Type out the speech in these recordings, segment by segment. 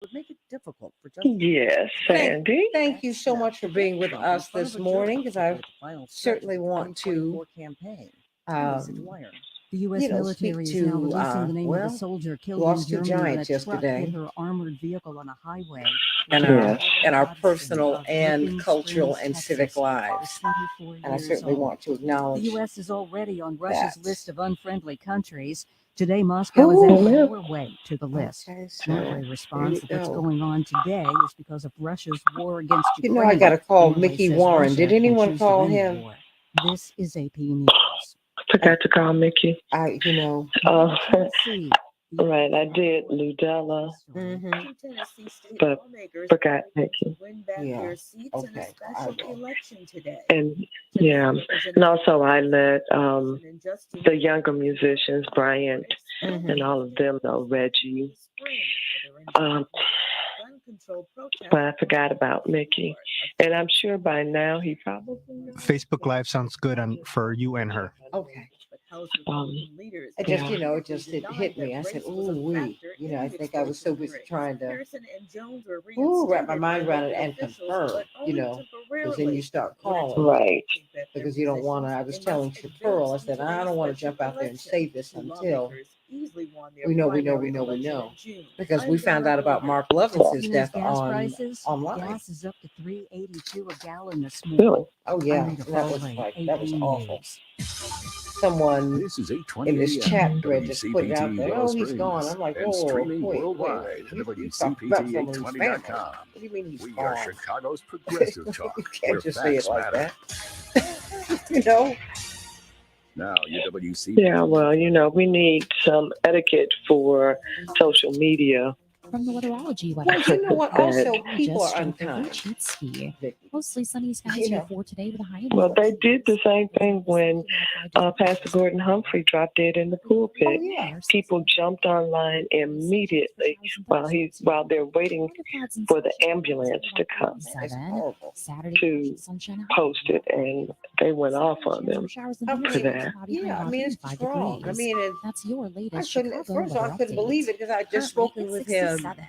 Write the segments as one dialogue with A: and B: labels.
A: would make it difficult for justice.
B: Yes,
C: Thank,
B: Sandy.
C: thank you so much for being with
A: Trump in
C: us
A: front of
C: this
A: a
C: morning,
A: jury
C: because
A: to
C: I
A: make the final stretch of
C: certainly
A: the
C: want to,
A: 2024 campaign. Lisa
C: um,
A: Dwyer.
D: The U.S.
C: speak
D: military is now
C: to,
D: releasing the name of a
C: well,
D: soldier killed in
C: lost two
D: Germany when a
C: giants
D: truck hit
C: yesterday,
D: her armored vehicle on a highway.
C: in
B: Yes.
C: our
D: Hudson
C: personal
D: of
C: and
D: Licking
C: cultural
D: Springs,
C: and civic
D: Texas,
C: lives.
D: 24
C: And I
D: years
C: certainly
D: old.
C: want to
D: The
C: acknowledge
D: U.S. is already on
C: that.
D: Russia's list of unfriendly countries. Today, Moscow is adding
B: Amen.
D: more weight to the list.
C: Okay, so
D: Military
C: there
D: response
C: you
D: that what's
C: go.
D: going on today is because of Russia's war against
C: You know, I
D: Ukraine.
C: got to call
D: Norway
C: Mickey
D: says
C: Warren. Did
D: Russia can
C: anyone
D: choose to
C: call
D: end the
C: him?
D: war. This is AP News.
C: I,
B: Forgot to call Mickey.
C: you know,
B: Uh,
D: Tennessee.
B: right, I did Ludella,
C: mm-hmm.
A: Two Tennessee state
B: but
A: lawmakers
B: forgot
A: are hoping to
B: Mickey.
A: win back
C: Yeah.
A: their seats in a
C: Okay, I
A: special
C: will.
A: election today.
B: And
A: Tennessee
B: yeah, and
A: Representative
B: also I
A: Jason
B: let
A: Anderson and Justin
B: the
A: Moore
B: younger musicians, Bryant
C: Mm-hmm.
B: and all of them know Reggie.
A: spring for their
B: Um,
A: involvement in gun control protests.
B: but I forgot about Mickey, and I'm sure by now he probably knows.
E: Facebook Live sounds good for you and her.
C: Okay.
A: But House
B: Um,
A: Republican leaders
C: I just,
B: Yeah.
C: it hit me. I said, ooh, wee. You know, I think I was so busy trying to,
A: Pearson and Jones were
C: wrap my
A: reinstated
C: mind
A: by
C: around it
A: local
C: and
A: officials,
C: confirm,
A: but
C: you
A: only
C: know, because then you
A: temporarily.
C: start
A: According to
C: calling.
B: Right.
A: think that their
C: Because you don't want to. I was
A: positions,
C: telling
A: they must
C: Pearl, I
A: advance in
C: said, I don't
A: today's
C: want to
A: special
C: jump out there and
A: election.
C: say this
A: Two
C: until
A: lawmakers easily won their
C: we know,
A: primary election in June.
C: because
A: I'm
C: we found
A: Donna
C: out about
A: Porter.
C: Mark
D: Tennessee
C: Lovense's
D: knows
C: death
D: gas prices.
C: online.
D: Gas is up to $3.82 a gallon this
B: Really?
D: morning.
C: Oh yeah,
D: Anita
C: and that was
D: Foley,
C: like
D: AP
C: awful.
D: News.
C: Someone
F: This is
C: in
F: 8:20
C: this
F: a.m.
C: chat thread just put it out
F: WCPT
C: there.
F: Willow
C: Oh, he's gone.
F: Springs
C: I'm like,
F: and
C: whoa,
F: streaming
C: wait.
F: worldwide at
C: You talked about someone who's family.
F: WCPT820.com.
C: What do you mean he's
F: We
C: gone?
F: are Chicago's progressive
C: You
F: talk,
C: can't
F: where
C: just say it
F: facts
C: like
F: matter.
C: that. You know.
F: Now, your
B: Yeah,
F: WCPT.
B: well, we need some etiquette for social media.
G: From the weatherology
C: Well,
G: website,
C: you know what?
B: That-
C: Also, people are
G: just over
C: unkind.
G: cheat ski.
C: Vicky.
G: Mostly sunny skies
C: You
G: here
C: know.
G: for today with a high of
B: Well, they
G: 14.
B: did the same thing when Pastor Gordon Humphrey dropped dead in the pulpit.
C: Oh yeah.
B: People jumped online immediately while they're waiting for the ambulance to come
C: It's horrible.
G: Saturday,
B: to
G: sunshine
B: post it, and they went off on them
C: I
B: for
C: mean,
B: that.
C: yeah, I mean, it's just wrong. I mean,
G: that's your
C: I
G: latest
C: couldn't.
G: Chicago
C: First of all, I
G: weather
C: couldn't
G: update.
C: believe it because I just
G: Currently
C: spoken with
G: it's
C: him
G: 67.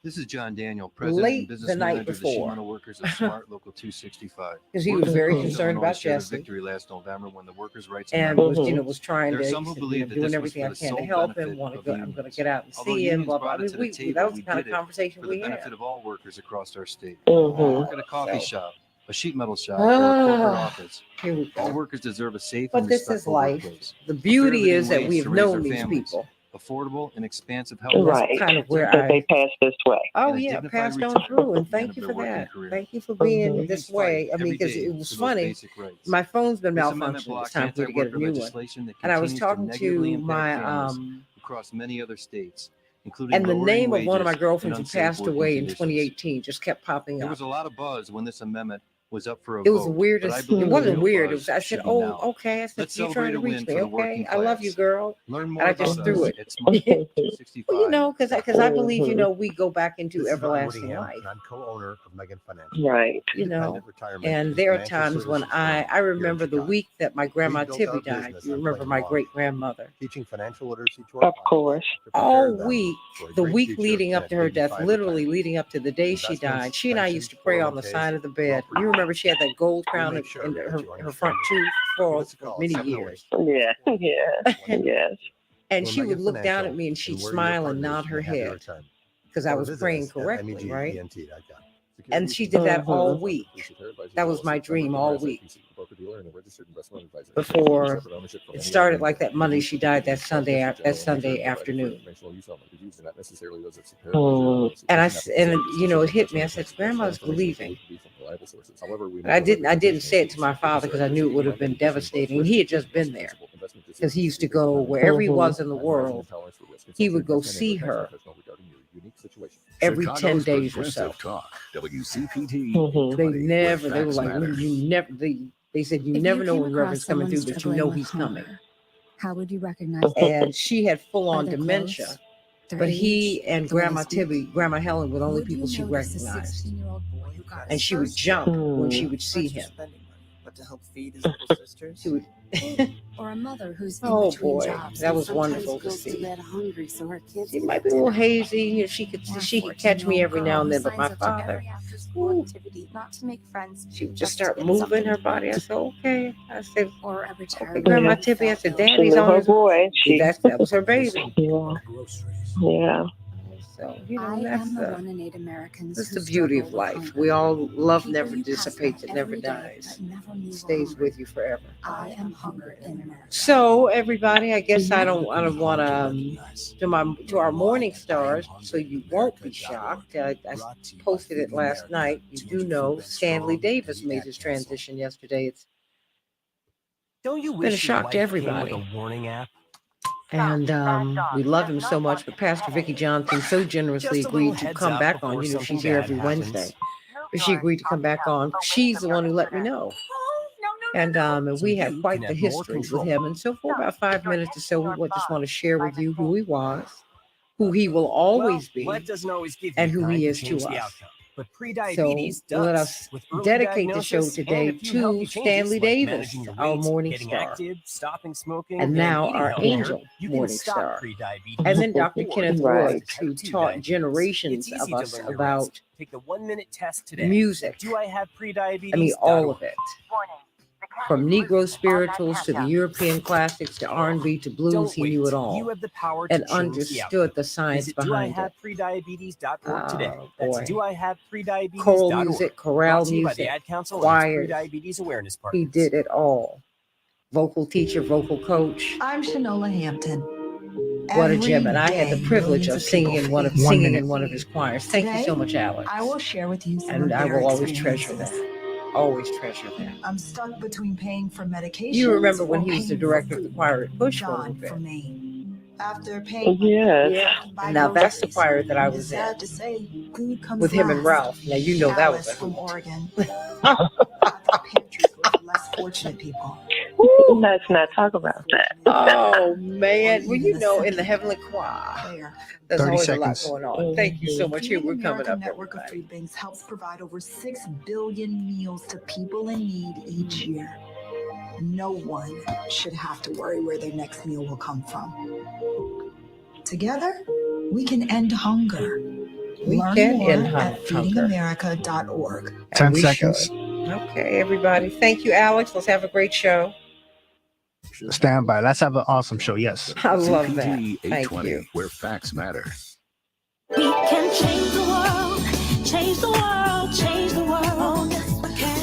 H: This is John Daniel, President
C: late
H: and Business
C: the night
H: Manager of the Sheet
C: before.
H: Metal Workers at Smart Local 265.
C: because he was very
H: Workers in
C: concerned
H: Illinois
C: about
H: shared a
C: Jesse
H: victory last November when the Workers' Rights
C: and
H: Amendment
C: was,
B: Mhm.
C: was trying
H: There
C: to
H: are some who believe that
C: doing
H: this was
C: everything
H: for
C: I
H: the
C: can to
H: sole
C: help him.
H: benefit
C: Want to
H: of
C: go? I'm going to
H: unions.
C: get out and
H: Although
C: see him.
H: unions
C: Blah blah. I
H: brought it
C: mean,
H: to the
C: that
H: table,
C: was
H: we
C: the kind of
H: did it
C: conversation
H: for the
C: we had.
H: benefit of all workers across our state.
B: Mhm.
H: Work at a coffee
C: So
H: shop, a sheet metal shop, or a corporate
C: ah,
H: office.
C: here we
H: All
C: go.
H: workers deserve a safe
C: But
H: and
C: this is
H: respectful
C: life.
H: workplace.
C: The
H: A fair
C: beauty
H: living
C: is that
H: wage
C: we
H: to
C: have
H: raise
C: known
H: their
C: these
H: families.
C: people,
H: Affordable and expansive health
C: and that's
B: Right,
C: kind of where
B: because they passed this way.
C: Oh
H: and a
C: yeah,
H: dignified
C: passed on
H: retirement
C: through, and
H: at the end
C: thank
H: of
C: you
H: their
C: for
H: working
C: that.
H: career.
C: Thank you for being
B: Mhm.
C: this
H: Unions
C: way.
H: fight
C: I mean,
H: every
C: because
H: day
C: it was
H: for those
C: funny.
H: basic rights.
C: My phone's been
H: This amendment
C: malfunctioning. It's
H: blocks
C: time for me to get a
H: anti-worker
C: new one.
H: legislation that
C: And I was
H: continues to
C: talking
H: negatively
C: to
H: impact
C: my
H: families across many other states, including
C: and the
H: lowering
C: name of one of my
H: wages and
C: girlfriends who
H: unsafe
C: passed
H: working
C: away in
H: conditions.
C: 2018 just kept popping
H: There
C: up.
H: was a lot of buzz when this amendment was up for a
C: It was the
H: vote, but I
C: weirdest. It
H: believe the
C: wasn't
H: real
C: weird. It
H: buzz
C: was. I said,
H: should be
C: "Oh,
H: now.
C: okay." I said,
H: Let's
C: "You're trying
H: celebrate
C: to
H: a
C: reach
H: win
C: me,
H: for the
C: okay?
H: working
C: I love you,
H: class.
C: girl."
H: Learn
C: And
H: more
C: I
H: about
C: just threw
H: us
C: it.
H: at
C: Well, you
H: 265.
C: know, because I believe
B: Mhm.
C: we go back into
E: This is Ron
C: everlasting
E: Whittingham,
C: life.
E: and I'm co-owner of Megan Financial.
B: Right.
E: Independent retirement
C: And
E: and
C: there are
E: financial
C: times when
E: services firm
C: I
E: here in
C: remember the
E: Chicago.
C: week that my grandma
E: We've built our
C: Tibby died.
E: business
C: You
E: on
C: remember
E: playing
C: my
E: long,
C: great grandmother.
E: teaching financial literacy to our
B: Of
E: clients
B: course.
E: to prepare
C: All
E: them
C: week,
E: for a
C: the
E: great
C: week
E: future
C: leading up
E: at
C: to her death,
E: 85
C: literally
E: retirement.
C: leading up to the day she
E: Investments,
C: died, she and I used to
E: pensions,
C: pray on the
E: 401ks,
C: side of the bed.
E: well for
C: You
E: you.
C: remember she had that gold
E: We
C: crown
E: make sure
C: in
E: that
C: her,
E: you
C: her front
E: understand.
C: tooth
E: Give
C: for
E: us a call
C: many
E: at
C: years.
E: 708.
B: Yeah. Yes.
C: And
E: We're
C: she would
E: Megan
C: look down
E: Financial,
C: at me and she'd
E: and we're your
C: smile and
E: partners
C: nod
E: in
C: her
E: a happy
C: head
E: retirement.
C: because I
E: Or
C: was
E: visit
C: praying
E: us at
C: correctly, right?
E: megent.com.
C: And she did that all
B: Mhm.
C: week. That was my dream all week. Before it started like that Monday she died, that Sunday afternoon.
B: Mm.
C: And it hit me. I said, Grandma's believing. And I didn't say it to my father because I knew it would have been devastating. He had just been there because he used to go wherever he was in the world. He would go see her every 10
F: Chicago's
C: days or so.
F: progressive talk, WCPT.
B: Mhm.
C: They were like, they said, you
G: If
C: never
G: you
C: know
G: came
C: when
G: across
C: Reverend's coming through,
G: someone
C: but you know
G: struggling
C: he's
G: with
C: coming.
G: hunger, how would you recognize them?
C: And she had full
G: By
C: on
G: their
C: dementia.
G: clothes, their
C: But
G: age,
C: he and
G: the way they
C: Grandma
G: speak?
C: Tibby, Grandma Helen were the only
G: Would you
C: people she
G: notice a
C: recognized.
G: 16-year-old boy who got
C: And
G: his
C: she would
G: first
C: jump when she
B: Mm.
C: would see him.
A: Spending money, but to help feed his little sisters.
C: She would
G: Or a mother who's in
C: Oh
G: between
C: boy,
G: jobs
C: that
G: and
C: was
G: sometimes
C: wonderful to
G: goes
C: see.
G: bed hungry so her kids
C: She
G: can
C: might
G: have
C: be a little
G: dinner.
C: hazy. You know,
G: Or a
C: she could catch me
G: 14-year-old
C: every now and
G: girl
C: then,
G: who
C: but my
G: signs up to
C: father,
G: every after-school activity, not to make friends,
C: she would just
G: just to
C: start
G: get
C: moving
G: something
C: her
G: to
C: body. I
G: eat.
C: said, okay. I said,
G: Or a
C: okay,
G: retired
C: Grandma
B: Yeah.
C: Tippy. I said,
B: She
C: Daddy's
B: knew
C: on
B: her
C: his.
B: boy.
C: That was her baby.
B: Yeah. Yeah.
C: So you know,
G: I
C: that's
G: am the
C: the
G: 1 in 8 Americans
C: that's
G: who
C: the beauty of
G: struggle with
C: life.
G: hunger.
C: We all love
G: People
C: never
G: you pass
C: dissipates.
G: by
C: It never
G: every day,
C: dies.
G: but never knew
C: It
G: were
C: stays
G: hungry.
C: with you forever.
G: I am hunger in America.
C: So everybody, I guess I don't want to our morning stars, so you won't be shocked. I posted it last night. You do know Stanley Davis made his transition yesterday. It's
I: Don't you
C: been
I: wish
C: a shock to
I: your wife came
C: everybody.
I: with a warning app?
C: And we love him so much. But Pastor Vicki Johnson so generously
I: Just a little
C: agreed to
I: heads
C: come
I: up
C: back on.
I: before
C: You know,
I: something
C: she's here
I: bad
C: every
I: happens.
C: Wednesday. But she agreed to come back on. She's the one who let me know. And we had
I: you
C: quite
I: can
C: the
I: have more
C: history with
I: control.
C: him. And so for about 5 minutes or so, we just want to share with you who he was, who he will always be,
I: What doesn't always give
C: and
I: you
C: who
I: time
C: he
I: to
C: is to
I: change the
C: us.
I: outcome. But
C: So
I: prediabetes does.
C: let us
I: With early
C: dedicate the show
I: diagnosis and
C: today
I: a few
C: to
I: healthy changes
C: Stanley
I: like
C: Davis,
I: managing your
C: our
I: weight,
C: morning
I: getting
C: star,
I: active, stopping smoking,
C: and now
I: eating
C: our
I: healthier,
C: angel
I: you can
C: morning
I: stop
C: star.
I: prediabetes.
C: And then Dr.
I: before
C: Kenneth
I: it
B: Right.
C: Woods,
I: causes
C: who
I: type 2
C: taught
I: diabetes.
C: generations
I: It's
C: of
I: easy to
C: us
I: learn your
C: about
I: risk. Take the 1-minute test today.
C: music.
I: Do I have prediabetes?
C: I mean, all of it. From Negro spirituals to the European classics to R&B to blues,
I: Don't
C: he
I: wait.
C: knew it all
I: You have the power to
C: and
I: change the
C: understood
I: outcome.
C: the science
I: Visit
C: behind it.
I: doihavepprediabetes.org today.
C: Oh
I: That's
C: boy.
I: doihavepprediabetes.org.
C: Choral music, chorale
I: Brought to you by the
C: music,
I: Ad Council and
C: choirs.
I: its Prediabetes Awareness
C: He
I: Partners.
C: did it all. Vocal teacher, vocal coach.
J: I'm Shanola Hampton.
C: What a
J: Every
C: gem. And I had the
J: day,
C: privilege
J: millions
C: of
J: of people
C: singing
J: face
E: One
C: in
E: minute.
C: one of his choirs. Thank you so
J: Today,
C: much, Alex.
J: I will share with you some
C: And
J: of
C: I
J: their
C: will always treasure
J: experiences.
C: that. Always treasure that.
J: I'm stuck between paying for medication.
C: You remember when he was the director of the choir at Bush for a little
J: God
C: bit.
J: for me. After paying
B: Yes.
J: my
C: And now that's the
J: groceries,
C: choir that I
J: it's
C: was
J: sad
C: in
J: to say, food comes
C: with him and
J: last.
C: Ralph. Now you know that was
J: Alice
C: a
J: from
C: hoot.
J: Oregon. I thought pantries were for less fortunate people.
B: Ooh, let's not talk about that.
C: Oh man. Well, you know, in the heavenly choir,
J: Player.
C: there's
E: 30
C: always
E: seconds.
C: a lot going on. Thank you so much. Here
J: Feeding
C: we're coming
J: America
C: up,
J: network of
C: everybody.
J: food banks helps provide over 6 billion meals to people in need each year. No one should have to worry where their next meal will come from. Together, we can end hunger.
C: We
J: Learn
C: can
J: more
C: end
J: at
C: hunger.
J: feedingamerica.org.
C: And
E: 10
C: we
E: seconds.
C: should. Okay, everybody. Thank you, Alex. Let's have a great show.
E: Stand by. Let's have an awesome show. Yes.
C: I love that.
F: CPT
C: Thank
F: 820,
C: you.
F: where facts matter.
K: We can change the world, change the world, change the world.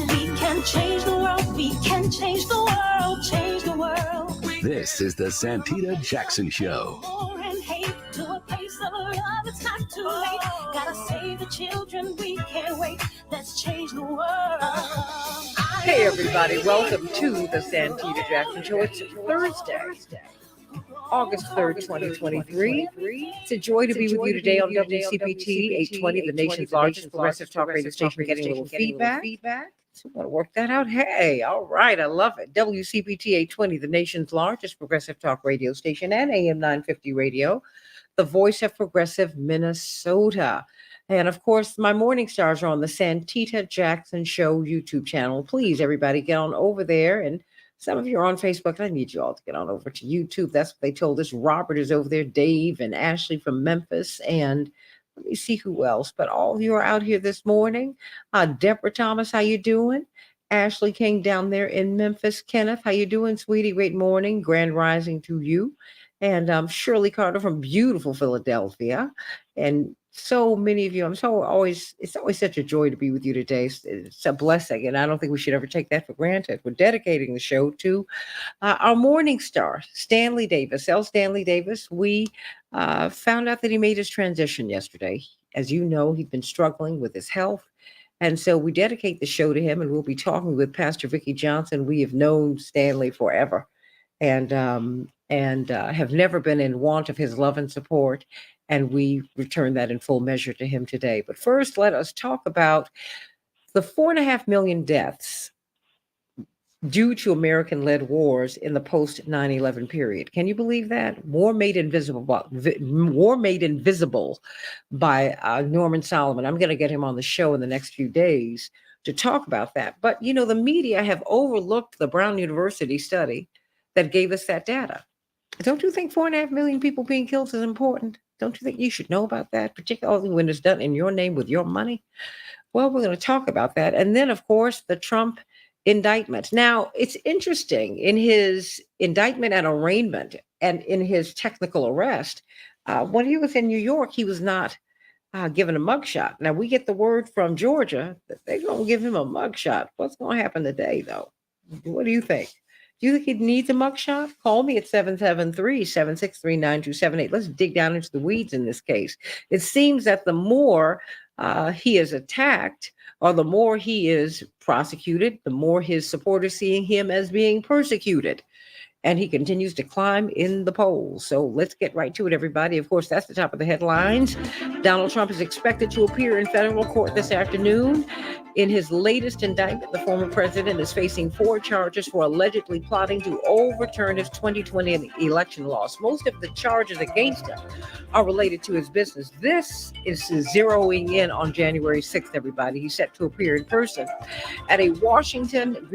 K: We can change the world, we can change the world, change the world.
F: This is the Santita Jackson Show.
K: War and hate to a place of love, it's not too late. Gotta save the children, we can't wait. Let's change the world.
C: Hey, everybody. Welcome to the Santita Jackson Show. It's Thursday, August 3rd, 2023. It's a joy to be with you today on WCPT 820, the nation's largest progressive talk radio station, getting a little feedback. So we're going to work that out. Hey, all right. I love it. WCPT 820, the nation's largest progressive talk radio station, and AM 950 radio, the voice of progressive Minnesota. And of course, my morning stars are on the Santita Jackson Show YouTube channel. Please, everybody, get on over there. And some of you are on Facebook. I need you all to get on over to YouTube. That's what they told us. Robert is over there, Dave and Ashley from Memphis. And let me see who else. But all of you are out here this morning. Deborah Thomas, how you doing? Ashley King down there in Memphis. Kenneth, how you doing, sweetie? Great morning. Grand rising to you. And Shirley Carter from beautiful Philadelphia. And so many of you, it's always such a joy to be with you today. It's a blessing. And I don't think we should ever take that for granted. We're dedicating the show to our morning star, Stanley Davis, Stanley Davis. We found out that he made his transition yesterday. As you know, he'd been struggling with his health. And so we dedicate the show to him, and we'll be talking with Pastor Vicki Johnson. We have known Stanley forever and have never been in want of his love and support. And we return that in full measure to him today. But first, let us talk about the 4.5 million deaths due to American-led wars in the post 9/11 period. Can you believe that? War made invisible by Norman Solomon. I'm going to get him on the show in the next few days to talk about that. But, you know, the media have overlooked the Brown University study that gave us that data. Don't you think 4.5 million people being killed is important? Don't you think you should know about that, particularly when it's done in your name with your money? Well, we're going to talk about that. And then, of course, the Trump indictment. Now, it's interesting in his indictment and arraignment and in his technical arrest, when he was in New York, he was not given a mugshot. Now, we get the word from Georgia that they're going to give him a mugshot. What's going to happen today, though? What do you think? Do you think he needs a mugshot? Call me at 773-763-9278. Let's dig down into the weeds in this case. It seems that the more he is attacked or the more he is prosecuted, the more his supporters seeing him as being persecuted. And he continues to climb in the polls. So let's get right to it, everybody. Of course, that's the top of the headlines. Donald Trump is expected to appear in federal court this afternoon. In his latest indictment, the former president is facing 4 charges for allegedly plotting to overturn his 2020 election loss. Most of the charges against him are related to his business. This is zeroing in on January 6th, everybody. He's set to appear in person at the Washington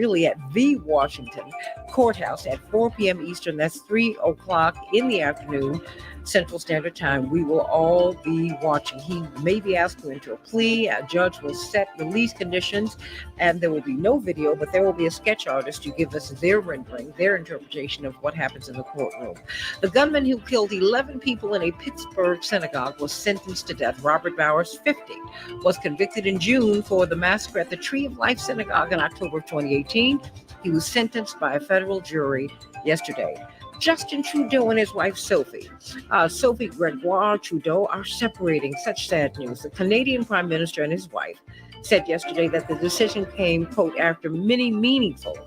C: courthouse at 4 p.m. Eastern. That's 3 o'clock in the afternoon, Central Standard Time. We will all be watching. He may be asked to enter a plea. A judge will set release conditions, and there will be no video, but there will be a sketch artist to give us their rendering, their interpretation of what happens in the courtroom. The gunman who killed 11 people in a Pittsburgh synagogue was sentenced to death. Robert Bowers, 50, was convicted in June for the massacre at the Tree of Life Synagogue in October of 2018. He was sentenced by a federal jury yesterday. Justin Trudeau and his wife Sophie Gregoire Trudeau are separating. Such sad news. The Canadian Prime Minister and his wife said yesterday that the decision came, quote, after many meaningful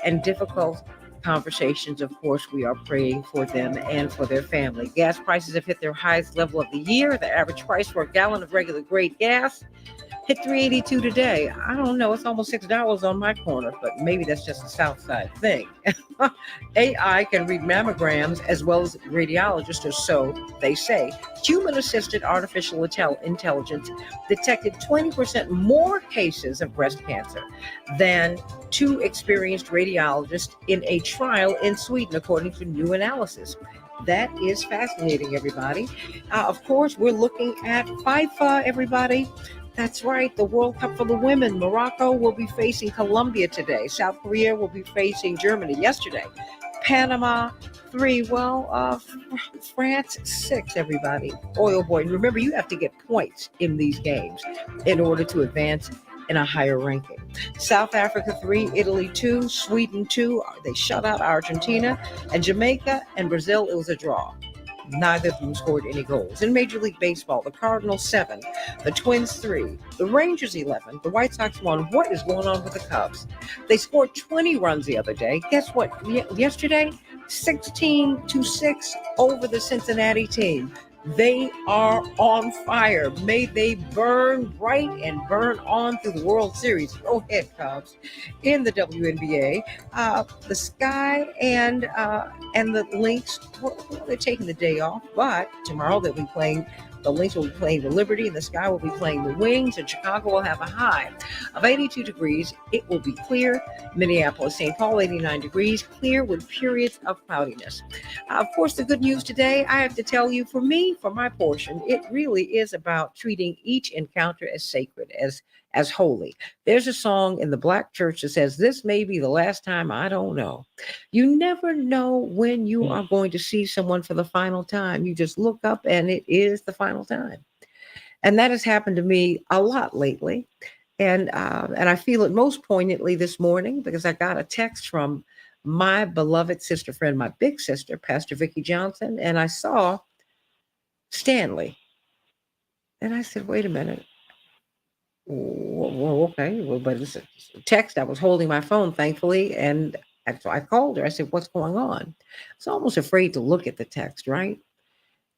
C: and difficult conversations. Of course, we are praying for them and for their family. Gas prices have hit their highest level of the year. The average price for a gallon of regular grade gas hit $3.82 today. I don't know. It's almost $6 on my corner, but maybe that's just a South Side thing. AI can read mammograms as well as radiologists, or so they say. Human-assisted artificial intelligence detected 20% more cases of breast cancer than 2 experienced radiologists in a trial in Sweden, according to new analysis. That is fascinating, everybody. Of course, we're looking at FIFA, everybody. That's right, the World Cup for the women. Morocco will be facing Colombia today. South Korea will be facing Germany yesterday. Panama 3, France 6, everybody. Oil boy. And remember, you have to get points in these games in order to advance in a higher ranking. South Africa 3, Italy 2, Sweden 2. They shut out Argentina. And Jamaica and Brazil, it was a draw. Neither of them scored any goals. In Major League Baseball, the Cardinals 7, the Twins 3, the Rangers 11, the White Sox 1. What is going on with the Cubs? They scored 20 runs the other day. Guess what? Yesterday, 16-6 over the Cincinnati team. They are on fire. May they burn bright and burn on through the World Series. Go ahead, Cubs. In the WNBA, the Sky and the Lynx, they're taking the day off, but tomorrow they'll be playing. The Lynx will be playing the Liberty, and the Sky will be playing the Wings, and Chicago will have a high of 82 degrees. It will be clear. Minneapolis, St. Paul, 89 degrees, clear with periods of cloudiness. Of course, the good news today, I have to tell you, for me, for my portion, it really is about treating each encounter as sacred, as holy. There's a song in the Black church that says, "This may be the last time, I don't know." You never know when you are going to see someone for the final time. You just look up and it is the final time. And that has happened to me a lot lately. And I feel it most poignantly this morning because I got a text from my beloved sister friend, my big sister, Pastor Vicki Johnson, and I saw Stanley. And I said, wait a minute. Well, okay. Well, but it's a text. I was holding my phone, thankfully, and so I called her. I said, what's going on? I was almost afraid to look at the text, right?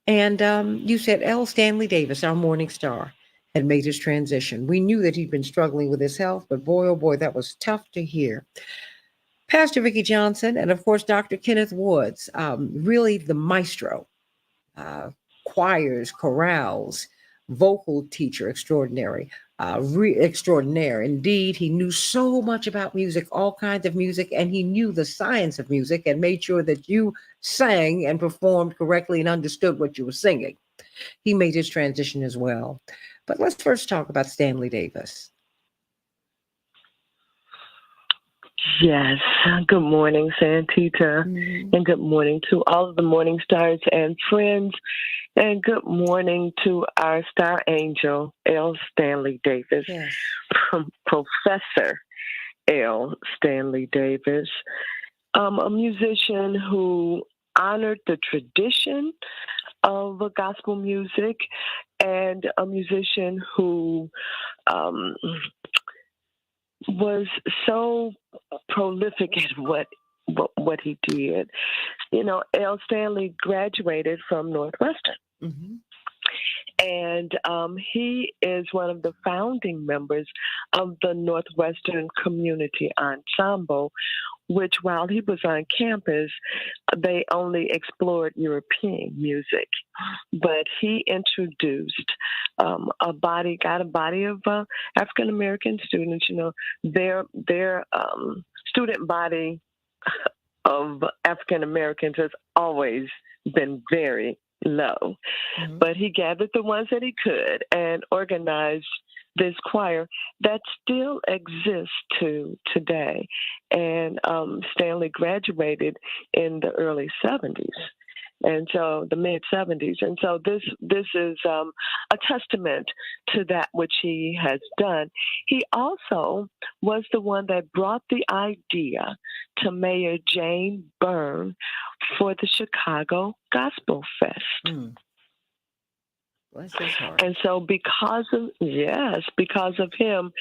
C: And you said L. Stanley Davis, our morning star, had made his transition. We knew that he'd been struggling with his health, but boy, oh boy, that was tough to hear. Pastor Vicki Johnson and, of course, Dr. Kenneth Woods, really the maestro, choirs, chorales, vocal teacher extraordinary. extraordinaire. Indeed, he knew so much about music, all kinds of music, and he knew the science of music and made sure that you sang and performed correctly and understood what you were singing. He made his transition as well. But let's first talk about Stanley Davis.
B: Yes. Good morning, Santita. And good morning to all of the Morning Stars and friends. And good morning to our star angel, L. Stanley Davis,
C: Yes.
B: Professor L. Stanley Davis, a musician who honored the tradition of gospel music and a musician who was so prolific at what he did. You know, L. Stanley graduated from Northwestern.
C: Mm-hmm.
B: And he is one of the founding members of the Northwestern Community Ensemble, which while he was on campus, they only explored European music. But he introduced got a body of African American students. You know, their student body of African Americans has always been very low.
C: Mm-hmm.
B: But he gathered the ones that he could and organized this choir that still exists to today. And Stanley graduated in the early 70s. And so the mid 70s. And so this is a testament to that which he has done. He also was the one that brought the idea to Mayor Jane Byrne for the Chicago Gospel Fest.
C: Mm. Bless his heart.
B: And so because of him,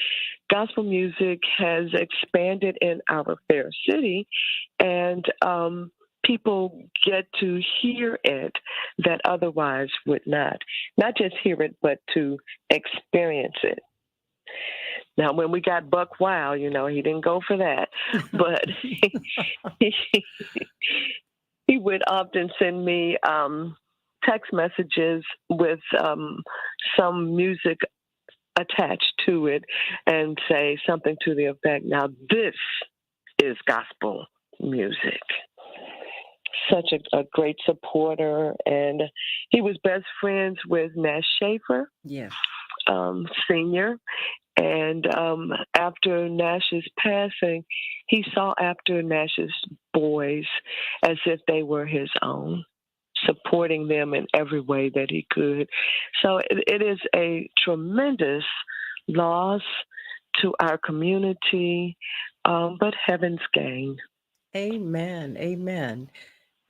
B: gospel music has expanded in our fair city, and people get to hear it that otherwise would not. Not just hear it, but to experience it. Now, when we got Buck Wild, you know, he didn't go for that, but he would often send me text messages with some music attached to it and say something to the effect, now this is gospel music. Such a great supporter, and he was best friends with Nash Schaefer,
C: yes,
B: Senior. And after Nash's passing, he saw after Nash's boys as if they were his own, supporting them in every way that he could. So it is a tremendous loss to our community, but heaven's gain.
C: Amen. Amen.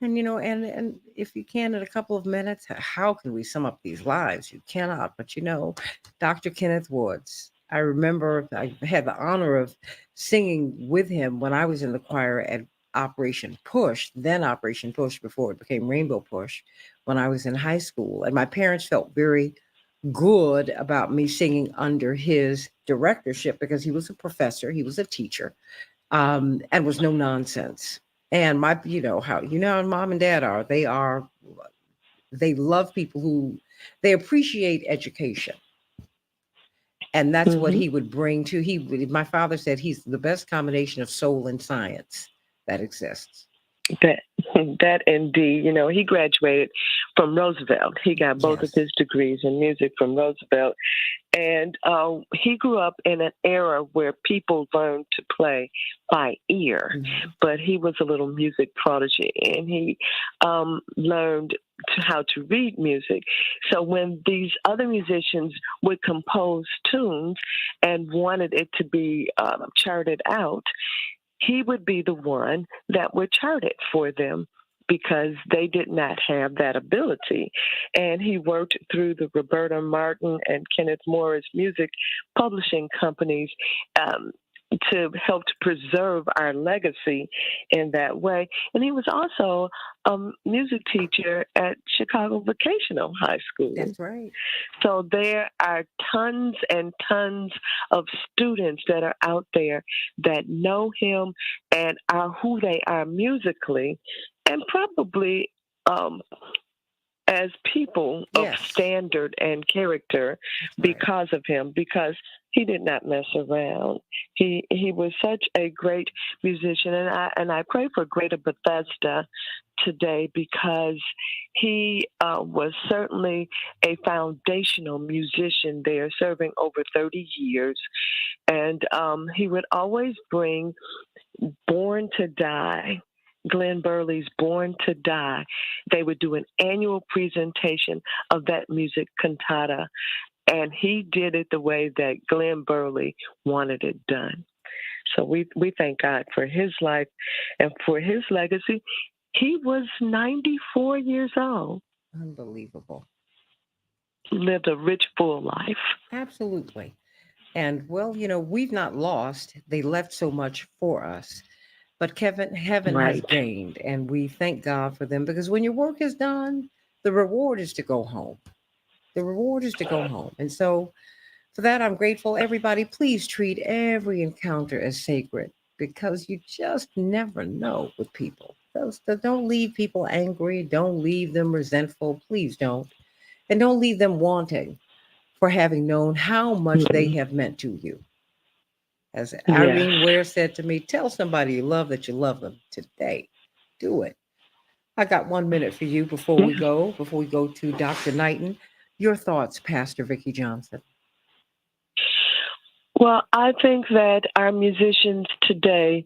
C: And, you know, and if you can, in a couple of minutes, how can we sum up these lives? You cannot. But, you know, Dr. Kenneth Woods, I remember I had the honor of singing with him when I was in the choir at Operation Push, then Operation Push before it became Rainbow Push, when I was in high school. And my parents felt very good about me singing under his directorship because he was a professor, he was a teacher, and was no nonsense. And you know how mom and dad are. They love people who they appreciate education. And that's what he would bring to my father said he's the best combination of soul and science that exists.
B: That indeed, you know, he graduated from Roosevelt. He got both of his degrees in music from Roosevelt. And he grew up in an era where people learned to play by ear, but he was a little music prodigy, and he learned how to read music. So when these other musicians would compose tunes and wanted it to be charted out, he would be the one that would chart it for them because they did not have that ability. And he worked through the Roberta Martin and Kenneth Morris music publishing companies to help to preserve our legacy in that way. And he was also a music teacher at Chicago Vocational High School.
C: That's right.
B: So there are tons and tons of students that are out there that know him and are who they are musically, and probably as people
C: Yes.
B: of standard and character because of him, because he did not mess around. He was such a great musician, and I pray for Greater Bethesda today because he was certainly a foundational musician there, serving over 30 years, and he would always bring Born to Die. Glenn Burley's Born to Die. They would do an annual presentation of that music cantata, and he did it the way that Glenn Burley wanted it done. So we thank God for his life and for his legacy. He was 94 years old.
C: Unbelievable.
B: Lived a rich, full life.
C: Absolutely. And well, we've not lost. They left so much for us. But heaven has
B: Right.
C: gained, and we thank God for them because when your work is done, the reward is to go home. The reward is to go home. And so for that, I'm grateful. Everybody, please treat every encounter as sacred because you just never know with people. Don't leave people angry. Don't leave them resentful. Please don't. And don't leave them wanting for having known how much they have meant to you. As Irene Ware said to me, tell somebody you love that you love them today. Do it. I got 1 minute for you before we go to Dr. Knighton. Your thoughts, Pastor Vicki Johnson.
B: Well, I think that our musicians today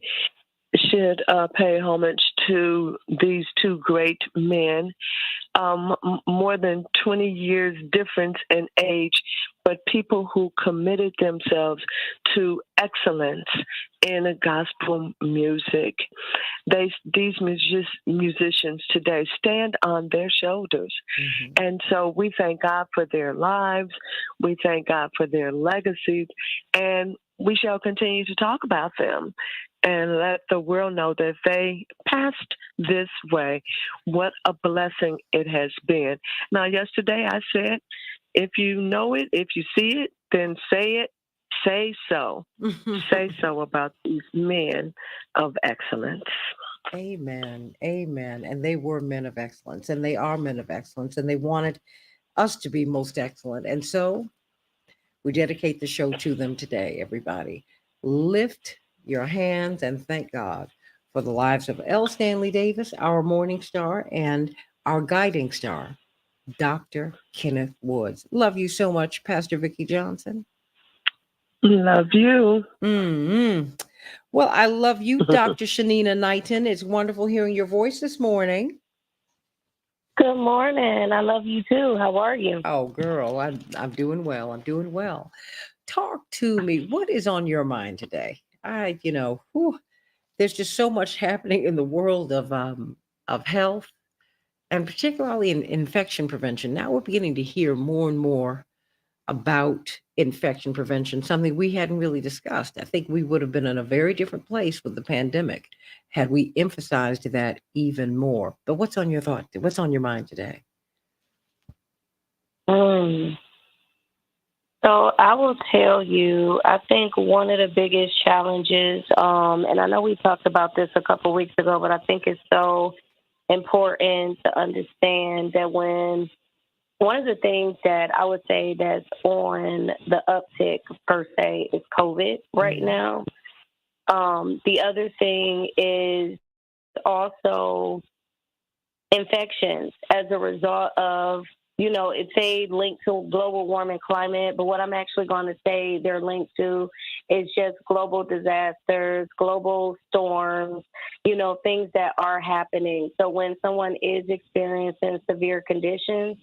B: should pay homage to these two great men. More than 20 years difference in age, but people who committed themselves to excellence in gospel music. These musicians today stand on their shoulders. Mm-hmm. And so we thank God for their lives. We thank God for their legacies. And we shall continue to talk about them and let the world know that they passed this way. What a blessing it has been. Now, yesterday I said, if you know it, if you see it, then say it. Say so. Say so about these men of excellence.
C: Amen. Amen. And they were men of excellence, and they are men of excellence, and they wanted us to be most excellent. And so we dedicate the show to them today, everybody. Lift your hands and thank God for the lives of L. Stanley Davis, our morning star, and our guiding star, Dr. Kenneth Woods. Love you so much, Pastor Vicki Johnson.
B: Love you.
C: Mm-hmm. Well, I love you, Dr. Shanina Knighton. It's wonderful hearing your voice this morning.
L: Good morning. I love you too. How are you?
C: Oh, girl, I'm doing well. I'm doing well. Talk to me. What is on your mind today? There's just so much happening in the world of health, and particularly in infection prevention. Now we're beginning to hear more and more about infection prevention, something we hadn't really discussed. I think we would have been in a very different place with the pandemic had we emphasized that even more. But what's on your thought? What's on your mind today?
L: So I will tell you, I think one of the biggest challenges, and I know we talked about this a couple weeks ago, but I think it's so important to understand that one of the things that I would say that's on the uptick per se is COVID right now. The other thing is also infections as a result of, it's a link to global warming climate, but what I'm actually going to say they're linked to is just global disasters, global storms, things that are happening. So when someone is experiencing severe conditions,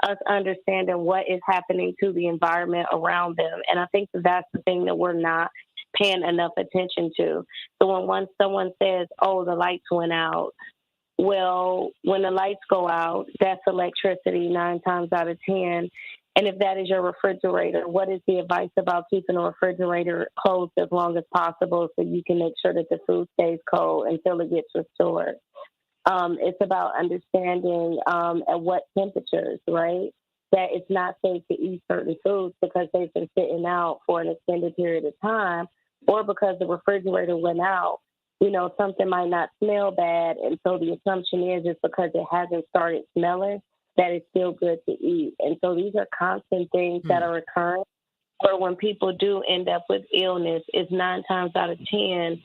L: us understanding what is happening to the environment around them. And I think that's the thing that we're not paying enough attention to. So when someone says, oh, the lights went out, well, when the lights go out, that's electricity 9 times out of 10. And if that is your refrigerator, what is the advice about keeping a refrigerator closed as long as possible so you can make sure that the food stays cold until it gets restored? It's about understanding at what temperatures, right, that it's not safe to eat certain foods because they've been sitting out for an extended period of time, or because the refrigerator went out. Something might not smell bad, and so the assumption is it's because it hasn't started smelling. that it's still good to eat. And so these are constant things that are occurring. Or when people do end up with illness, it's 9 times out of 10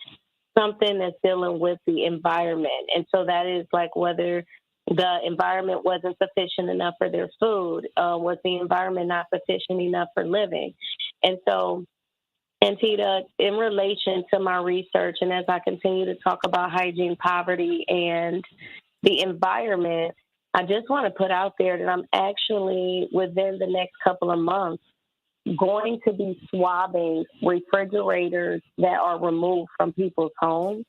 L: something that's dealing with the environment. And so that is like whether the environment wasn't sufficient enough for their food, was the environment not sufficient enough for living. And so, Santita, in relation to my research, and as I continue to talk about hygiene, poverty, and the environment, I just want to put out there that I'm actually, within the next couple of months, going to be swabbing refrigerators that are removed from people's homes.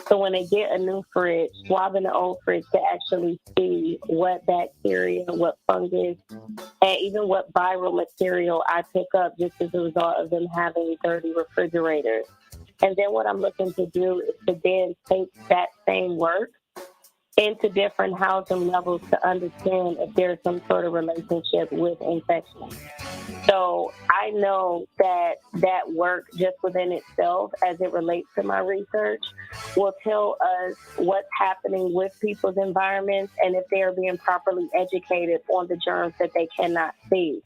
L: So when they get a new fridge, swabbing the old fridge to actually see what bacteria, what fungus, and even what viral material I pick up just as a result of them having dirty refrigerators. And then what I'm looking to do is to then take that same work into different housing levels to understand if there's some sort of relationship with infection. So I know that that work just within itself, as it relates to my research, will tell us what's happening with people's environments and if they are being properly educated on the germs that they cannot see.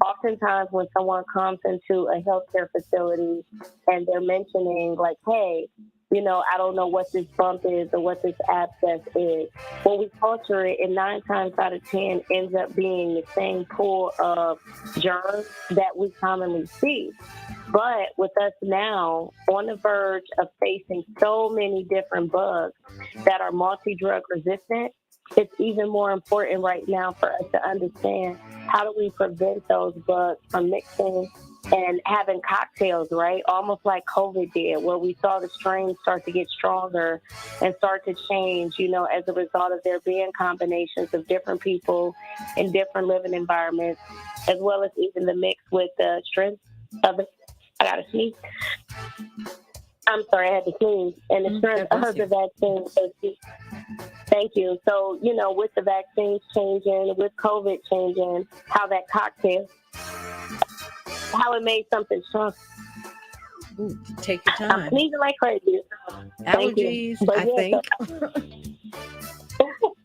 L: Oftentimes when someone comes into a healthcare facility and they're mentioning like, hey, you know, I don't know what this bump is or what this abscess is. When we culture it, and 9 times out of 10 ends up being the same pool of germs that we commonly see. But with us now on the verge of facing so many different bugs that are multi-drug resistant, it's even more important right now for us to understand how do we prevent those bugs from mixing and having cocktails, right? Almost like COVID did, where we saw the strains start to get stronger and start to change, you know, as a result of there being combinations of different people in different living environments, as well as even the mix with the strength of the, I got to sneeze. I'm sorry, I had to sneeze. And the strength of the vaccine. Thank you. So, you know, with the vaccines changing, with COVID changing, how that cocktail, how it made something strong.
C: Ooh, take your
L: I'm
C: time.
L: sneezing like crazy.
C: Allergies, I think.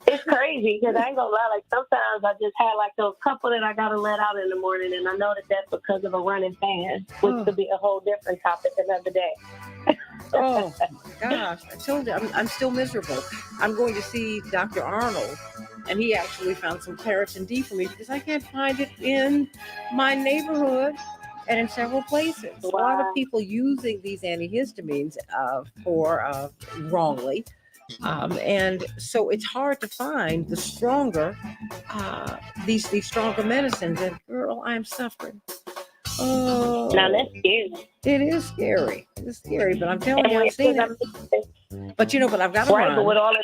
L: It's crazy because I ain't gonna lie. Like sometimes I just had like those couple that I gotta let out in the morning, and I know that that's because of a running fan, which could be a whole different topic another day.
C: Oh gosh, I told you I'm still miserable. I'm going to see Dr. Arnold, and he actually found some Claritin D for me because I can't find it in my neighborhood and in several places. Wow. A lot of people using these antihistamines for wrongly. And so it's hard to find the stronger, these stronger medicines. And girl, I'm suffering. Oh,
L: now that's scary.
C: It is scary. It's scary, but I'm telling you, I've seen it. But you know, but I've got to run.
L: But with all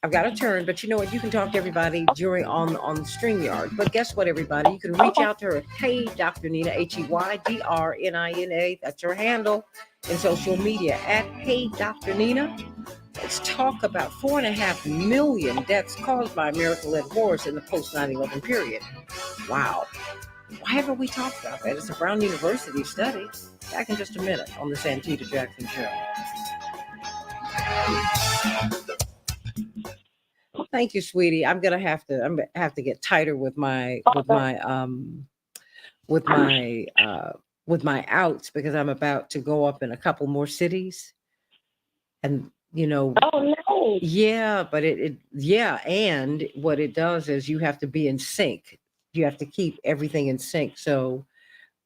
C: I've got to turn, but you know what? You can talk to everybody during on StreamYard. But guess what, everybody? You can reach out to her at Hey Dr. Nina, HEYDRNINA. That's her handle in social media at Hey Dr. Nina. Let's talk about 4.5 million deaths caused by American-led wars in the post 9/11 period. Wow. Why haven't we talked about that? It's a Brown University study. Back in just a minute on the Santita Jackson Show. Thank you, sweetie. I'm gonna have to get tighter with my outs because I'm about to go up in a couple more cities, and you know.
L: Oh no.
C: Yeah, but and what it does is you have to be in sync. You have to keep everything in sync. So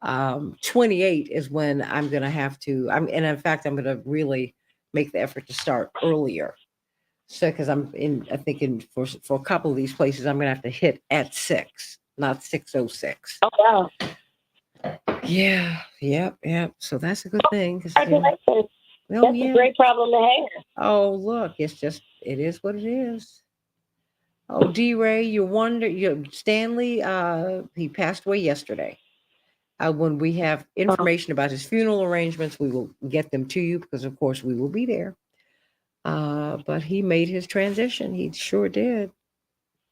C: 28 is when I'm gonna have to. And in fact, I'm gonna really make the effort to start earlier. So, because I'm thinking for a couple of these places, I'm gonna have to hit at 6, not 6:06.
L: Oh wow.
C: Yeah. Yep. So that's a good thing.
L: Congratulations. That's a great problem to have.
C: Oh, look, it is what it is. Oh, D-Ray, Stanley, he passed away yesterday. When we have information about his funeral arrangements, we will get them to you because, of course, we will be there. But he made his transition. He sure did.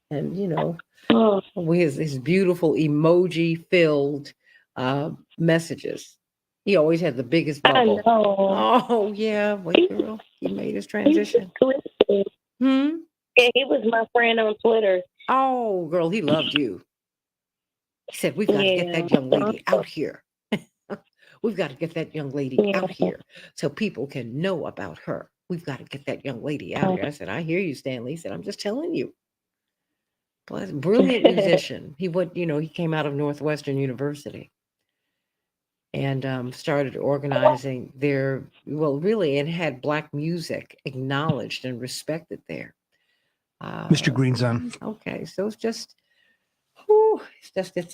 C: And, you know, his beautiful emoji-filled messages. He always had the biggest bubble. Oh, yeah. Wait, girl. He made his transition.
L: Yeah, he was my friend on Twitter.
C: Oh, girl, he loved you. He said, we've got to get
L: Yeah.
C: that young lady out here. We've got to get that young lady
L: Yeah.
C: out here so people can know about her. We've got to get that young lady out here. I said, I hear you, Stanley. He said, I'm just telling you. Plus, brilliant musician. He went, he came out of Northwestern University and started organizing really, and had Black music acknowledged and respected there.
E: Mr. Greenson.
C: Okay, so it's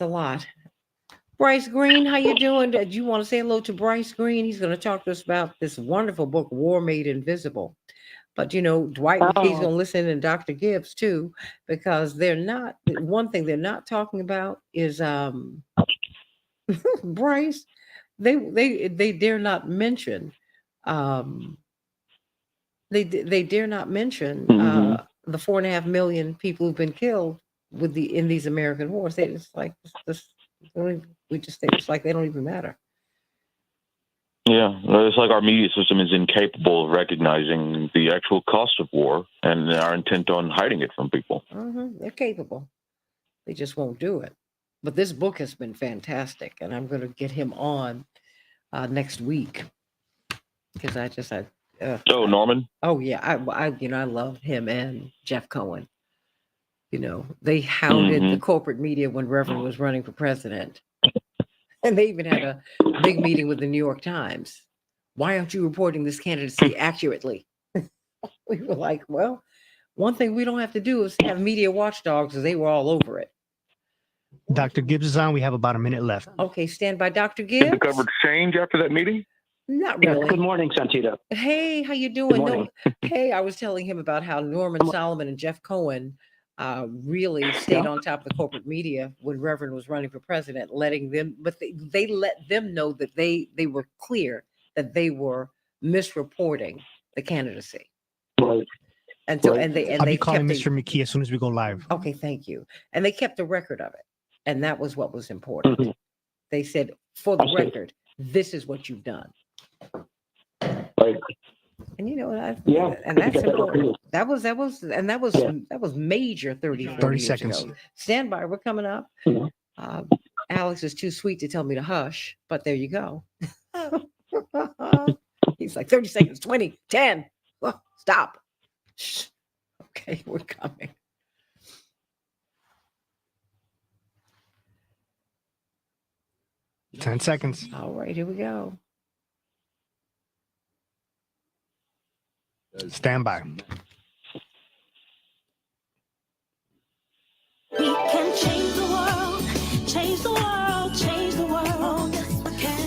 C: a lot. Bryce Green, how you doing? Do you want to say hello to Bryce Green? He's going to talk to us about this wonderful book, War Made Invisible. But Dwight McKee's going to listen, and Dr. Gibbs too, because one thing they're not talking about is Bryce. They dare not mention they dare not mention the 4.5 million people who've been killed in these American wars. It's like we just think it's like they don't even matter.
M: Yeah, it's like our media system is incapable of recognizing the actual cost of war and our intent on hiding it from people.
C: They're capable. They just won't do it. But this book has been fantastic, and I'm going to get him on next week because
M: Norman?
C: Oh yeah, I love him and Jeff Cohen. They hounded the corporate media when Reverend was running for president. And they even had a big meeting with the New York Times. Why aren't you reporting this candidacy accurately? We were like, well, one thing we don't have to do is have media watchdogs, because they were all over it.
E: Dr. Gibbs is on. We have about a minute left.
C: Okay, stand by, Dr. Gibbs.
M: Did the coverage change after that meeting?
C: Not really.
N: Good morning, Santita.
C: Hey, how you doing?
N: Good morning.
C: Hey, I was telling him about how Norman Solomon and Jeff Cohen really stayed on top of the corporate media when Reverend was running for president, but they let them know that they were clear that they were misreporting the candidacy.
N: Right.
C: And so,
N: Right.
E: I'll be calling Mr. McKee as soon as we go live.
C: Okay, thank you. And they kept the record of it, and that was what was important. They said, for the record, this is what you've done.
N: Right.
C: And
N: Yeah,
C: and that's important. That was major 30
E: seconds.
C: ago. Stand by, we're coming up. Alex is too sweet to tell me to hush, but there you go. He's like 30 seconds, 20, 10. Oh, stop. Shh. Okay, we're coming.
E: Ten seconds.
C: All right, here we go.
E: Stand by.
K: We can change the world, change the world, change the world.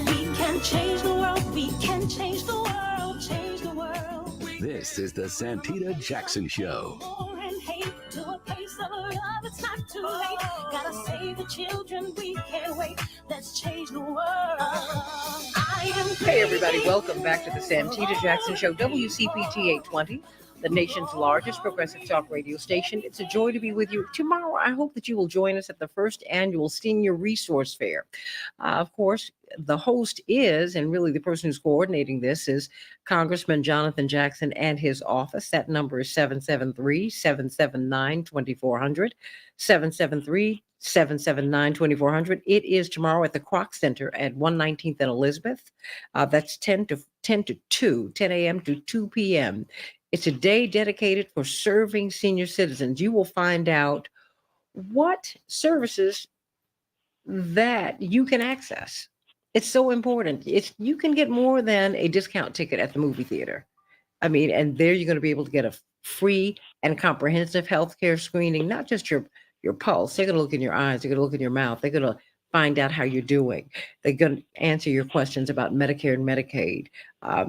K: We can change the world, we can change the world, change the world.
F: This is the Santita Jackson Show.
K: War and hate to a place of love, it's not too late. Gotta save the children, we can't wait. Let's change the world.
C: Hey everybody, welcome back to the Santita Jackson Show, WCPT 820, the nation's largest progressive talk radio station. It's a joy to be with you. Tomorrow, I hope that you will join us at the first annual Senior Resource Fair. Of course, the host is, and really the person who's coordinating this is Congressman Jonathan Jackson and his office. That number is 773-779-2400, 773-779-2400. It is tomorrow at the Kroc Center at 119th and Elizabeth. That's 10 a.m. to 2 p.m. It's a day dedicated for serving senior citizens. You will find out what services that you can access. It's so important. You can get more than a discount ticket at the movie theater. I mean, and there you're going to be able to get a free and comprehensive healthcare screening, not just your pulse. They're going to look in your eyes. They're going to look in your mouth. They're going to find out how you're doing. They're going to answer your questions about Medicare and Medicaid.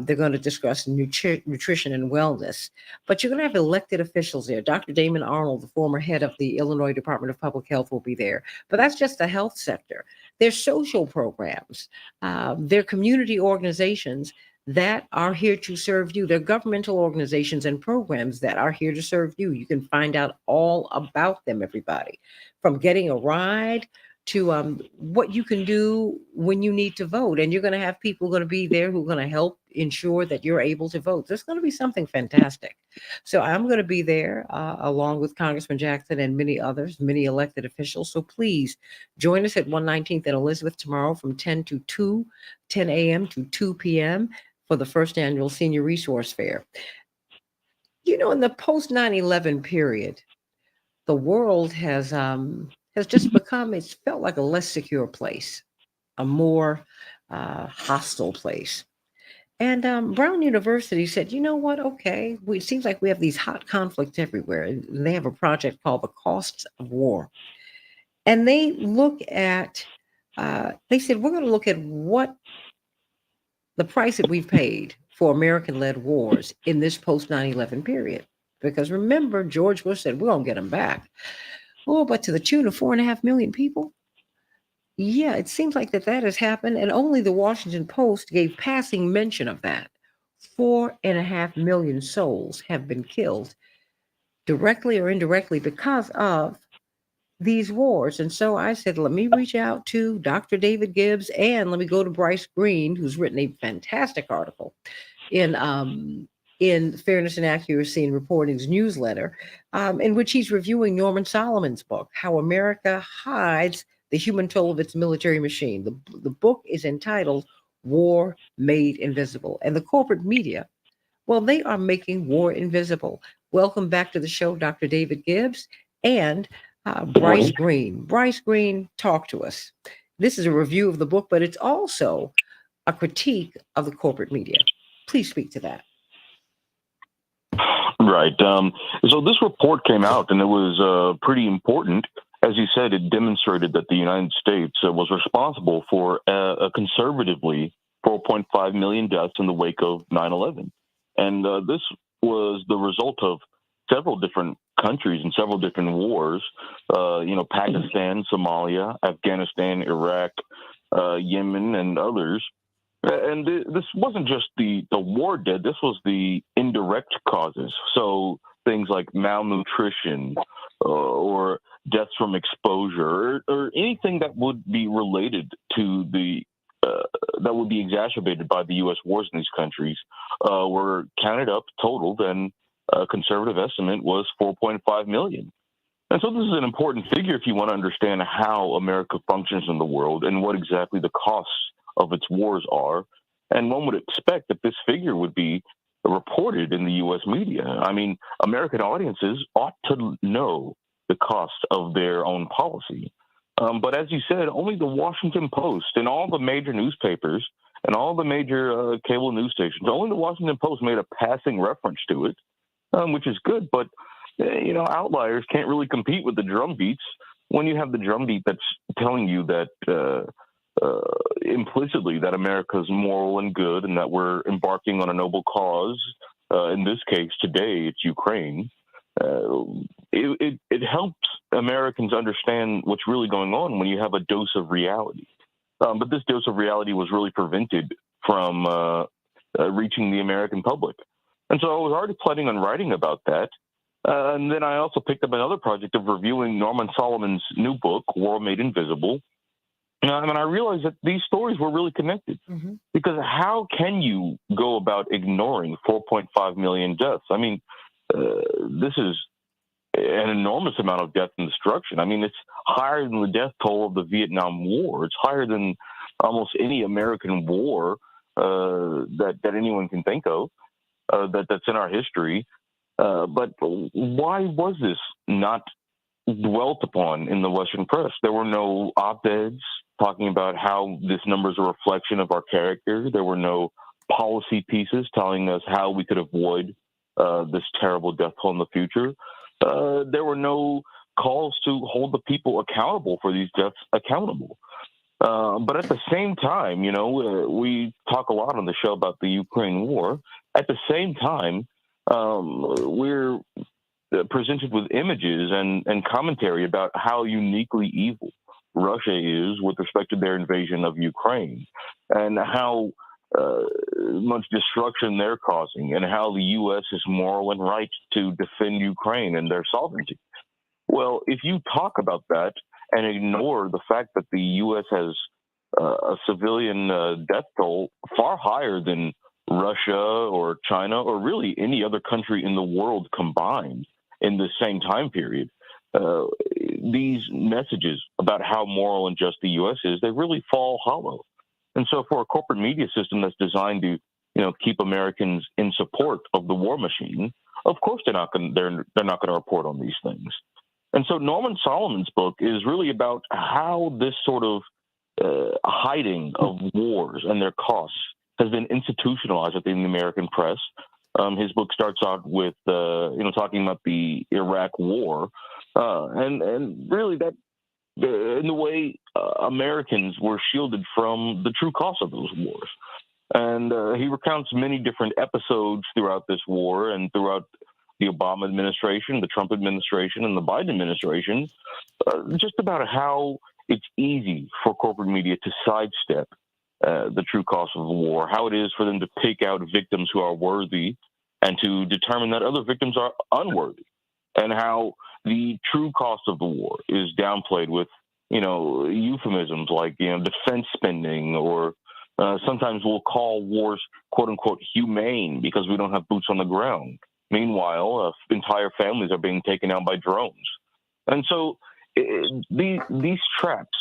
C: They're going to discuss nutrition and wellness. But you're going to have elected officials there. Dr. Damon Arnold, the former head of the Illinois Department of Public Health, will be there. But that's just the health sector. There's social programs. There are community organizations that are here to serve you. They're governmental organizations and programs that are here to serve you. You can find out all about them, everybody, from getting a ride to what you can do when you need to vote. And you're going to have people going to be there who are going to help ensure that you're able to vote. There's going to be something fantastic. So I'm going to be there along with Congressman Jackson and many others, many elected officials. So please join us at 119th and Elizabeth tomorrow from 10 a.m. to 2 p.m. for the first annual Senior Resource Fair. You know, in the post 9/11 period, the world has just become, it's felt like a less secure place, a more hostile place. And Brown University said, you know what? Okay, it seems like we have these hot conflicts everywhere. And they have a project called The Costs of War. And they look at, they said, we're going to look at what the price that we've paid for American led wars in this post 9/11 period. Because remember, George Bush said, we're going to get them back. Oh, but to the tune of 4.5 million people? Yeah, it seems like that has happened, and only the Washington Post gave passing mention of that. 4.5 million souls have been killed directly or indirectly because of these wars. And so I said, let me reach out to Dr. David Gibbs and let me go to Bryce Green, who's written a fantastic article in Fairness and Accuracy in Reporting's newsletter, in which he's reviewing Norman Solomon's book, How America Hides the Human Toll of Its Military Machine. The book is entitled War Made Invisible. And the corporate media, well, they are making war invisible. Welcome back to the show, Dr. David Gibbs and Bryce Green. Bryce Green, talk to us. This is a review of the book, but it's also a critique of the corporate media. Please speak to that.
M: Right. So this report came out, and it was pretty important. As you said, it demonstrated that the United States was responsible for conservatively 4.5 million deaths in the wake of 9/11. And this was the result of several different countries and several different wars, Pakistan, Somalia, Afghanistan, Iraq, Yemen, and others. And this wasn't just the war dead. This was the indirect causes. So things like malnutrition or deaths from exposure or anything that would be related to that would be exacerbated by the U.S. wars in these countries were counted up, totaled, and a conservative estimate was 4.5 million. And so this is an important figure if you want to understand how America functions in the world and what exactly the costs of its wars are. And one would expect that this figure would be reported in the U.S. media. I mean, American audiences ought to know the cost of their own policy. But as you said, only the Washington Post and all the major newspapers and all the major cable news stations, only the Washington Post made a passing reference to it, which is good. But, outliers can't really compete with the drumbeats when you have the drumbeat that's telling you that implicitly that America is moral and good and that we're embarking on a noble cause. In this case, today, it's Ukraine. It helps Americans understand what's really going on when you have a dose of reality. But this dose of reality was really prevented from reaching the American public. And so I was already planning on writing about that. And then I also picked up another project of reviewing Norman Solomon's new book, War Made Invisible. And I realized that these stories were really connected. Mm-hmm. Because how can you go about ignoring 4.5 million deaths? I mean, this is an enormous amount of death and destruction. I mean, it's higher than the death toll of the Vietnam War. It's higher than almost any American war that anyone can think of that's in our history. But why was this not dwelt upon in the Western press? There were no op-eds talking about how this number is a reflection of our character. There were no policy pieces telling us how we could avoid this terrible death toll in the future. There were no calls to hold the people accountable for these deaths accountable. But at the same time, we talk a lot on the show about the Ukraine war. At the same time, we're presented with images and commentary about how uniquely evil Russia is with respect to their invasion of Ukraine and how much destruction they're causing and how the U.S. is moral and right to defend Ukraine and their sovereignty. Well, if you talk about that and ignore the fact that the U.S. has a civilian death toll far higher than Russia or China or really any other country in the world combined in the same time period. These messages about how moral and just the U.S. is, they really fall hollow. And so for a corporate media system that's designed to, keep Americans in support of the war machine, of course they're not going to report on these things. And so Norman Solomon's book is really about how this sort of hiding of wars and their costs has been institutionalized within the American press. His book starts out with, talking about the Iraq War, and really that in the way Americans were shielded from the true cost of those wars. And he recounts many different episodes throughout this war and throughout the Obama administration, the Trump administration, and the Biden administration, just about how it's easy for corporate media to sidestep the true cost of the war, how it is for them to pick out victims who are worthy and to determine that other victims are unworthy, and how the true cost of the war is downplayed with, euphemisms like, defense spending, or sometimes we'll call wars, quote unquote, humane because we don't have boots on the ground. Meanwhile, entire families are being taken out by drones. And so these traps,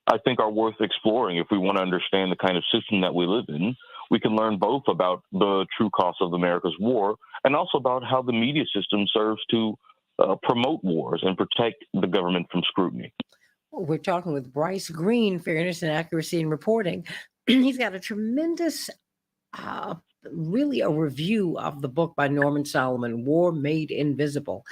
M: I think, are worth exploring if we want to understand the kind of system that we live in. We can learn both about the true cost of America's war and also about how the media system serves to promote wars and protect the government from scrutiny.
C: We're talking with Bryce Green, Fairness and Accuracy in Reporting. He's got a tremendous, really a review of the book by Norman Solomon, War Made Invisible.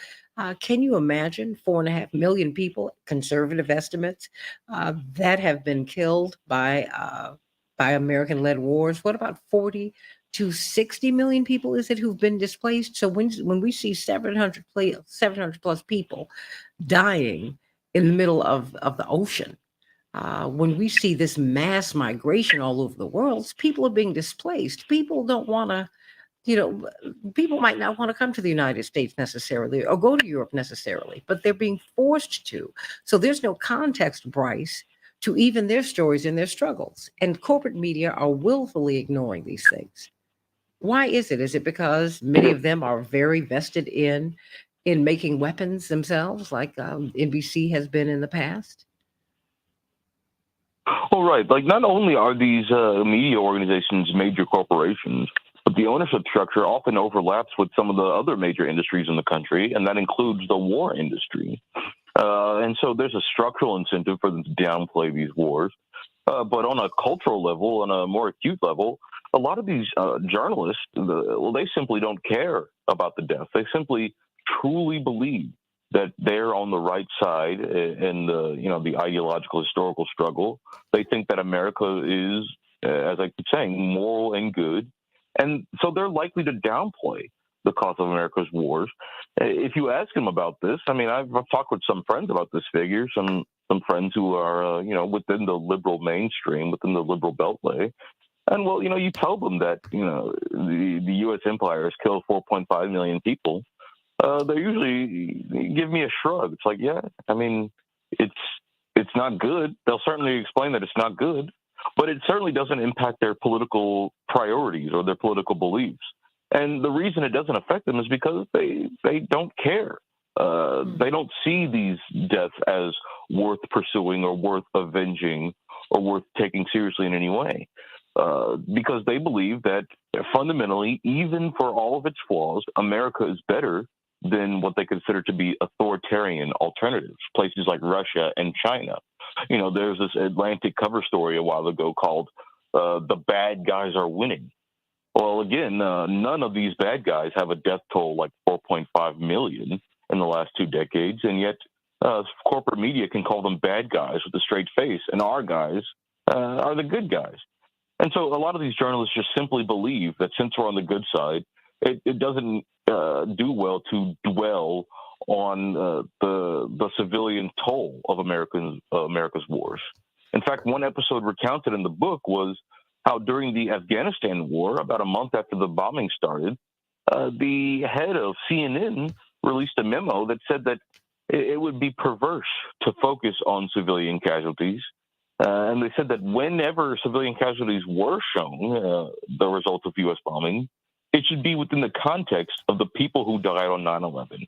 C: Can you imagine 4.5 million people, conservative estimates, that have been killed by American-led wars? What about 40 to 60 million people is it who've been displaced? So when we see 700 plus people dying in the middle of the ocean, when we see this mass migration all over the world, people are being displaced. People don't want to, people might not want to come to the United States necessarily or go to Europe necessarily, but they're being forced to. So there's no context, Bryce, to even their stories and their struggles. And corporate media are willfully ignoring these things. Why is it? Is it because many of them are very vested in making weapons themselves, like NBC has been in the past?
M: Well, right. Like, not only are these media organizations major corporations, but the ownership structure often overlaps with some of the other major industries in the country, and that includes the war industry. And so there's a structural incentive for them to downplay these wars. But on a cultural level, on a more acute level, a lot of these journalists, they simply don't care about the death. They simply truly believe that they're on the right side in the ideological historical struggle. They think that America is, as I keep saying, moral and good. And so they're likely to downplay the cost of America's wars. If you ask them about this, I mean, I've talked with some friends about this figure, some friends who are, within the liberal mainstream, within the liberal beltway. And, well, you tell them that, the U.S. empire has killed 4.5 million people. They usually give me a shrug. It's like, yeah, I mean, it's not good. They'll certainly explain that it's not good, but it certainly doesn't impact their political priorities or their political beliefs. And the reason it doesn't affect them is because they don't care. They don't see these deaths as worth pursuing or worth avenging or worth taking seriously in any way. Because they believe that fundamentally, even for all of its flaws, America is better than what they consider to be authoritarian alternatives, places like Russia and China. There's this Atlantic cover story a while ago called The Bad Guys Are Winning. Well, again, none of these bad guys have a death toll like 4.5 million in the last 2 decades, and yet corporate media can call them bad guys with a straight face, and our guys are the good guys. And so a lot of these journalists just simply believe that since we're on the good side, it doesn't do well to dwell on the civilian toll of America's wars. In fact, one episode recounted in the book was how during the Afghanistan war, about a month after the bombing started, the head of CNN released a memo that said that it would be perverse to focus on civilian casualties. And they said that whenever civilian casualties were shown, the result of U.S. bombing, it should be within the context of the people who died on 9/11.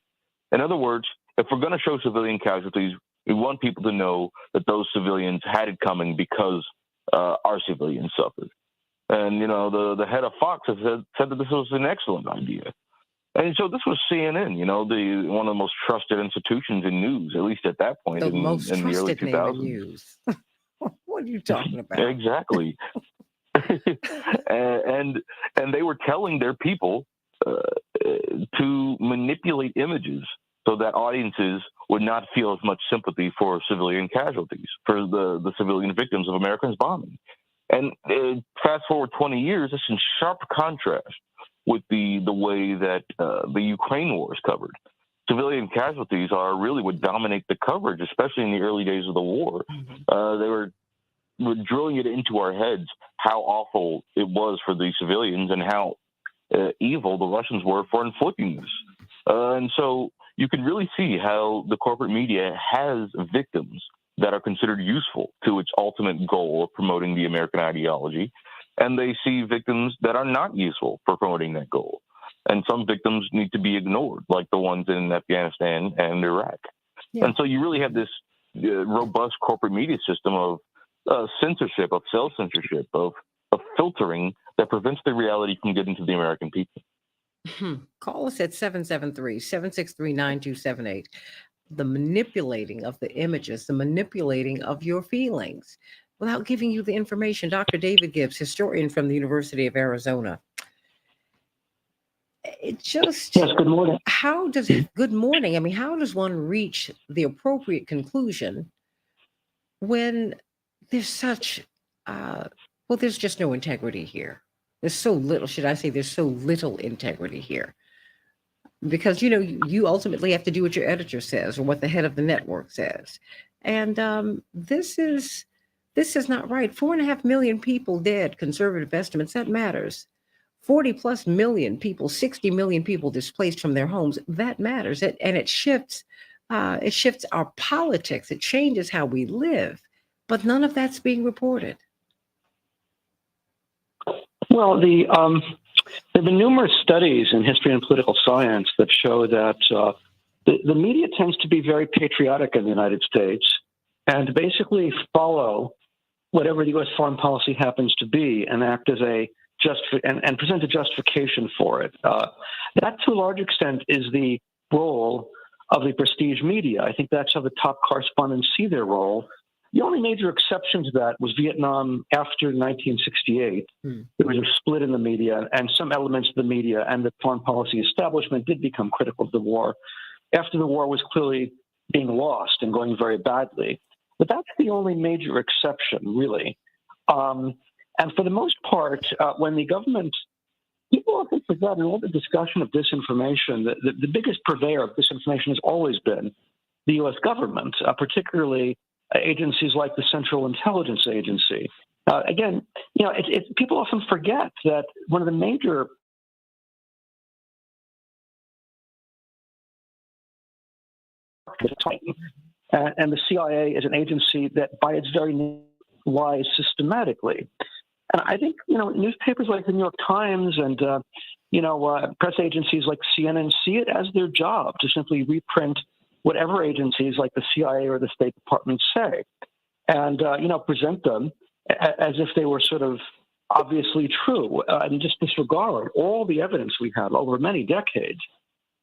M: In other words, if we're going to show civilian casualties, we want people to know that those civilians had it coming because our civilians suffered. And, the head of Fox has said that this was an excellent idea. And so this was CNN, one of the most trusted institutions in news, at least at that point
C: The
M: in
C: most
M: the early
C: trusted name in
M: 2000s.
C: news. What are you talking about?
M: Exactly. and they were telling their people to manipulate images so that audiences would not feel as much sympathy for civilian casualties, for the civilian victims of Americans' bombing. And fast forward 20 years, it's in sharp contrast with the way that the Ukraine war is covered. Civilian casualties are really what dominate the coverage, especially in the early days of the war. They were drilling it into our heads how awful it was for the civilians and how evil the Russians were for inflicting this. And so you can really see how the corporate media has victims that are considered useful to its ultimate goal of promoting the American ideology, and they see victims that are not useful for promoting that goal. And some victims need to be ignored, like the ones in Afghanistan and Iraq. Yeah. And so you really have this robust corporate media system of censorship, of self-censorship, of filtering that prevents the reality from getting to the American people.
C: Call us at 773-763-9278. The manipulating of the images, the manipulating of your feelings without giving you the information. Dr. David Gibbs, historian from the University of Arizona. It just...
N: Yes, good morning.
C: Good morning. I mean, how does one reach the appropriate conclusion when there's such... there's just no integrity here. There's so little, there's so little integrity here. Because, you ultimately have to do what your editor says or what the head of the network says. And this is not right. 4.5 million people dead, conservative estimates, that matters. 40 plus million people, 60 million people displaced from their homes, that matters. And it shifts our politics. It changes how we live. But none of that's being reported.
N: Well, there have been numerous studies in history and political science that show that the media tends to be very patriotic in the United States and basically follow whatever the U.S. foreign policy happens to be and act as and present a justification for it. That, to a large extent, is the role of the prestige media. I think that's how the top correspondents see their role. The only major exception to that was Vietnam after 1968. There was a split in the media, and some elements of the media and the foreign policy establishment did become critical of the war after the war was clearly being lost and going very badly. But that's the only major exception, really. And for the most part, when the government, people often forget in all the discussion of disinformation, the biggest purveyor of disinformation has always been the U.S. government, particularly agencies like the Central Intelligence Agency. Again, people often forget that one of the major and the CIA is an agency that, by its very name, lies systematically. And I think newspapers like the New York Times and press agencies like CNN see it as their job to simply reprint whatever agencies like the CIA or the State Department say, and present them as if they were sort of obviously true, and just disregard all the evidence we have over many decades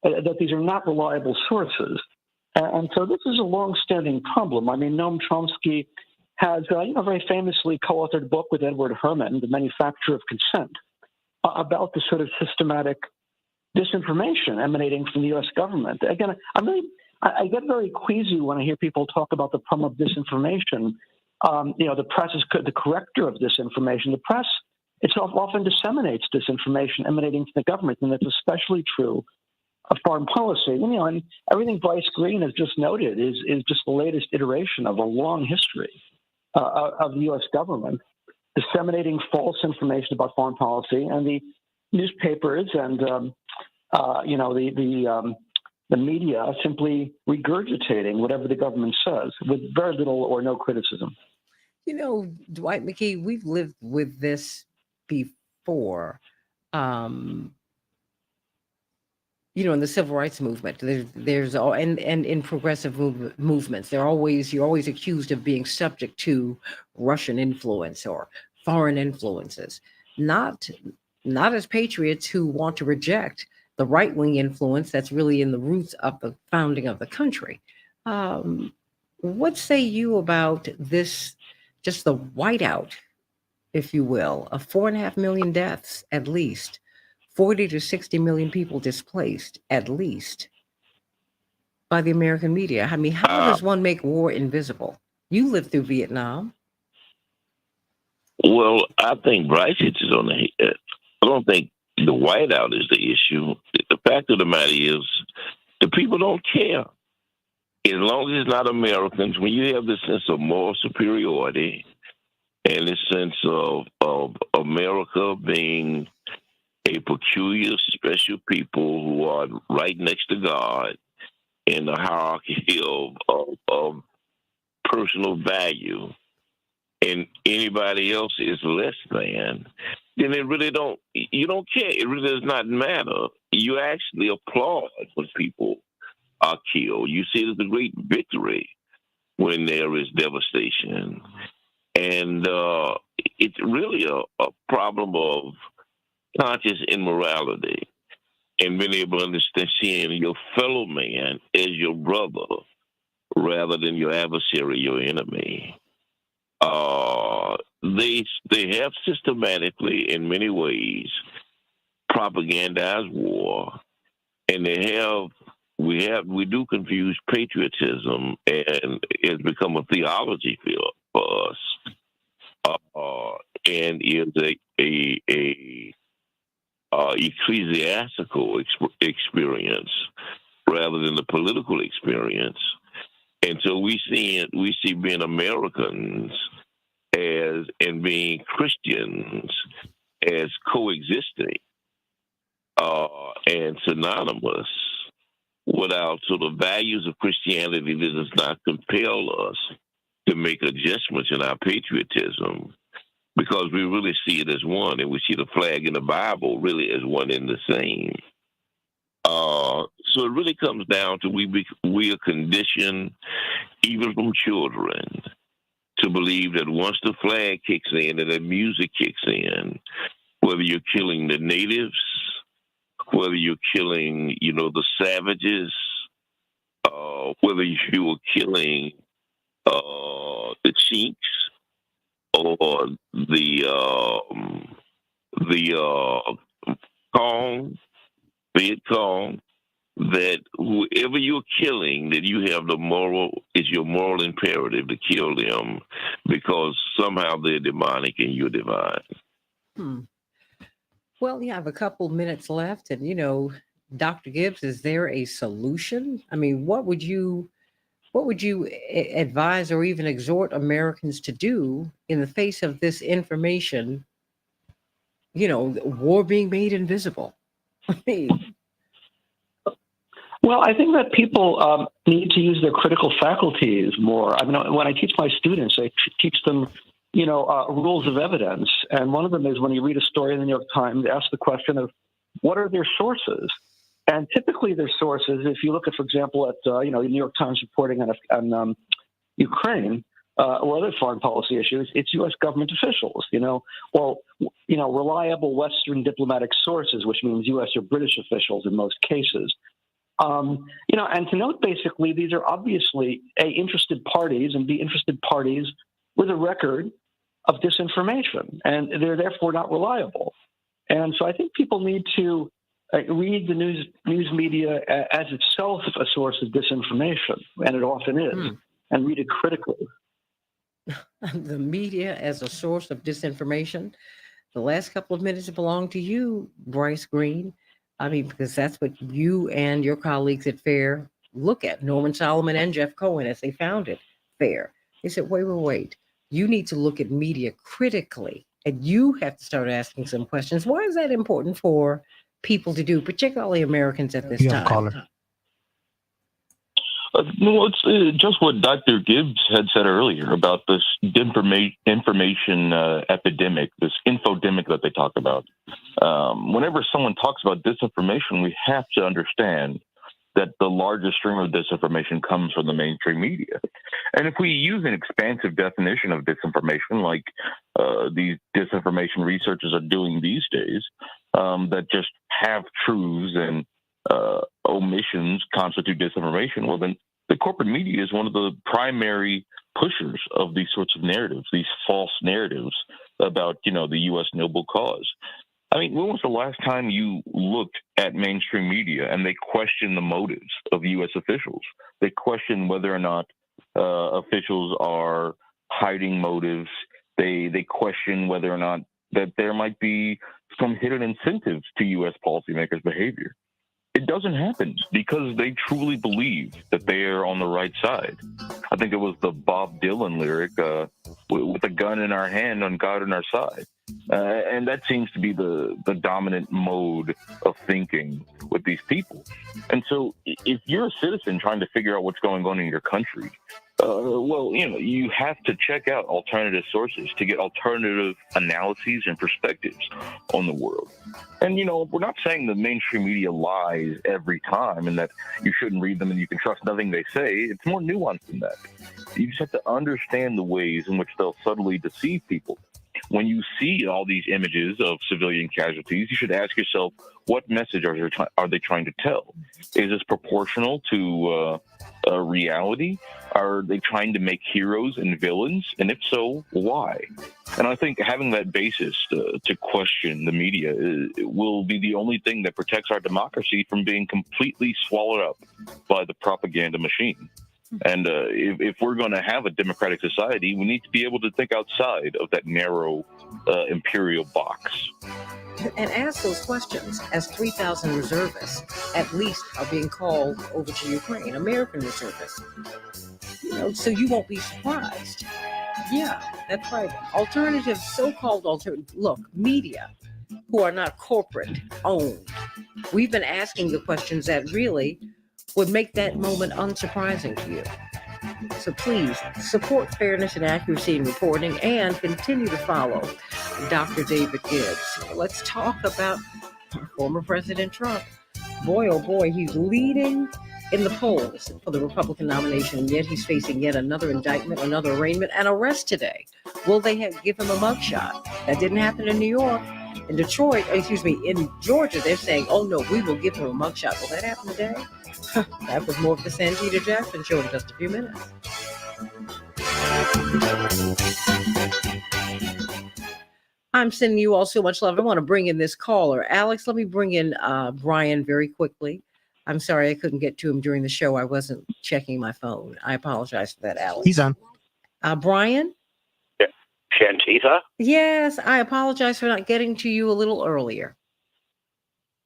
N: that these are not reliable sources. And so this is a long-standing problem. I mean, Noam Chomsky has, very famously co-authored a book with Edward Herman, The Manufacture of Consent, about the sort of systematic disinformation emanating from the U.S. government. Again, I get very queasy when I hear people talk about the problem of disinformation. The press is the corrector of disinformation. The press itself often disseminates disinformation emanating from the government, and that's especially true of foreign policy. And everything Bryce Green has just noted is just the latest iteration of a long history of the U.S. government disseminating false information about foreign policy, and the newspapers and the the media simply regurgitating whatever the government says with very little or no criticism.
C: Dwight McKee, we've lived with this before. In the civil rights movement, there's all and in progressive movements, you're always accused of being subject to Russian influence or foreign influences, not as patriots who want to reject the right-wing influence that's really in the roots of the founding of the country. What say you about this, just the whiteout, if you will, of 4.5 million deaths at least, 40 to 60 million people displaced at least by the American media? I mean, how does one make war invisible? You lived through Vietnam.
O: Well, I think Bryce hits it on the head. I don't think the whiteout is the issue. The fact of the matter is, the people don't care. As long as it's not Americans, when you have this sense of moral superiority and this sense of America being a peculiar, special people who are right next to God in the hierarchy of personal value, and anybody else is less than, then you don't care. It really does not matter. You actually applaud when people are killed. You see it as a great victory when there is devastation. And it's really a problem of conscious immorality and being able to understand seeing your fellow man as your brother rather than your adversary, your enemy. They have systematically, in many ways, propagandized war, and we do confuse patriotism, and it's become a theology field for us, and is a ecclesiastical experience rather than the political experience. And so we see being Americans and being Christians as coexisting and synonymous without sort of values of Christianity that does not compel us to make adjustments in our patriotism, because we really see it as one, and we see the flag in the Bible really as one and the same. So it really comes down to we are conditioned, even from children, to believe that once the flag kicks in and the music kicks in, whether you're killing the natives, whether you're killing, the savages, whether you are killing the Chinks or the Kong, Viet Cong, that whoever you're killing, that you have it's your moral imperative to kill them because somehow they're demonic and you're divine.
C: Well, you have a couple minutes left, and Dr. Gibbs, is there a solution? I mean, what would you advise or even exhort Americans to do in the face of this information? War being made invisible. I mean,
N: well, I think that people need to use their critical faculties more. I mean, when I teach my students, I teach them, rules of evidence. And one of them is when you read a story in the New York Times, ask the question of what are their sources? And typically their sources, if you look at, for example, at, the New York Times reporting on Ukraine or other foreign policy issues, it's U.S. government officials, reliable Western diplomatic sources, which means U.S. or British officials in most cases. And to note, basically, these are obviously interested parties, and B, interested parties with a record of disinformation, and they're therefore not reliable. And so I think people need to read the news media as itself a source of disinformation, and it often is, and read it critically.
C: The media as a source of disinformation. The last couple of minutes belong to you, Bryce Green. I mean, because that's what you and your colleagues at FAIR look at, Norman Solomon and Jeff Cohen, as they founded FAIR. They said, wait. You need to look at media critically, and you have to start asking some questions. Why is that important for people to do, particularly Americans at this time?
E: Caller.
M: No, it's just what Dr. Gibbs had said earlier about this information epidemic, this infodemic that they talk about. Whenever someone talks about disinformation, we have to understand that the largest stream of disinformation comes from the mainstream media. And if we use an expansive definition of disinformation, like these disinformation researchers are doing these days, that just half truths and omissions constitute disinformation, well, then the corporate media is one of the primary pushers of these sorts of narratives, these false narratives about, the U.S. noble cause. I mean, when was the last time you looked at mainstream media and they questioned the motives of U.S. officials? They question whether or not officials are hiding motives. They question whether or not that there might be some hidden incentives to U.S. policymakers' behavior. It doesn't happen because they truly believe that they are on the right side. I think it was the Bob Dylan lyric, with a gun in our hand and God on our side. And that seems to be the dominant mode of thinking with these people. And so if you're a citizen trying to figure out what's going on in your country, you have to check out alternative sources to get alternative analyses and perspectives on the world. And, we're not saying the mainstream media lies every time and that you shouldn't read them and you can trust nothing they say. It's more nuanced than that. You just have to understand the ways in which they'll subtly deceive people. When you see all these images of civilian casualties, you should ask yourself, what message are they trying to tell? Is this proportional to reality? Are they trying to make heroes and villains? And if so, why? And I think having that basis to question the media will be the only thing that protects our democracy from being completely swallowed up by the propaganda machine. And if we're going to have a democratic society, we need to be able to think outside of that narrow imperial box.
C: And ask those questions as 3,000 reservists, at least, are being called over to Ukraine, American reservists. So you won't be surprised. Yeah, that's right. Alternative, so-called alternative, look, media who are not corporate owned. We've been asking the questions that really would make that moment unsurprising to you. So please support fairness and accuracy in reporting and continue to follow Dr. David Gibbs. Let's talk about former President Trump. Boy, oh boy, he's leading in the polls for the Republican nomination, and yet he's facing yet another indictment, another arraignment, and arrest today. Will they give him a mugshot? That didn't happen in New York. In in Georgia, they're saying, oh no, we will give him a mugshot. Will that happen today? That was more of the Santita Jackson Show in just a few minutes. I'm sending you all so much love. I want to bring in this caller. Alex, let me bring in Brian very quickly. I'm sorry I couldn't get to him during the show. I wasn't checking my phone. I apologize for that, Alex.
E: He's on.
C: Brian?
P: Santita?
C: Yes, I apologize for not getting to you a little earlier.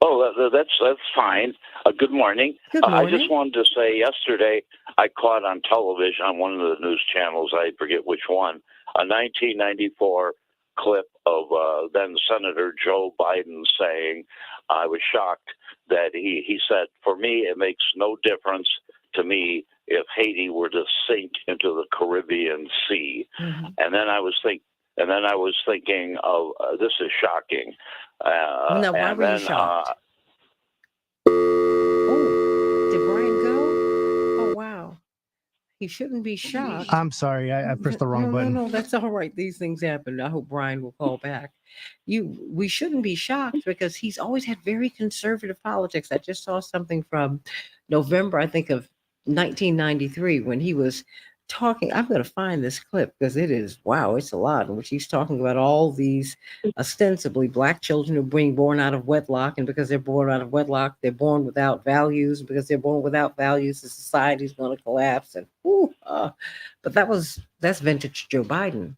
P: Oh, that's fine. Good morning.
C: Good morning.
P: I just wanted to say yesterday I caught on television on one of the news channels, I forget which one, a 1994 clip of then Senator Joe Biden saying, I was shocked that he said, for me, it makes no difference to me if Haiti were to sink into the Caribbean Sea. Mm-hmm. And then I was thinking of this is shocking.
C: Now, why were you shocked? Did Brian go? Oh, wow. He shouldn't be shocked.
E: I'm sorry. I pressed the wrong button.
C: No, that's all right. These things happen. I hope Brian will call back. We shouldn't be shocked because he's always had very conservative politics. I just saw something from November, I think, of 1993 when he was talking. I'm going to find this clip because it's a lot in which he's talking about all these ostensibly black children who are being born out of wedlock, and because they're born out of wedlock, they're born without values. Because they're born without values, the society is going to collapse. And but that's vintage Joe Biden.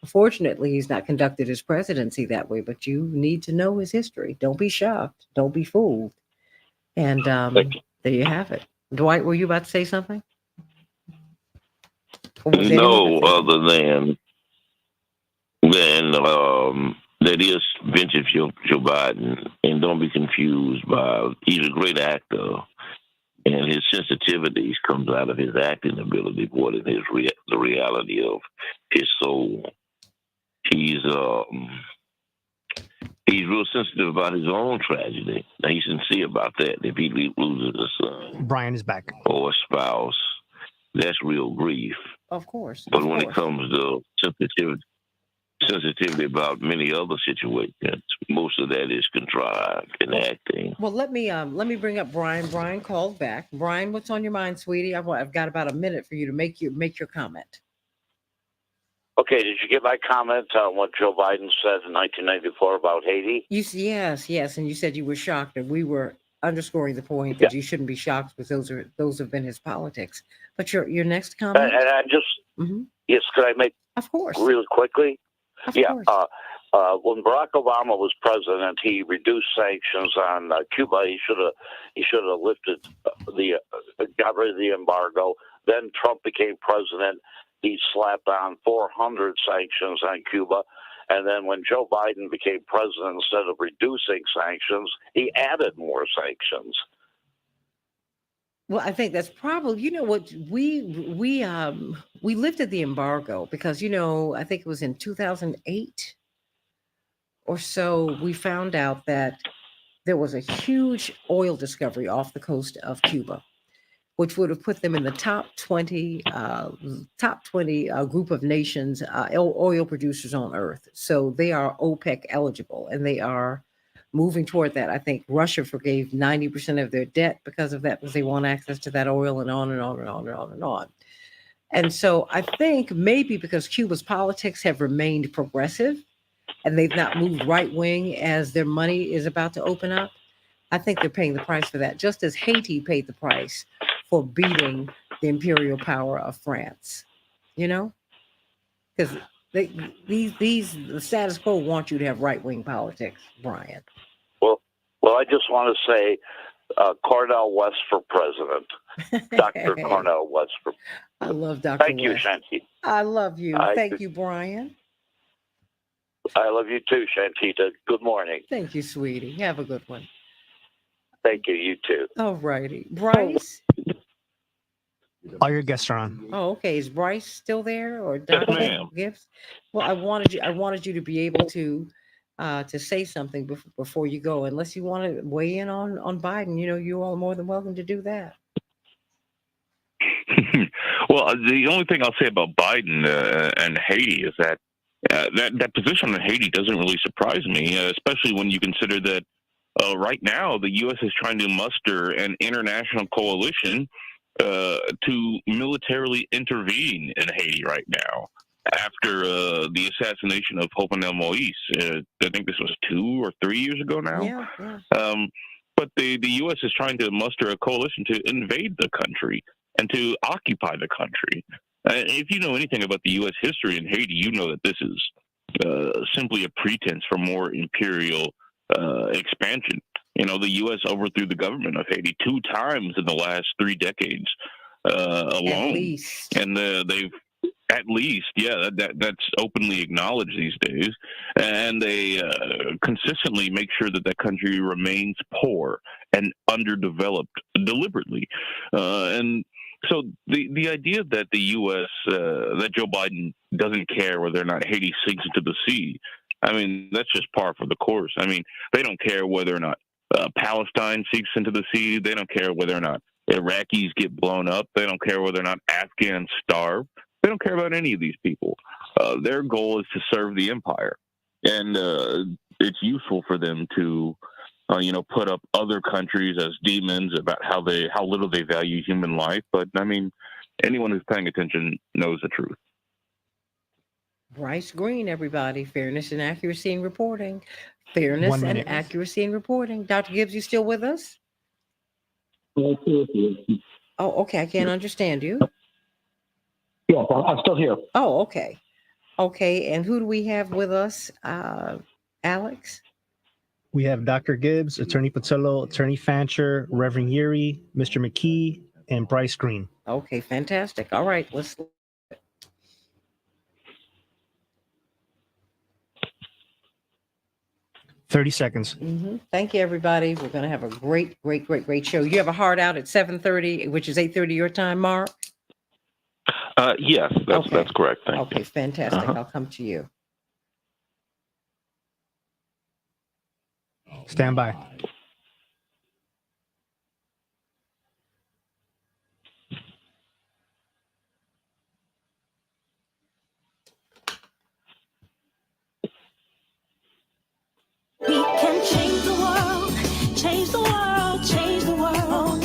C: Unfortunately, he's not conducted his presidency that way. But you need to know his history. Don't be shocked. Don't be fooled. And there you have it. Dwight, were you about to say something?
O: No, other than that is vintage Joe Biden, and don't be confused by he's a great actor, and his sensitivities comes out of his acting ability more than the reality of his soul. He's real sensitive about his own tragedy. Now, he's sincere about that. If he loses a son,
E: Brian is back,
O: or a spouse, that's real grief.
C: Of course.
O: But when it comes to sensitivity about many other situations, most of that is contrived in acting.
C: Well, let me bring up Brian. Brian called back. Brian, what's on your mind, sweetie? I've got about a minute for you to make your comment.
P: Okay, did you get my comment on what Joe Biden said in 1994 about Haiti?
C: Yes, and you said you were shocked, and we were underscoring the point that you shouldn't be shocked because those have been his politics. But your next comment,
P: And I just yes, could I make
C: of course
P: really quickly?
C: Of
P: course. When Barack Obama was president, he reduced sanctions on Cuba. He should have lifted got rid of the embargo. Then Trump became president. He slapped on 400 sanctions on Cuba. And then when Joe Biden became president, instead of reducing sanctions, he added more sanctions.
C: Well, I think that's probably, what we lifted the embargo because, I think it was in 2008 or so, we found out that there was a huge oil discovery off the coast of Cuba, which would have put them in the top 20 group of nations, oil producers on earth. So they are OPEC eligible, and they are moving toward that. I think Russia forgave 90% of their debt because of that, because they want access to that oil, and on and on and on and on and on. And so I think maybe because Cuba's politics have remained progressive and they've not moved right wing as their money is about to open up, I think they're paying the price for that, just as Haiti paid the price for beating the imperial power of France, because the status quo want you to have right wing politics, Brian.
P: Well, I just want to say, Cornel West for president, Dr. Cornel West for.
C: I love Dr.
P: Thank you,
C: West.
P: Shanti.
C: I love you. Thank you, Brian.
P: I love you too, Santita. Good morning.
C: Thank you, sweetie. Have a good one.
P: Thank you. You too.
C: All righty, Bryce.
E: All your guests are on.
C: Oh, okay. Is Bryce still there, or
O: Yes,
C: Dr.
O: ma'am.
C: Gibbs? Well, I wanted you to be able to say something before you go, unless you want to weigh in on Biden. You're all more than welcome to do that.
Q: Well, the only thing I'll say about Biden and Haiti is that that position on Haiti doesn't really surprise me, especially when you consider that right now the U.S. is trying to muster an international coalition to militarily intervene in Haiti right now after the assassination of Jovenel Moïse. I think this was 2 or 3 years ago now.
C: Yeah.
Q: But the U.S. is trying to muster a coalition to invade the country and to occupy the country. If you know anything about the U.S. history in Haiti, you know that this is simply a pretense for more imperial expansion. The U.S. overthrew the government of Haiti 2 times in the last 3 decades alone.
C: At least.
Q: And they've, at least, that's openly acknowledged these days. And they consistently make sure that that country remains poor and underdeveloped deliberately. And so the idea that the U.S., that Joe Biden doesn't care whether or not Haiti sinks into the sea, I mean, that's just par for the course. I mean, they don't care whether or not Palestine sinks into the sea. They don't care whether or not Iraqis get blown up. They don't care whether or not Afghans starve. They don't care about any of these people. Their goal is to serve the empire. And it's useful for them to, put up other countries as demons about how little they value human life. But, I mean, anyone who's paying attention knows the truth.
C: Bryce Green, everybody. Fairness and accuracy in reporting. Fairness and accuracy in reporting. Dr. Gibbs, you still with us? Oh, okay. I can't understand you.
N: Yeah, I'm still here.
C: Oh, okay. Okay. And who do we have with us? Alex?
E: We have Dr. Gibbs, Attorney Patillo, Attorney Fancher, Reverend Yuri, Mr. McKee, and Bryce Green.
C: Okay, fantastic. All right, let's.
E: 30 seconds.
C: Thank you, everybody. We're going to have a great show. You have a hard out at 7:30, which is 8:30 your time, Mark?
O: Yes, that's correct. Thank you.
C: Okay, fantastic. I'll come to you.
E: Stand by.
K: We can change the world, change the world, change the world.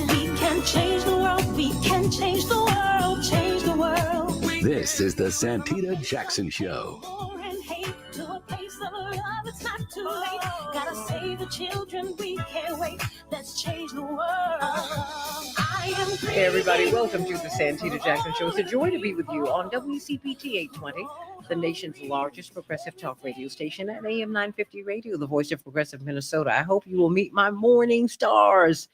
K: We can change the world, we can change the world, change the world.
F: This is the Santita Jackson Show.
K: War and hate to a place of love, it's not too late. Gotta save the children, we can't wait. Let's change the world. I am crazy.
C: Hey, everybody. Welcome to the Santita Jackson Show. It's a joy to be with you on WCPT 820, the nation's largest progressive talk radio station at AM 950 Radio, the voice of progressive Minnesota. I hope you will meet my morning stars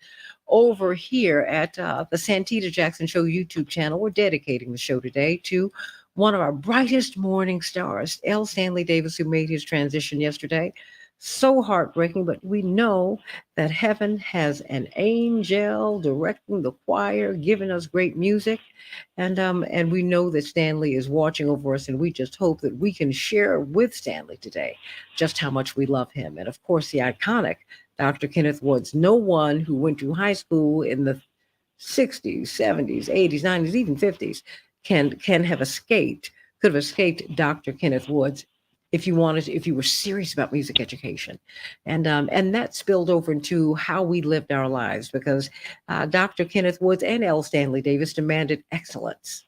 C: over here at the Santita Jackson Show YouTube channel. We're dedicating the show today to one of our brightest morning stars, L. Stanley Davis, who made his transition yesterday. So heartbreaking, but we know that heaven has an angel directing the choir, giving us great music. And we know that Stanley is watching over us, and we just hope that we can share with Stanley today just how much we love him. And of course, the iconic Dr. Kenneth Woods. No one who went to high school in the 60s, 70s, 80s, 90s, even 50s could have escaped Dr. Kenneth Woods if you were serious about music education. And that spilled over into how we lived our lives, because Dr. Kenneth Woods and L. Stanley Davis demanded excellence.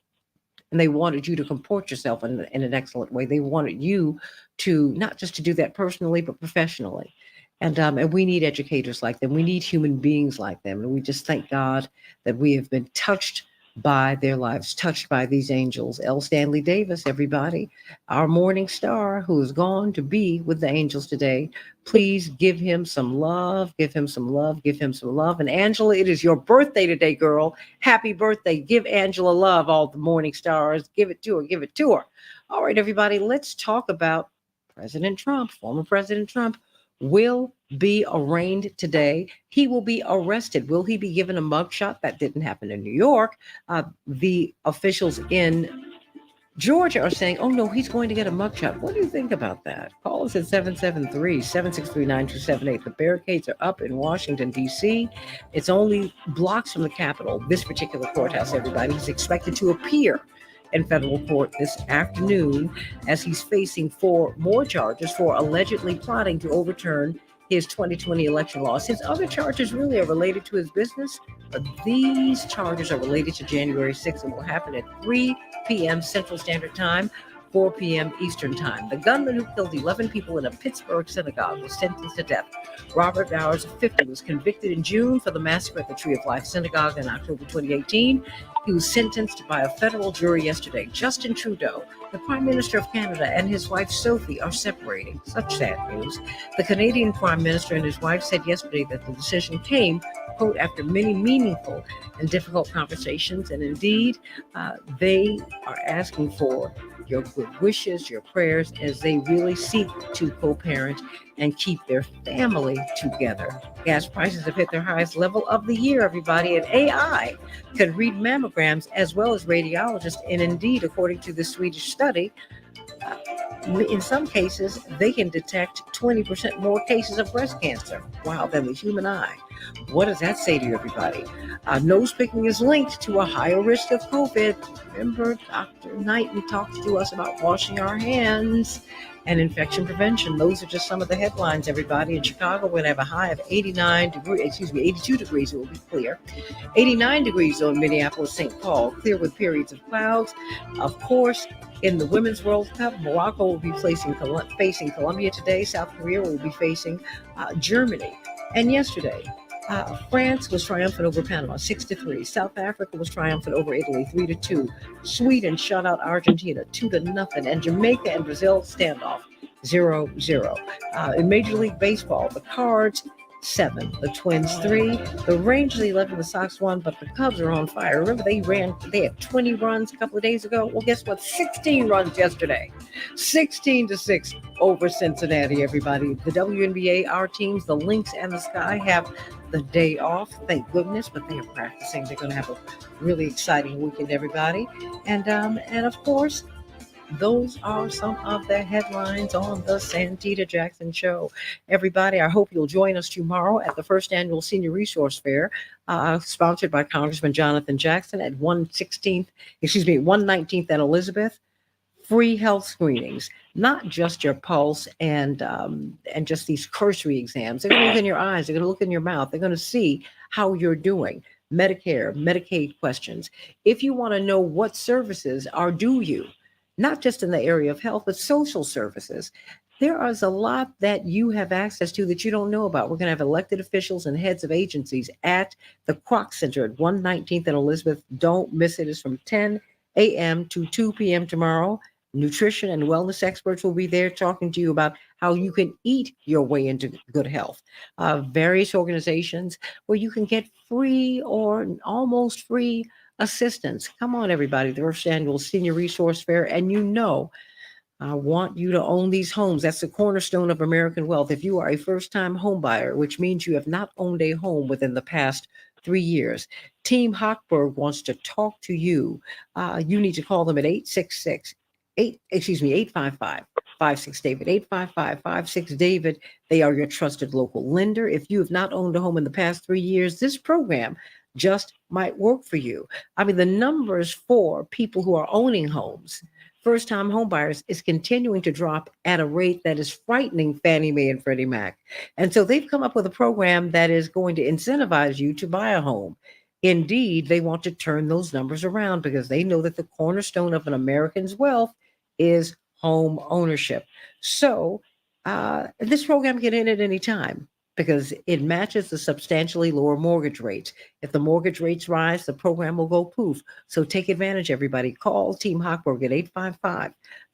C: And they wanted you to comport yourself in an excellent way. They wanted you to not just to do that personally, but professionally. And we need educators like them. We need human beings like them. And we just thank God that we have been touched by their lives, touched by these angels. L. Stanley Davis, everybody, our morning star who is gone to be with the angels today. Please give him some love, give him some love, give him some love. And Angela, it is your birthday today, girl. Happy birthday. Give Angela love, all the morning stars. Give it to her, give it to her. All right, everybody, let's talk about President Trump. Former President Trump will be arraigned today. He will be arrested. Will he be given a mugshot? That didn't happen in New York. The officials in Georgia are saying, oh no, he's going to get a mugshot. What do you think about that? Call us at 773-763-9278. The barricades are up in Washington, D.C. It's only blocks from the Capitol, this particular courthouse, everybody. He's expected to appear in federal court this afternoon as he's facing 4 more charges for allegedly plotting to overturn his 2020 election loss. His other charges really are related to his business, but these charges are related to January 6th and will happen at 3 p.m. Central Standard Time, 4 p.m. Eastern Time. The gunman who killed 11 people in a Pittsburgh synagogue was sentenced to death. Robert Bowers, of 50, was convicted in June for the massacre at the Tree of Life Synagogue in October 2018. He was sentenced by a federal jury yesterday. Justin Trudeau, the Prime Minister of Canada, and his wife Sophie are separating. Such sad news. The Canadian Prime Minister and his wife said yesterday that the decision came, quote, after many meaningful and difficult conversations. And indeed, they are asking for your good wishes, your prayers, as they really seek to co-parent and keep their family together. Gas prices have hit their highest level of the year, everybody, and AI can read mammograms as well as radiologists. And indeed, according to the Swedish study, in some cases, they can detect 20% more cases of breast cancer, wow, than the human eye. What does that say to you, everybody? Nose picking is linked to a higher risk of COVID. Remember, Dr. Knighton talked to us about washing our hands and infection prevention. Those are just some of the headlines, everybody. In Chicago, we're going to have a high of 82 degrees. It will be clear. 89 degrees on Minneapolis, St. Paul, clear with periods of clouds. Of course, in the Women's World Cup, Morocco will be facing Colombia today. South Korea will be facing Germany. And yesterday, France was triumphant over Panama 6-3. South Africa was triumphant over Italy 3-2. Sweden shut out Argentina 2-0. And Jamaica and Brazil standoff 0-0. In Major League Baseball, the Cards 7. The Twins 3. The Rangers 11. The Sox 1. But the Cubs are on fire. Remember, they had 20 runs a couple of days ago. Well, guess what? 16 runs yesterday. 16-6 over Cincinnati, everybody. The WNBA, our teams, the Lynx and the Sky, have the day off, thank goodness, but they are practicing. They're going to have a really exciting weekend, everybody. And of course, those are some of the headlines on the Santita Jackson Show. Everybody, I hope you'll join us tomorrow at the first annual Senior Resource Fair, sponsored by Congressman Jonathan Jackson at 119th and Elizabeth. Free health screenings, not just your pulse and just these cursory exams. They're going to look in your eyes. They're going to look in your mouth. They're going to see how you're doing. Medicare, Medicaid questions. If you want to know what services are due you, not just in the area of health, but social services, there is a lot that you have access to that you don't know about. We're going to have elected officials and heads of agencies at the Kroc Center at 119th and Elizabeth. Don't miss it. It's from 10 a.m. to 2 p.m. tomorrow. Nutrition and wellness experts will be there talking to you about how you can eat your way into good health. Various organizations where you can get free or almost free assistance. Come on, everybody, the first annual Senior Resource Fair. And I want you to own these homes. That's the cornerstone of American wealth. If you are a first-time home buyer, which means you have not owned a home within the past 3 years, Team Hochberg wants to talk to you. You need to call them at 855-56-David, 855-56-David. They are your trusted local lender. If you have not owned a home in the past 3 years, this program just might work for you. I mean, the numbers for people who are owning homes, first-time home buyers, is continuing to drop at a rate that is frightening Fannie Mae and Freddie Mac. And so they've come up with a program that is going to incentivize you to buy a home. Indeed, they want to turn those numbers around because they know that the cornerstone of an American's wealth is home ownership. So this program can end at any time because it matches the substantially lower mortgage rates. If the mortgage rates rise, the program will go poof. So take advantage, everybody. Call Team Hochberg at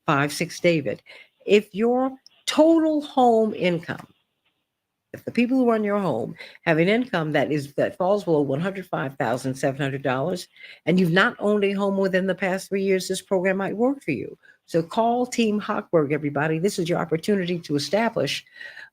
C: 855-56-David. If your total home income, if the people who run your home have an income that falls below $105,700 and you've not owned a home within the past 3 years, this program might work for you. So call Team Hochberg, everybody. This is your opportunity to establish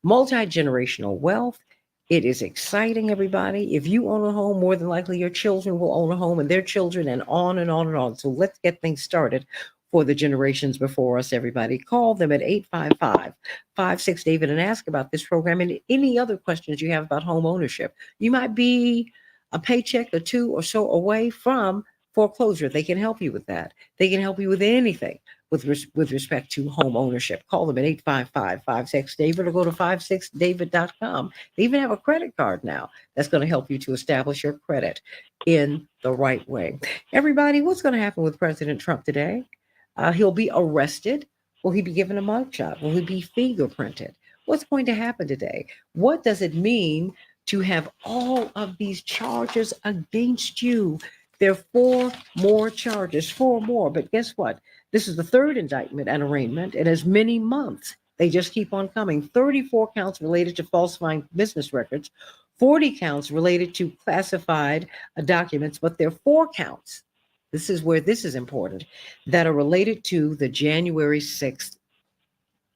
C: multi-generational wealth. It is exciting, everybody. If you own a home, more than likely your children will own a home and their children, and on and on and on. So let's get things started for the generations before us, everybody. Call them at 855-56-David and ask about this program and any other questions you have about home ownership. You might be a paycheck or two or so away from foreclosure. They can help you with that. They can help you with anything with respect to home ownership. Call them at 855-56-David or go to 56david.com. They even have a credit card now that's going to help you to establish your credit in the right way. Everybody, what's going to happen with President Trump today? He'll be arrested. Will he be given a mugshot? Will he be fingerprinted? What's going to happen today? What does it mean to have all of these charges against you? There are 4 more charges, 4 more. But guess what? This is the 3rd indictment and arraignment in as many months. They just keep on coming. 34 counts related to falsifying business records, 40 counts related to classified documents, but there are 4 counts. This is where this is important, that are related to the January 6th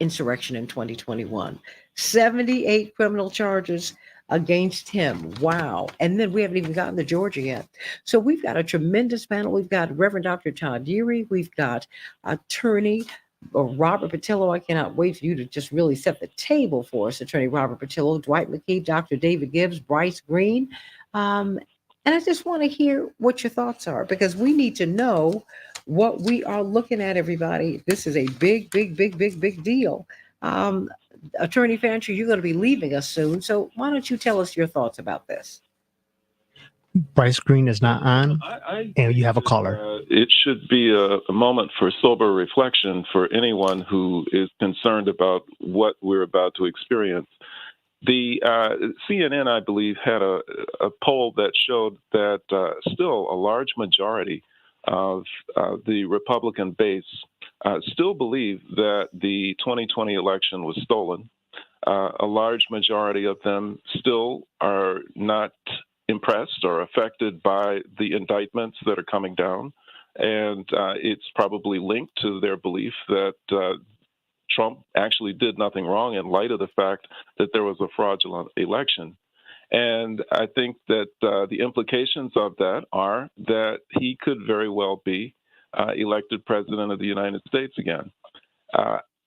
C: insurrection in 2021. 78 criminal charges against him. Wow. And then we haven't even gotten to Georgia yet. So we've got a tremendous panel. We've got Reverend Dr. Todd Deary. We've got attorney Robert Patillo. I cannot wait for you to just really set the table for us, Attorney Robert Patillo, Dwight McKee, Dr. David Gibbs, Bryce Green. And I just want to hear what your thoughts are, because we need to know what we are looking at, everybody. This is a big, big, big, big, big deal. Attorney Fancher, you're going to be leaving us soon. So why don't you tell us your thoughts about this?
E: Bryce Green is not on, and you have a caller.
R: It should be a moment for sober reflection for anyone who is concerned about what we're about to experience. The CNN, I believe, had a poll that showed that still a large majority of the Republican base still believe that the 2020 election was stolen. a large majority of them still are not impressed or affected by the indictments that are coming down. And it's probably linked to their belief that Trump actually did nothing wrong in light of the fact that there was a fraudulent election. And I think that the implications of that are that he could very well be elected president of the United States again.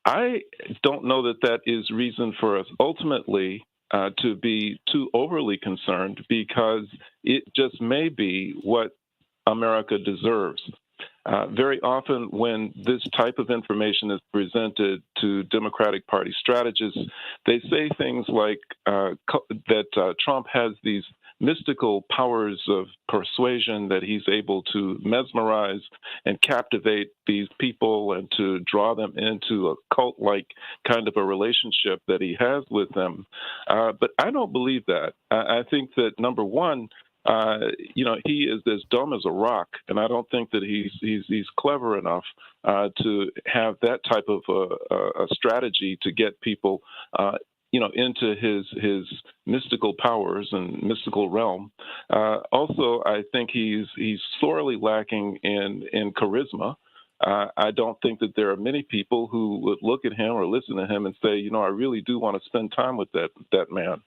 R: I don't know that that is reason for us ultimately to be too overly concerned, because it just may be what America deserves. Very often when this type of information is presented to Democratic Party strategists, they say things like that Trump has these mystical powers of persuasion, that he's able to mesmerize and captivate these people and to draw them into a cult-like kind of a relationship that he has with them. But I don't believe that. I think that, number one, he is as dumb as a rock, and I don't think that he's clever enough to have that type of a strategy to get people, into his mystical powers and mystical realm. Also, I think he's sorely lacking in charisma. I don't think that there are many people who would look at him or listen to him and say, I really do want to spend time with that man.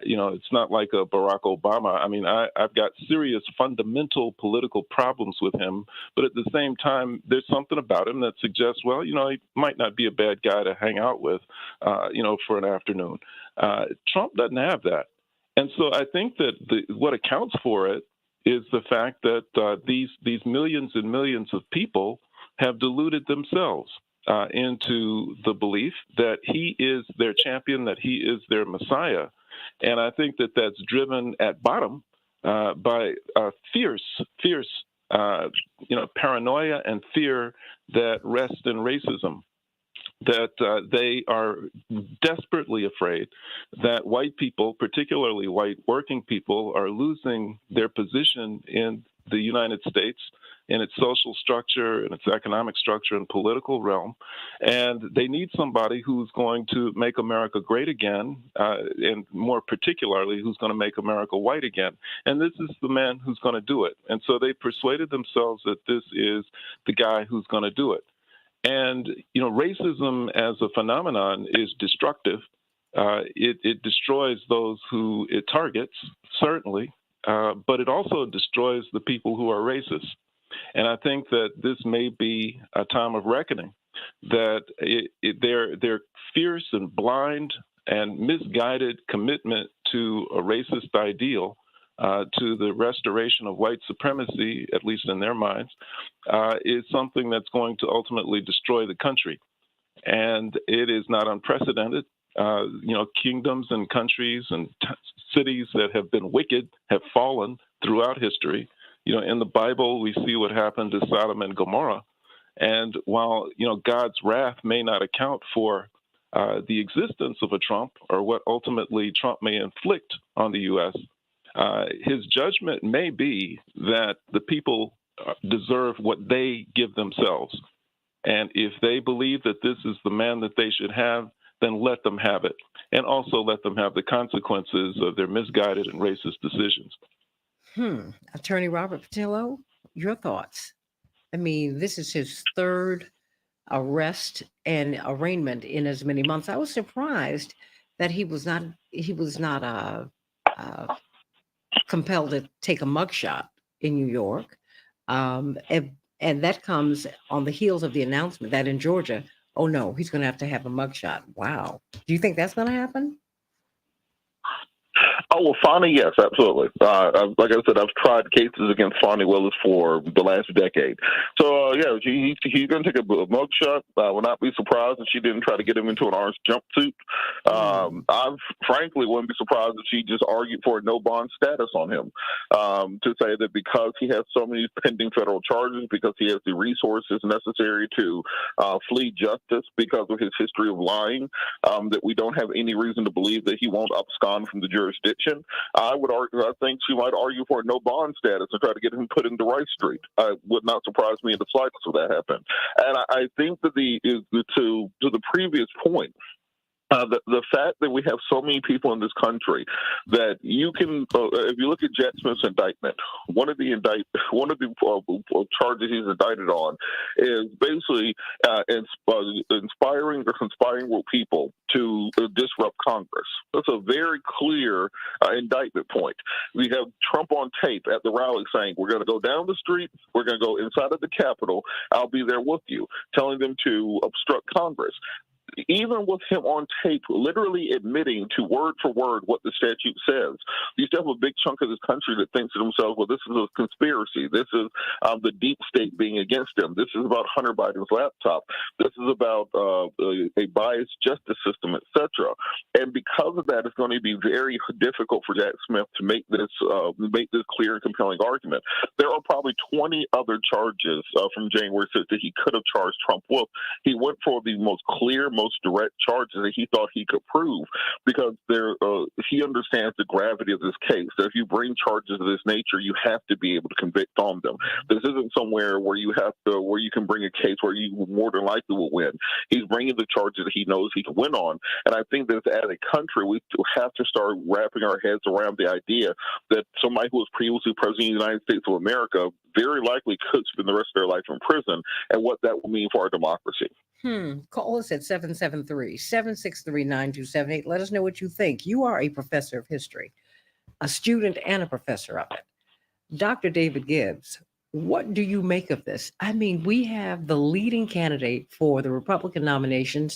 R: It's not like a Barack Obama. I mean, I've got serious fundamental political problems with him, but at the same time, there's something about him that suggests, well, he might not be a bad guy to hang out with, for an afternoon. Trump doesn't have that. And so I think that what accounts for it is the fact that these millions and millions of people have deluded themselves into the belief that he is their champion, that he is their Messiah. And I think that that's driven at bottom by fierce paranoia and fear that rests in racism, that they are desperately afraid that white people, particularly white working people, are losing their position in the United States, in its social structure, in its economic structure and political realm. And they need somebody who's going to make America great again, and more particularly, who's going to make America white again. And this is the man who's going to do it. And so they persuaded themselves that this is the guy who's going to do it. And, racism as a phenomenon is destructive. It destroys those who it targets, certainly, but it also destroys the people who are racist. And I think that this may be a time of reckoning, that their fierce and blind and misguided commitment to a racist ideal, to the restoration of white supremacy, at least in their minds, is something that's going to ultimately destroy the country. And it is not unprecedented. Kingdoms and countries and cities that have been wicked have fallen throughout history. In the Bible, we see what happened to Sodom and Gomorrah. And while, God's wrath may not account for the existence of a Trump or what ultimately Trump may inflict on the U.S., his judgment may be that the people deserve what they give themselves. And if they believe that this is the man that they should have, then let them have it. And also let them have the consequences of their misguided and racist decisions.
C: Attorney Robert Patillo, your thoughts? I mean, this is his third arrest and arraignment in as many months. I was surprised that he was not compelled to take a mugshot in New York. And that comes on the heels of the announcement that in Georgia, oh no, he's going to have a mugshot. Wow. Do you think that's going to happen?
S: Oh, well, Fonnie, yes, absolutely. Like I said, I've tried cases against Fonnie Willis for the last decade. So, he's going to take a mugshot. I would not be surprised if she didn't try to get him into an orange jumpsuit. I frankly wouldn't be surprised if she just argued for a no bond status on him, to say that because he has so many pending federal charges, because he has the resources necessary to flee justice because of his history of lying, that we don't have any reason to believe that he won't abscond from the jurisdiction. I think she might argue for a no bond status and try to get him put into Rice Street. It would not surprise me in the slightest if that happened. And I think that to the previous point, the fact that we have so many people in this country that you can, if you look at Jack Smith's indictment, one of the charges he's indicted on is basically inspiring or conspiring with people to disrupt Congress. That's a very clear indictment point. We have Trump on tape at the rally saying, we're going to go down the street, we're going to go inside of the Capitol, I'll be there with you, telling them to obstruct Congress. Even with him on tape, literally admitting to word for word what the statute says, you still have a big chunk of this country that thinks to themselves, well, this is a conspiracy. This is the deep state being against him. This is about Hunter Biden's laptop. This is about a biased justice system, etc. And because of that, it's going to be very difficult for Jack Smith to make this clear and compelling argument. There are probably 20 other charges from January 6th that he could have charged Trump with. He went for the most clear, most direct charges that he thought he could prove, because he understands the gravity of this case. That if you bring charges of this nature, you have to be able to convict on them. This isn't somewhere where you can bring a case where you more than likely will win. He's bringing the charges that he knows he can win on, and I think that as a country, we have to start wrapping our heads around the idea that somebody who was previously president of the United States of America very likely could spend the rest of their life in prison, and what that will mean for our democracy.
C: Call us at 773-763-9278. Let us know what you think. You are a professor of history, a student and a professor of it. Dr. David Gibbs, what do you make of this? I mean, we have the leading candidate for the Republican nomination,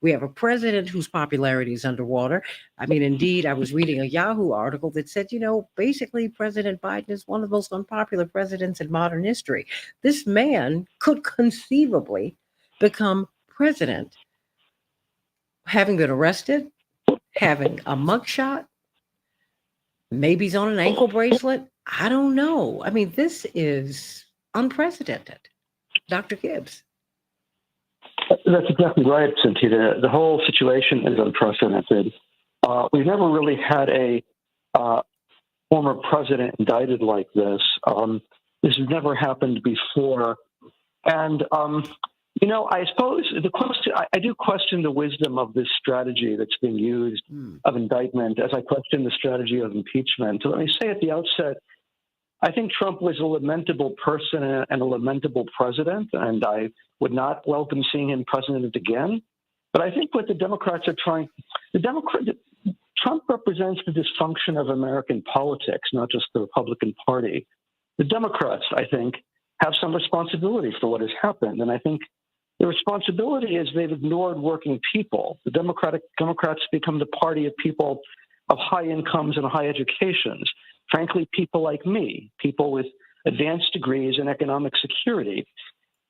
C: we have a president whose popularity is underwater. I mean, indeed, I was reading a Yahoo article that said, basically President Biden is one of the most unpopular presidents in modern history. This man could conceivably become president, having been arrested, having a mugshot, maybe he's on an ankle bracelet. I don't know. I mean, this is unprecedented. Dr. Gibbs.
N: That's exactly right, Santita. The whole situation is unprecedented. We've never really had a former president indicted like this. This has never happened before. And I suppose the question, I do question the wisdom of this strategy that's being used of indictment, as I question the strategy of impeachment. So let me say at the outset, I think Trump was a lamentable person and a lamentable president, and I would not welcome seeing him president again. But I think what the Democrats are trying, Trump represents the dysfunction of American politics, not just the Republican Party. The Democrats, I think, have some responsibility for what has happened, and I think the responsibility is they've ignored working people. The Democrats become the party of people of high incomes and high educations. Frankly, people like me, people with advanced degrees in economic security.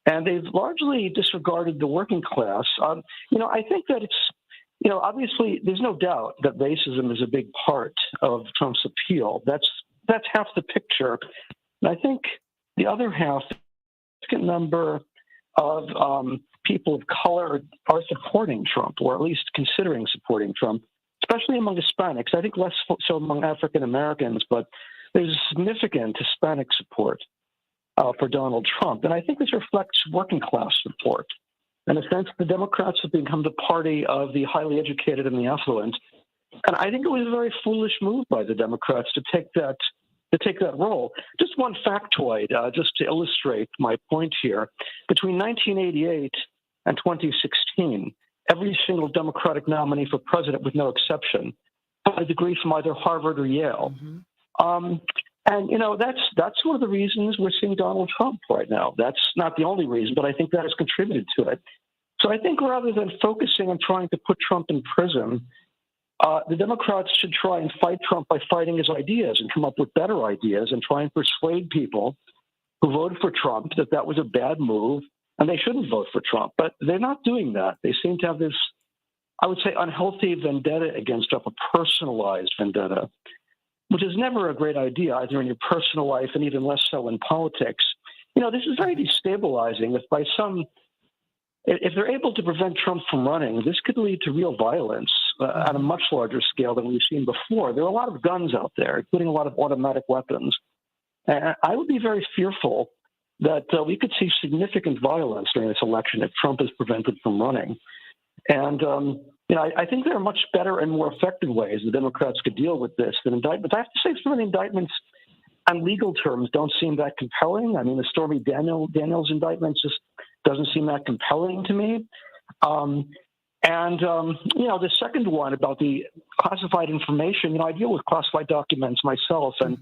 N: And they've largely disregarded the working class. I think that it's, obviously there's no doubt that racism is a big part of Trump's appeal. That's half the picture. And I think the other half, a significant number of people of color are supporting Trump, or at least considering supporting Trump, especially among Hispanics. I think less so among African Americans, but there's significant Hispanic support for Donald Trump. And I think this reflects working class support. In a sense, the Democrats have become the party of the highly educated and the affluent. And I think it was a very foolish move by the Democrats to take that role. Just one factoid, just to illustrate my point here. Between 1988 and 2016, every single Democratic nominee for president, with no exception, had a degree from either Harvard or Yale. That's one of the reasons we're seeing Donald Trump right now. That's not the only reason, but I think that has contributed to it. So I think rather than focusing on trying to put Trump in prison, the Democrats should try and fight Trump by fighting his ideas and come up with better ideas and try and persuade people who voted for Trump that that was a bad move and they shouldn't vote for Trump. But they're not doing that. They seem to have this, I would say, unhealthy vendetta against Trump, a personalized vendetta, which is never a great idea, either in your personal life and even less so in politics. This is very destabilizing. If they're able to prevent Trump from running, this could lead to real violence at a much larger scale than we've seen before. There are a lot of guns out there, including a lot of automatic weapons. And I would be very fearful that we could see significant violence during this election if Trump is prevented from running. And, I think there are much better and more effective ways the Democrats could deal with this than indictments. I have to say some of the indictments on legal terms don't seem that compelling. I mean, the Stormy Daniels indictment just doesn't seem that compelling to me. The second one about the classified information, I deal with classified documents myself, and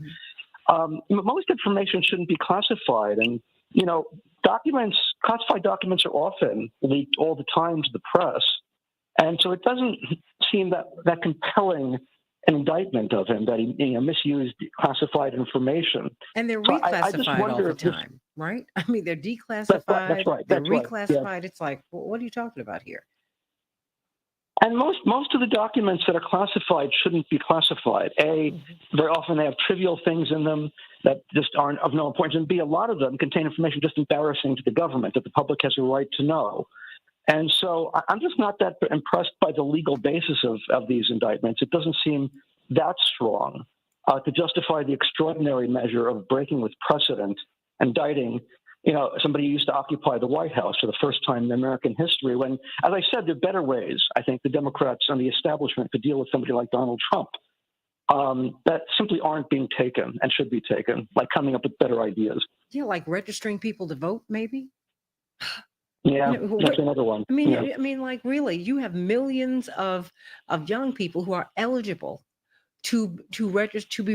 N: most information shouldn't be classified. And, classified documents are often leaked all the time to the press. And so it doesn't seem that compelling an indictment of him that he misused classified information.
C: And they're
N: So
C: reclassified
N: I just
C: all
N: wonder
C: the
N: if this-
C: time, right? I mean, they're declassified,
N: That's right.
C: they're
N: That's right.
C: reclassified.
N: Yeah.
C: It's like, what are you talking about here?
N: And most of the documents that are classified shouldn't be classified. Very often they have trivial things in them that just aren't of no importance. And B, a lot of them contain information just embarrassing to the government that the public has a right to know. And so I'm just not that impressed by the legal basis of these indictments. It doesn't seem that strong to justify the extraordinary measure of breaking with precedent, indicting somebody who used to occupy the White House for the first time in American history, when, as I said, there are better ways, I think, the Democrats and the establishment could deal with somebody like Donald Trump that simply aren't being taken and should be taken, like coming up with better ideas.
C: Yeah, like registering people to vote, maybe?
N: Yeah, that's another one.
C: I mean, like, really, you have millions of young people who are eligible to be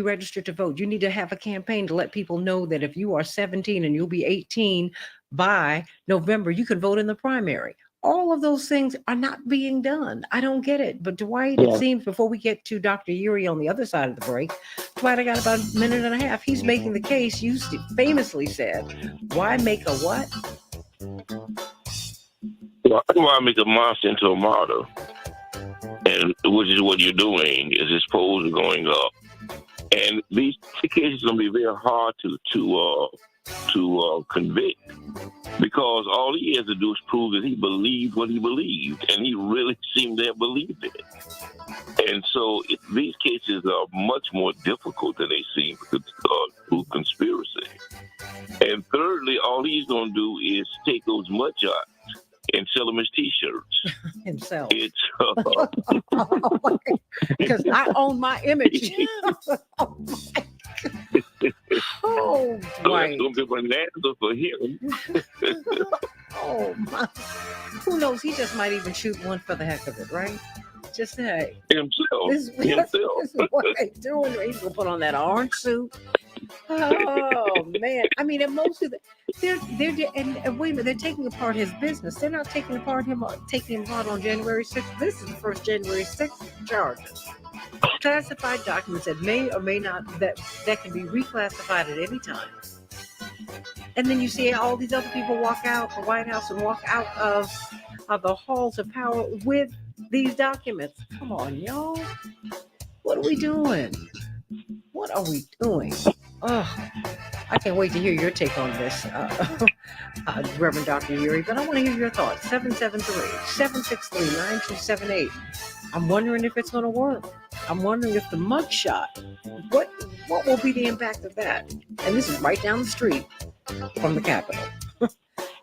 C: registered to vote. You need to have a campaign to let people know that if you are 17 and you'll be 18 by November, you can vote in the primary. All of those things are not being done. I don't get it. But Dwight, it seems, before we get to Dr. Uri on the other side of the break, Dwight, I got about a minute and a half. He's making the case you famously said, why make a what?
O: Well, I want to make a monster into a martyr, and which is what you're doing. Is his polls are going up, and these cases are going to be very hard to convict, because all he has to do is prove that he believed what he believed, and he really seemed to have believed it. And so these cases are much more difficult than they seem to prove conspiracy. And thirdly, all he's going to do is take those mugshots and sell them as T-shirts
C: himself.
O: It's
C: because I own my image. Oh,
O: Dwight. So it's gonna be bonanza for him.
C: Oh my! Who knows? He just might even shoot one for the heck of it, right? Just say
O: himself.
C: This is what he's doing. He's gonna put on that orange suit. Oh man! I mean, and most of they're and wait a minute, they're taking apart his business. They're not taking him apart on January 6th. This is the first January 6th charges. Classified documents that may or may not that can be reclassified at any time. And then you see all these other people walk out the White House and walk out of the halls of power with these documents. Come on, y'all. What are we doing? What are we doing? Oh, I can't wait to hear your take on this, Reverend Dr. Uri, but I want to hear your thoughts. 773-763-9278. I'm wondering if it's going to work. I'm wondering if the mugshot, what will be the impact of that? And this is right down the street from the Capitol.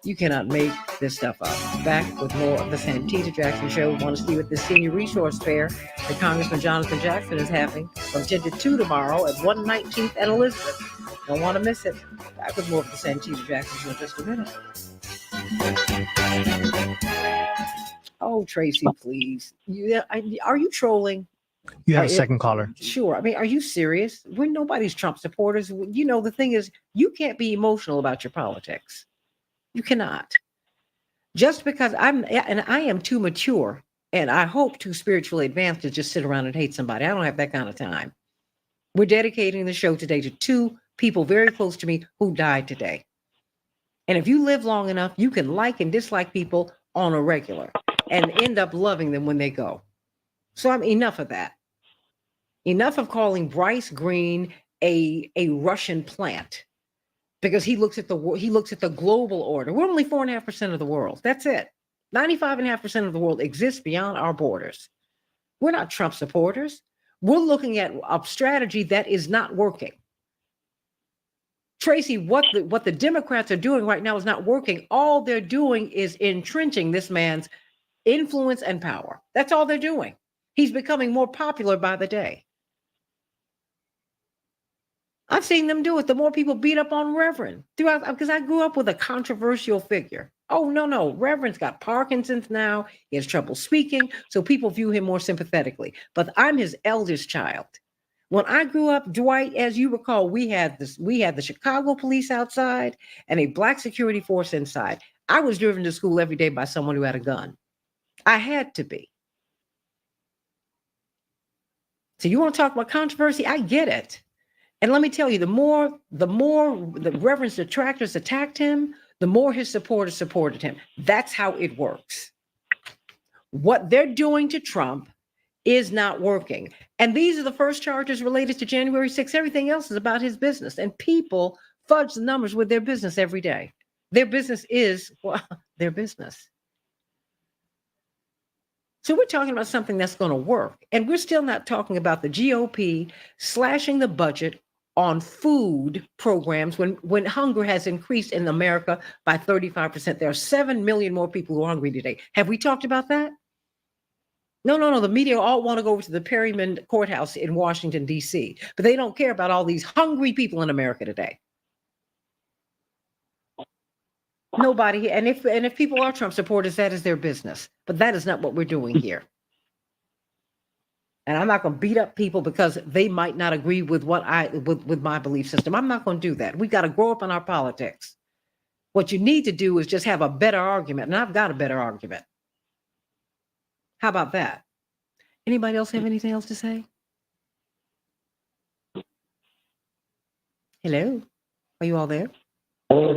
C: You cannot make this stuff up. Back with more of the Santita Jackson Show. We want to see what the Senior Resource Fair that Congressman Jonathan Jackson is having from 10 to 2 tomorrow at 119th and Elizabeth. Don't want to miss it. Back with more of the Santita Jackson Show in just a minute. Oh, Tracy, please. Are you trolling?
E: You have a second caller.
C: Sure. I mean, are you serious? We're nobody's Trump supporters. You know, the thing is, you can't be emotional about your politics. You cannot. Just because I am too mature and I hope too spiritually advanced to just sit around and hate somebody. I don't have that kind of time. We're dedicating the show today to two people very close to me who died today. And if you live long enough, you can like and dislike people on a regular and end up loving them when they go. So I'm enough of that. Enough of calling Bryce Green a Russian plant. Because he looks at the global order. We're only 4.5% of the world. That's it. 95.5% of the world exists beyond our borders. We're not Trump supporters. We're looking at a strategy that is not working. Tracy, what the Democrats are doing right now is not working. All they're doing is entrenching this man's influence and power. That's all they're doing. He's becoming more popular by the day. I've seen them do it. The more people beat up on Reverend throughout, because I grew up with a controversial figure. Oh, no. Reverend's got Parkinson's now. He has trouble speaking. So people view him more sympathetically. But I'm his eldest child. When I grew up, Dwight, as you recall, we had the Chicago police outside and a black security force inside. I was driven to school every day by someone who had a gun. I had to be. So you want to talk about controversy? I get it. And let me tell you, the more the Reverend's detractors attacked him, the more his supporters supported him. That's how it works. What they're doing to Trump is not working. And these are the first charges related to January 6th. Everything else is about his business. And people fudge the numbers with their business every day. Their business is, well, their business. So we're talking about something that's going to work. And we're still not talking about the GOP slashing the budget on food programs when hunger has increased in America by 35%. There are 7 million more people who are hungry today. Have we talked about that? No. The media all want to go over to the Perryman courthouse in Washington, D.C., but they don't care about all these hungry people in America today. Nobody. And if people are Trump supporters, that is their business. But that is not what we're doing here. And I'm not going to beat up people because they might not agree with with my belief system. I'm not going to do that. We got to grow up in our politics. What you need to do is just have a better argument. And I've got a better argument. How about that? Anybody else have anything else to say? Hello? Are you all there? No,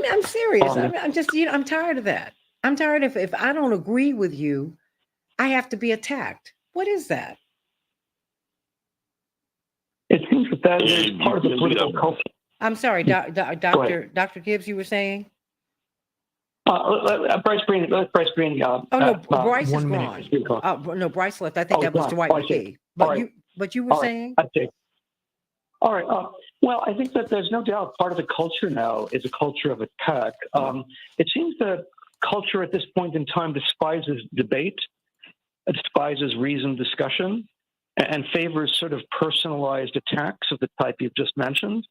C: I'm serious. I'm just, I'm tired of that. I'm tired if I don't agree with you, I have to be attacked. What is that?
N: It seems that is part of the political culture.
C: I'm sorry, Dr. Gibbs, you were saying?
N: Bryce Green. Bryce Green.
C: Bryce is gone. No, Bryce left. I think that was Dwight McKee. But you were saying?
N: All right. Well, I think that there's no doubt part of the culture now is a culture of attack. It seems that culture at this point in time despises debate, despises reasoned discussion, and favors sort of personalized attacks of the type you've just mentioned.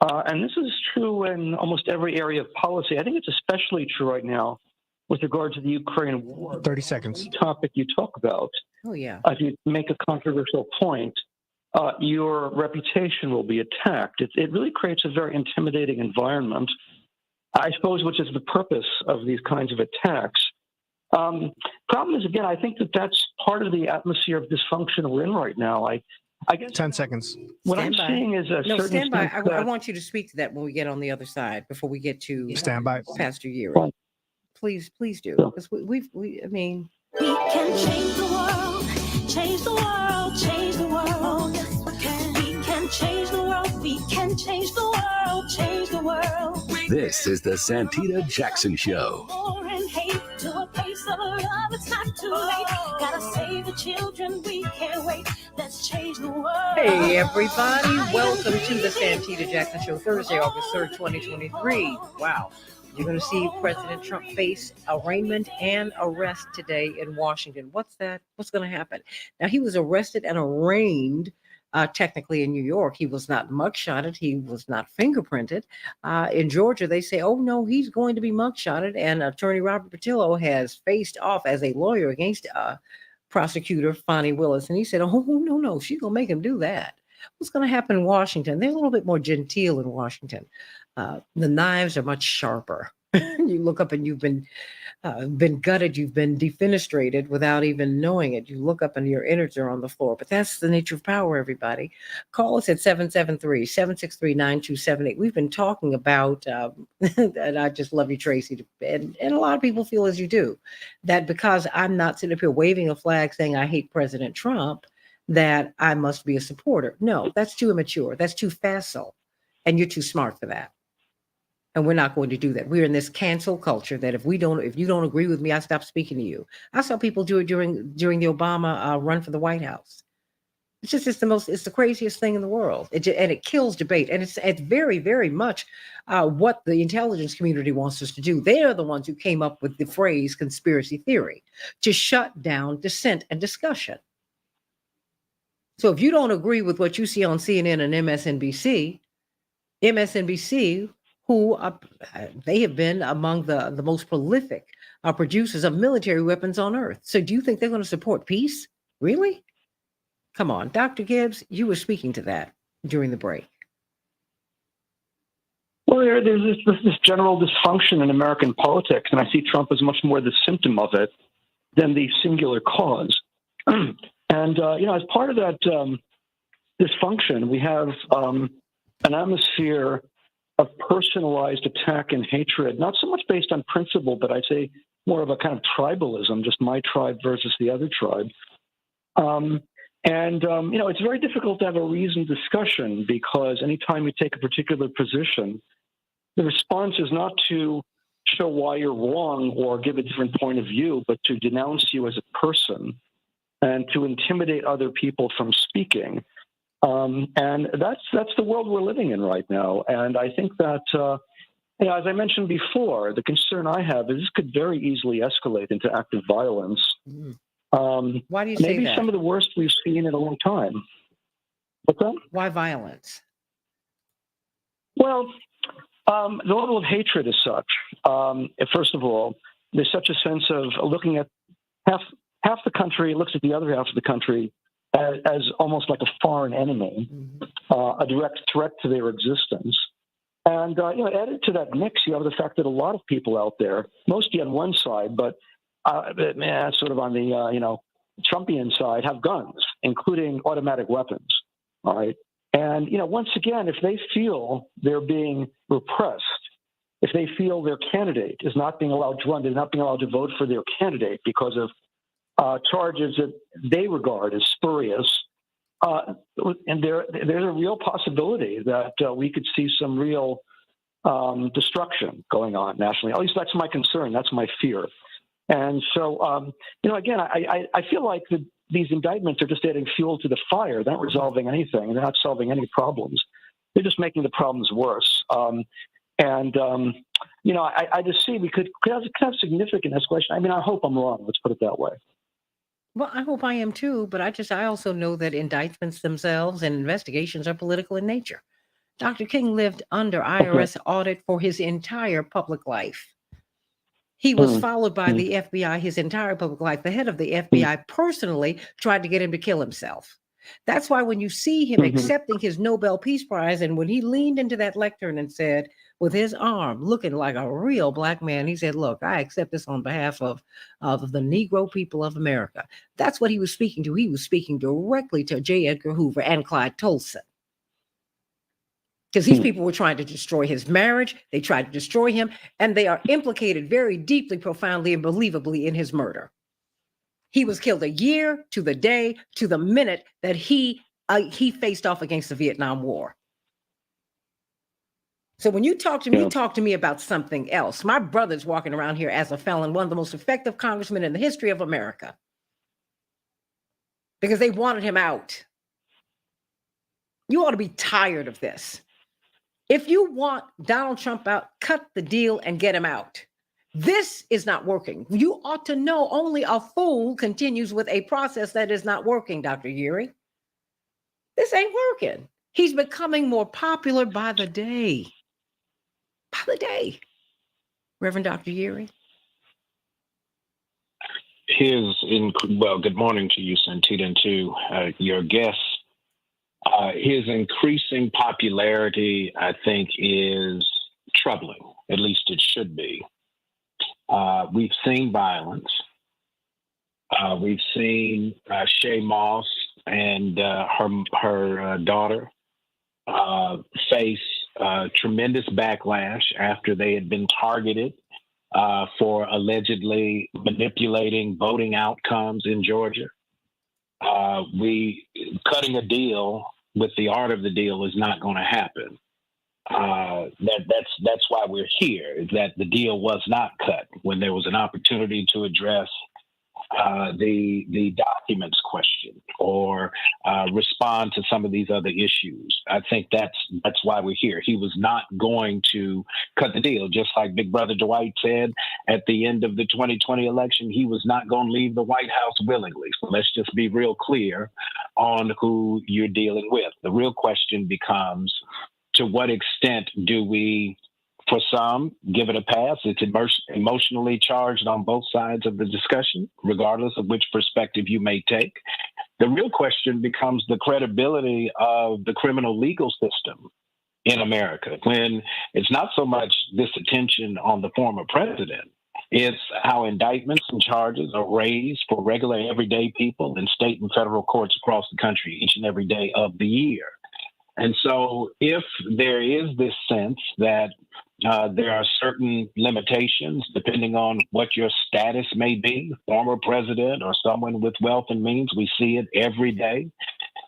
N: And this is true in almost every area of policy. I think it's especially true right now with regard to the Ukraine war.
E: 30 seconds.
N: Topic you talk about.
C: Oh, yeah.
N: If you make a controversial point, your reputation will be attacked. It really creates a very intimidating environment, I suppose, which is the purpose of these kinds of attacks. Problem is, again, I think that's part of the atmosphere of dysfunction we're in right now. I guess
E: 10 seconds.
N: What I'm saying is a certain
C: stand by.
N: sense
C: I want you to speak to that when we get on the other side before we get to
E: stand by.
C: Pastor Yuri. Please do, because I mean,
K: we can change the world, change the world, change the world. We can change the world, we can change the world, change the world.
F: This is the Santita Jackson Show.
K: War and hate to a place of love, it's not too late. Gotta save the children, we can't wait. Let's change the world.
C: Hey, everybody. Welcome to the Santita Jackson Show, Thursday, August 3rd, 2023. Wow. You're going to see President Trump face arraignment and arrest today in Washington. What's that? What's going to happen? Now, he was arrested and arraigned technically in New York. He was not mugshotted. He was not fingerprinted. In Georgia, they say, oh, no, he's going to be mugshotted. And Attorney Robert Patillo has faced off as a lawyer against prosecutor Fani Willis. And he said, oh, no, she's going to make him do that. What's going to happen in Washington? They're a little bit more genteel in Washington. The knives are much sharper. You look up and you've been gutted, you've been defenestrated without even knowing it. You look up and your innards are on the floor. But that's the nature of power, everybody. Call us at 773-763-9278. We've been talking about, and I just love you, Tracy, and a lot of people feel as you do, that because I'm not sitting up here waving a flag saying I hate President Trump, that I must be a supporter. No, that's too immature. That's too facile. And you're too smart for that. And we're not going to do that. We're in this cancel culture that if you don't agree with me, I stop speaking to you. I saw people do it during the Obama run for the White House. It's the craziest thing in the world. And it kills debate. And it's very, very much what the intelligence community wants us to do. They are the ones who came up with the phrase conspiracy theory to shut down dissent and discussion. So if you don't agree with what you see on CNN and MSNBC, who they have been among the most prolific producers of military weapons on earth. So do you think they're going to support peace? Really? Come on, Dr. Gibbs, you were speaking to that during the break.
N: Well, there's this general dysfunction in American politics, and I see Trump as much more the symptom of it than the singular cause. And, as part of that dysfunction, we have an atmosphere of personalized attack and hatred, not so much based on principle, but I'd say more of a kind of tribalism, just my tribe versus the other tribe. It's very difficult to have a reasoned discussion because anytime you take a particular position, the response is not to show why you're wrong or give a different point of view, but to denounce you as a person and to intimidate other people from speaking. And that's the world we're living in right now. And I think that, as I mentioned before, the concern I have is this could very easily escalate into active violence.
C: Why do you say
N: maybe
C: that?
N: some of the worst we've seen in a long time. What's that?
C: Why violence?
N: Well, the level of hatred is such. First of all, there's such a sense of looking at half the country looks at the other half of the country as almost like a foreign enemy, a direct threat to their existence. And, added to that mix, you have the fact that a lot of people out there, mostly on one side, but sort of on the, Trumpian side, have guns, including automatic weapons, all right? And, once again, if they feel they're being repressed, if they feel their candidate is not being allowed to run, they're not being allowed to vote for their candidate because of charges that they regard as spurious, and there's a real possibility that we could see some real destruction going on nationally. At least that's my concern. That's my fear. And so, again, I feel like these indictments are just adding fuel to the fire. They're not resolving anything. They're not solving any problems. They're just making the problems worse. I just see we could have significant escalation. I mean, I hope I'm wrong. Let's put it that way.
C: Well, I hope I am too, but I also know that indictments themselves and investigations are political in nature. Dr. King lived under IRS audit for his entire public life. He was followed by the FBI his entire public life. The head of the FBI personally tried to get him to kill himself. That's why when you see him accepting his Nobel Peace Prize, and when he leaned into that lectern and said, with his arm looking like a real black man, he said, look, I accept this on behalf of the Negro people of America. That's what he was speaking to. He was speaking directly to J. Edgar Hoover and Clyde Tolson. Because these people were trying to destroy his marriage. They tried to destroy him, and they are implicated very deeply, profoundly, and believably in his murder. He was killed a year to the day, to the minute that he faced off against the Vietnam War. So when you talk to me, talk to me about something else. My brother's walking around here as a felon, one of the most effective congressmen in the history of America, because they wanted him out. You ought to be tired of this. If you want Donald Trump out, cut the deal and get him out. This is not working. You ought to know only a fool continues with a process that is not working, Dr. Yuri. This ain't working. He's becoming more popular by the day. By the day. Reverend Dr. Yuri.
T: Good morning to you, Santita, and to your guests. His increasing popularity, I think, is troubling. At least it should be. We've seen violence. We've seen Shay Moss and her daughter face tremendous backlash after they had been targeted for allegedly manipulating voting outcomes in Georgia. Cutting a deal with the art of the deal is not going to happen. That's why we're here, is that the deal was not cut when there was an opportunity to address the documents question or respond to some of these other issues. I think that's why we're here. He was not going to cut the deal, just like Big Brother Dwight said at the end of the 2020 election. He was not going to leave the White House willingly. So let's just be real clear on who you're dealing with. The real question becomes, to what extent do we, for some, give it a pass? It's emotionally charged on both sides of the discussion, regardless of which perspective you may take. The real question becomes the credibility of the criminal legal system in America, when it's not so much this attention on the former president, it's how indictments and charges are raised for regular everyday people in state and federal courts across the country each and every day of the year. And so if there is this sense that there are certain limitations depending on what your status may be, former president or someone with wealth and means, we see it every day,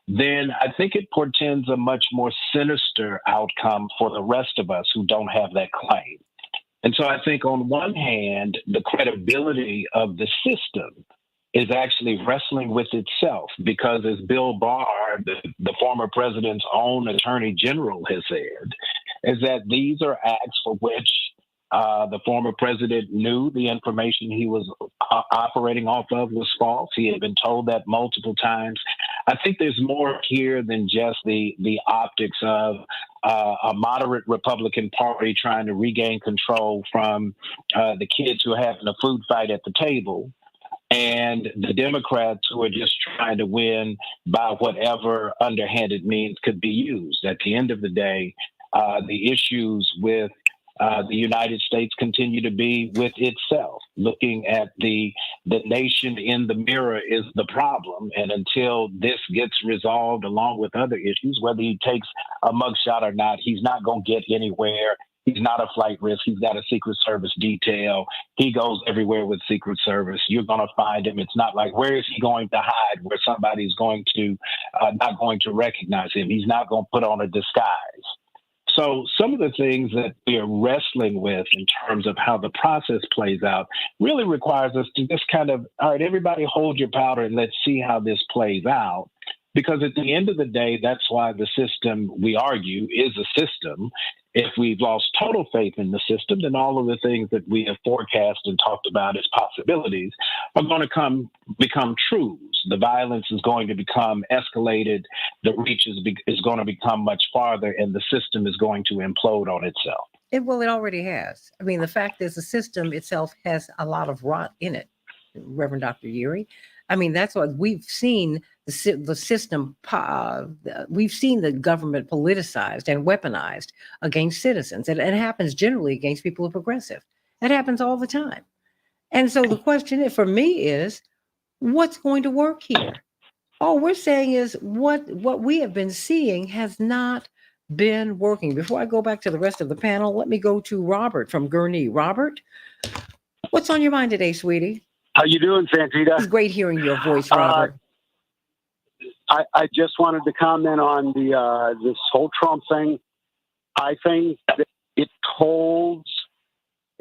T: then I think it portends a much more sinister outcome for the rest of us who don't have that claim. And so I think on one hand, the credibility of the system is actually wrestling with itself, because as Bill Barr, the former president's own attorney general, has said, is that these are acts for which the former president knew the information he was operating off of was false. He had been told that multiple times. I think there's more here than just the optics of a moderate Republican Party trying to regain control from the kids who are having a food fight at the table, and the Democrats who are just trying to win by whatever underhanded means could be used. At the end of the day, the issues with the United States continue to be with itself. Looking at the nation in the mirror is the problem. And until this gets resolved along with other issues, whether he takes a mugshot or not, he's not going to get anywhere. He's not a flight risk. He's got a Secret Service detail. He goes everywhere with Secret Service. You're going to find him. It's not like, where is he going to hide where somebody's going to not going to recognize him? He's not going to put on a disguise. So some of the things that we are wrestling with in terms of how the process plays out really requires us to just kind of, all right, everybody hold your powder and let's see how this plays out. Because at the end of the day, that's why the system, we argue, is a system. If we've lost total faith in the system, then all of the things that we have forecast and talked about as possibilities are going to become truths. The violence is going to become escalated. The reach is going to become much farther, and the system is going to implode on itself.
C: Well, it already has. I mean, the fact is the system itself has a lot of rot in it, Reverend Dr. Yuri. I mean, that's what we've seen the system. We've seen the government politicized and weaponized against citizens. And it happens generally against people who are progressive. That happens all the time. And so the question for me is, what's going to work here? All we're saying is what we have been seeing has not been working. Before I go back to the rest of the panel, let me go to Robert from Gurnee. Robert, what's on your mind today, sweetie?
U: How you doing, Santita?
C: It's great hearing your voice, Robert.
U: I just wanted to comment on this whole Trump thing. I think that it holds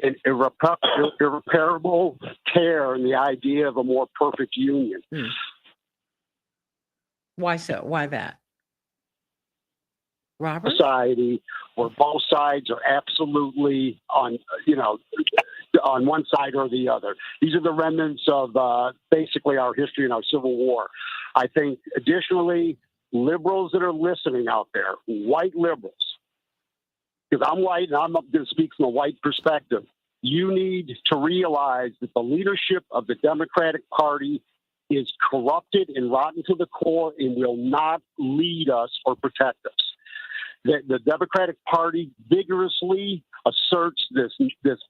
U: an irreparable tear in the idea of a more perfect union.
C: Why so? Why that? Robert?
U: Society where both sides are absolutely on one side or the other. These are the remnants of basically our history and our Civil War. I think, additionally, liberals that are listening out there, white liberals, because I'm white and I'm going to speak from a white perspective, you need to realize that the leadership of the Democratic Party is corrupted and rotten to the core and will not lead us or protect us. The Democratic Party vigorously asserts this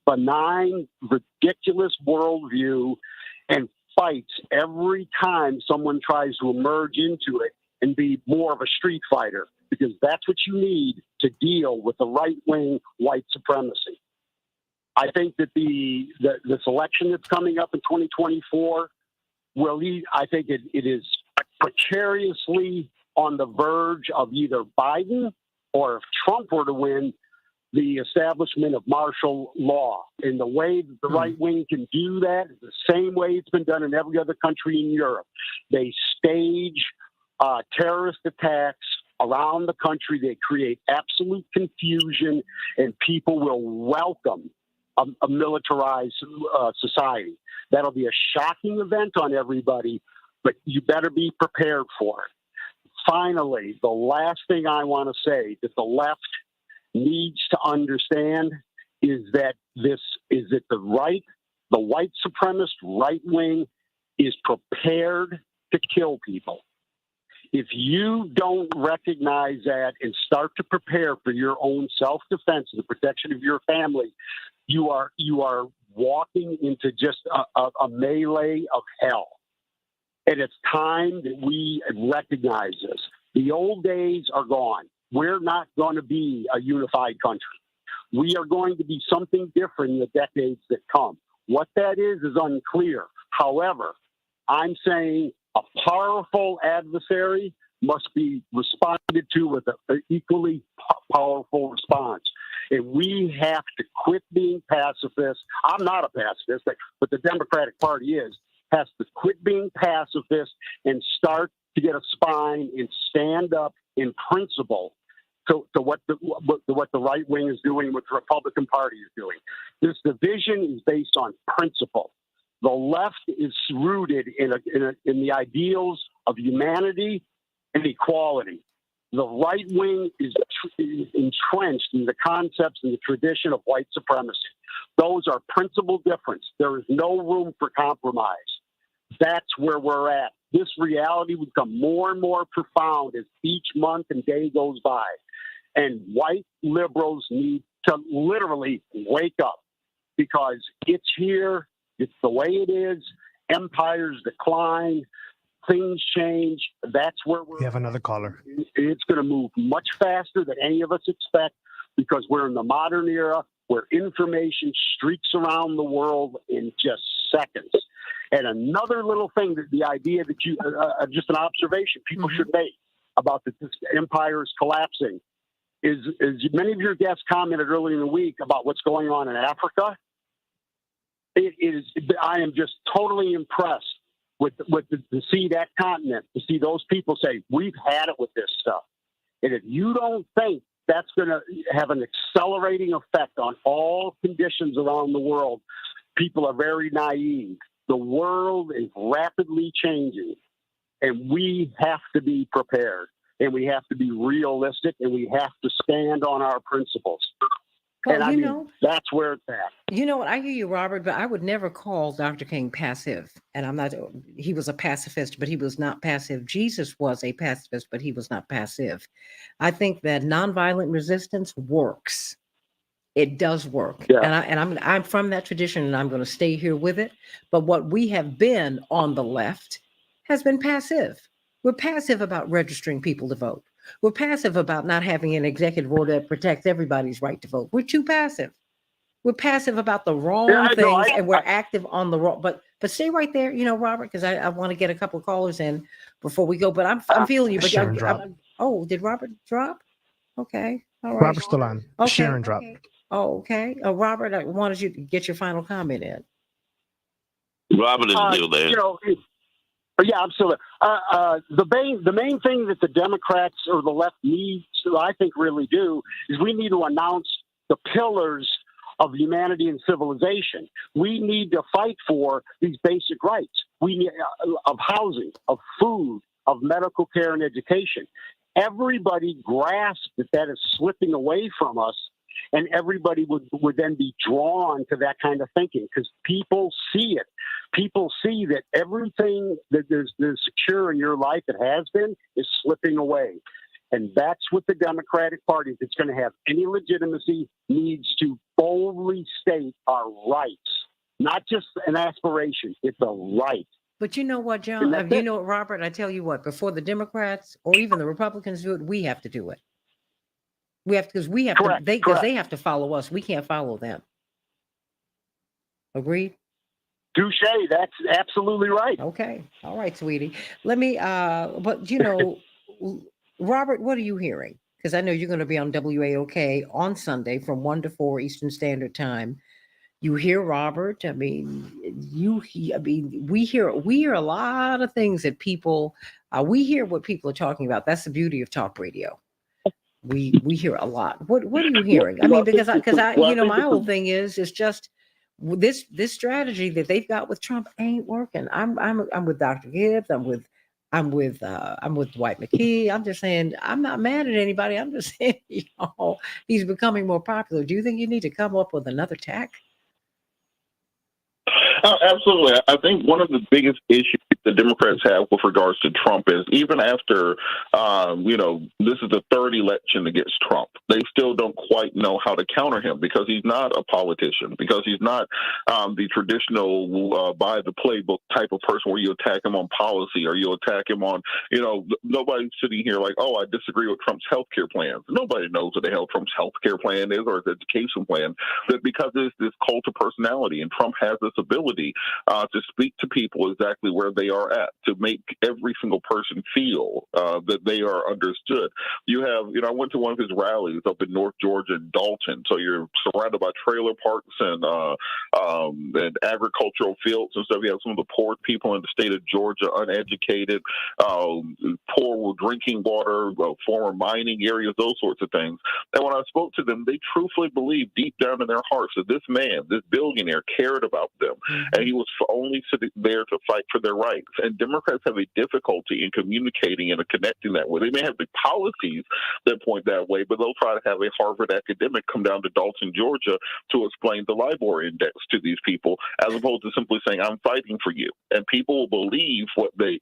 U: benign, ridiculous worldview and fights every time someone tries to emerge into it and be more of a street fighter, because that's what you need to deal with the right-wing white supremacy. I think that this election that's coming up in 2024 I think it is precariously on the verge of either Biden or, if Trump were to win, the establishment of martial law. And the way that the right wing can do that is the same way it's been done in every other country in Europe. They stage terrorist attacks around the country. They create absolute confusion, and people will welcome a militarized society. That'll be a shocking event on everybody, but you better be prepared for it. Finally, the last thing I want to say that the left needs to understand is that the white supremacist right wing is prepared to kill people. If you don't recognize that and start to prepare for your own self-defense and the protection of your family, you are walking into just a melee of hell. And it's time that we recognize this. The old days are gone. We're not going to be a unified country. We are going to be something different in the decades that come. What that is unclear. However, I'm saying a powerful adversary must be responded to with an equally powerful response. And we have to quit being pacifists. I'm not a pacifist, but the Democratic Party has to quit being pacifist and start to get a spine and stand up in principle to what the right wing is doing, what the Republican Party is doing. This division is based on principle. The left is rooted in the ideals of humanity and equality. The right wing is entrenched in the concepts and the tradition of white supremacy. Those are principle difference. There is no room for compromise. That's where we're at. This reality will become more and more profound as each month and day goes by. And white liberals need to literally wake up because it's here. It's the way it is. Empires decline. Things change. That's where
E: We have another caller.
U: It's going to move much faster than any of us expect because we're in the modern era where information streaks around the world in just seconds. And another little thing, that the idea that just an observation people should make about that this empire is collapsing is many of your guests commented earlier in the week about what's going on in Africa. I am just totally impressed to see that continent, to see those people say, we've had it with this stuff. And if you don't think that's going to have an accelerating effect on all conditions around the world, people are very naive. The world is rapidly changing, and we have to be prepared, and we have to be realistic, and we have to stand on our principles.
C: Well,
U: and that's where it's at.
C: You know what? I hear you, Robert, but I would never call Dr. King passive. And I'm not, he was a pacifist, but he was not passive. Jesus was a pacifist, but he was not passive. I think that nonviolent resistance works. It does work.
U: Yeah.
C: And I'm from that tradition and I'm going to stay here with it. But what we have been on the left has been passive. We're passive about registering people to vote. We're passive about not having an executive order that protects everybody's right to vote. We're too passive. We're passive about the wrong things and we're active on the wrong. But stay right there, Robert, because I want to get a couple of callers in before we go. But I'm feeling you. But did Robert drop? Okay. All right.
E: Robert's still on.
C: Okay.
E: Sharon dropped.
C: Oh, okay. Robert, I wanted you to get your final comment in.
O: Robert is still there.
U: Yeah, absolutely. The main thing that the Democrats or the left needs to, I think, really do is we need to announce the pillars of humanity and civilization. We need to fight for these basic rights. We need of housing, of food, of medical care and education. Everybody grasps that is slipping away from us, and everybody would then be drawn to that kind of thinking because people see it. People see that everything that is secure in your life that has been is slipping away. And that's what the Democratic Party, if it's going to have any legitimacy, needs to boldly state our rights, not just an aspiration. It's a right.
C: But you know what, John? Robert, I tell you what, before the Democrats or even the Republicans do it, we have to do it. We have because they have to follow us. We can't follow them. Agreed?
U: Touche. That's absolutely right.
C: Okay. All right, sweetie. Let me but Robert, what are you hearing? Because I know you're going to be on WAOK on Sunday from 1 to 4 Eastern Standard Time. You hear Robert. I mean, we hear a lot of things that people. We hear what people are talking about. That's the beauty of talk radio. We hear a lot. What are you hearing? I mean, because I my whole thing is just this strategy that they've got with Trump ain't working. I'm with Dr. Gibbs. I'm with Dwight McKee. I'm just saying I'm not mad at anybody. I'm just saying he's becoming more popular. Do you think you need to come up with another tack?
S: Absolutely. I think one of the biggest issues the Democrats have with regards to Trump is even after, this is the third election against Trump, they still don't quite know how to counter him because he's not a politician, because he's not the traditional by the playbook type of person where you attack him on policy or you attack him on, nobody's sitting here like, oh, I disagree with Trump's healthcare plans. Nobody knows what the hell Trump's healthcare plan is or his education plan, but because it's this cult of personality, and Trump has this ability to speak to people exactly where they are at, to make every single person feel that they are understood. You have, I went to one of his rallies up in North Georgia in Dalton, so you're surrounded by trailer parks and agricultural fields and stuff. You have some of the poorest people in the state of Georgia, uneducated, poor with drinking water, former mining areas, those sorts of things. And when I spoke to them, they truthfully believed deep down in their hearts that this man, this billionaire, cared about them. And he was only sitting there to fight for their rights. And Democrats have a difficulty in communicating and connecting that way. They may have the policies that point that way, but they'll try to have a Harvard academic come down to Dalton, Georgia, to explain the LIBOR index to these people, as opposed to simply saying, "I'm fighting for you." And people will believe what they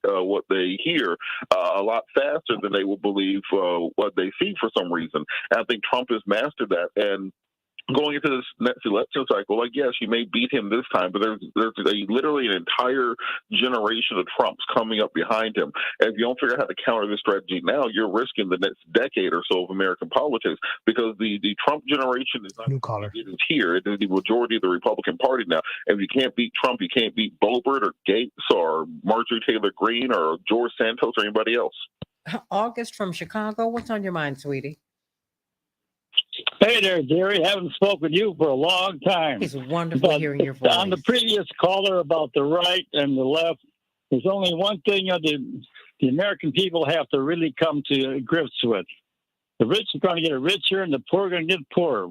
S: hear a lot faster than they will believe what they see for some reason. And I think Trump has mastered that. And going into this next election cycle, like, yes, you may beat him this time, but there's literally an entire generation of Trumps coming up behind him. And if you don't figure out how to counter this strategy now, you're risking the next decade or so of American politics, because the Trump generation is not it is here. It is the majority of the Republican Party now. And if you can't beat Trump, you can't beat Boebert or Gates or Marjorie Taylor Greene or George Santos or anybody else.
C: August from Chicago, what's on your mind, sweetie?
D: Hey there, Gary. Haven't spoken with you for a long time.
C: It's wonderful hearing your voice.
D: On the previous caller about the right and the left, there's only one thing the American people have to really come to grips with. The rich are going to get richer and the poor are going to get poorer.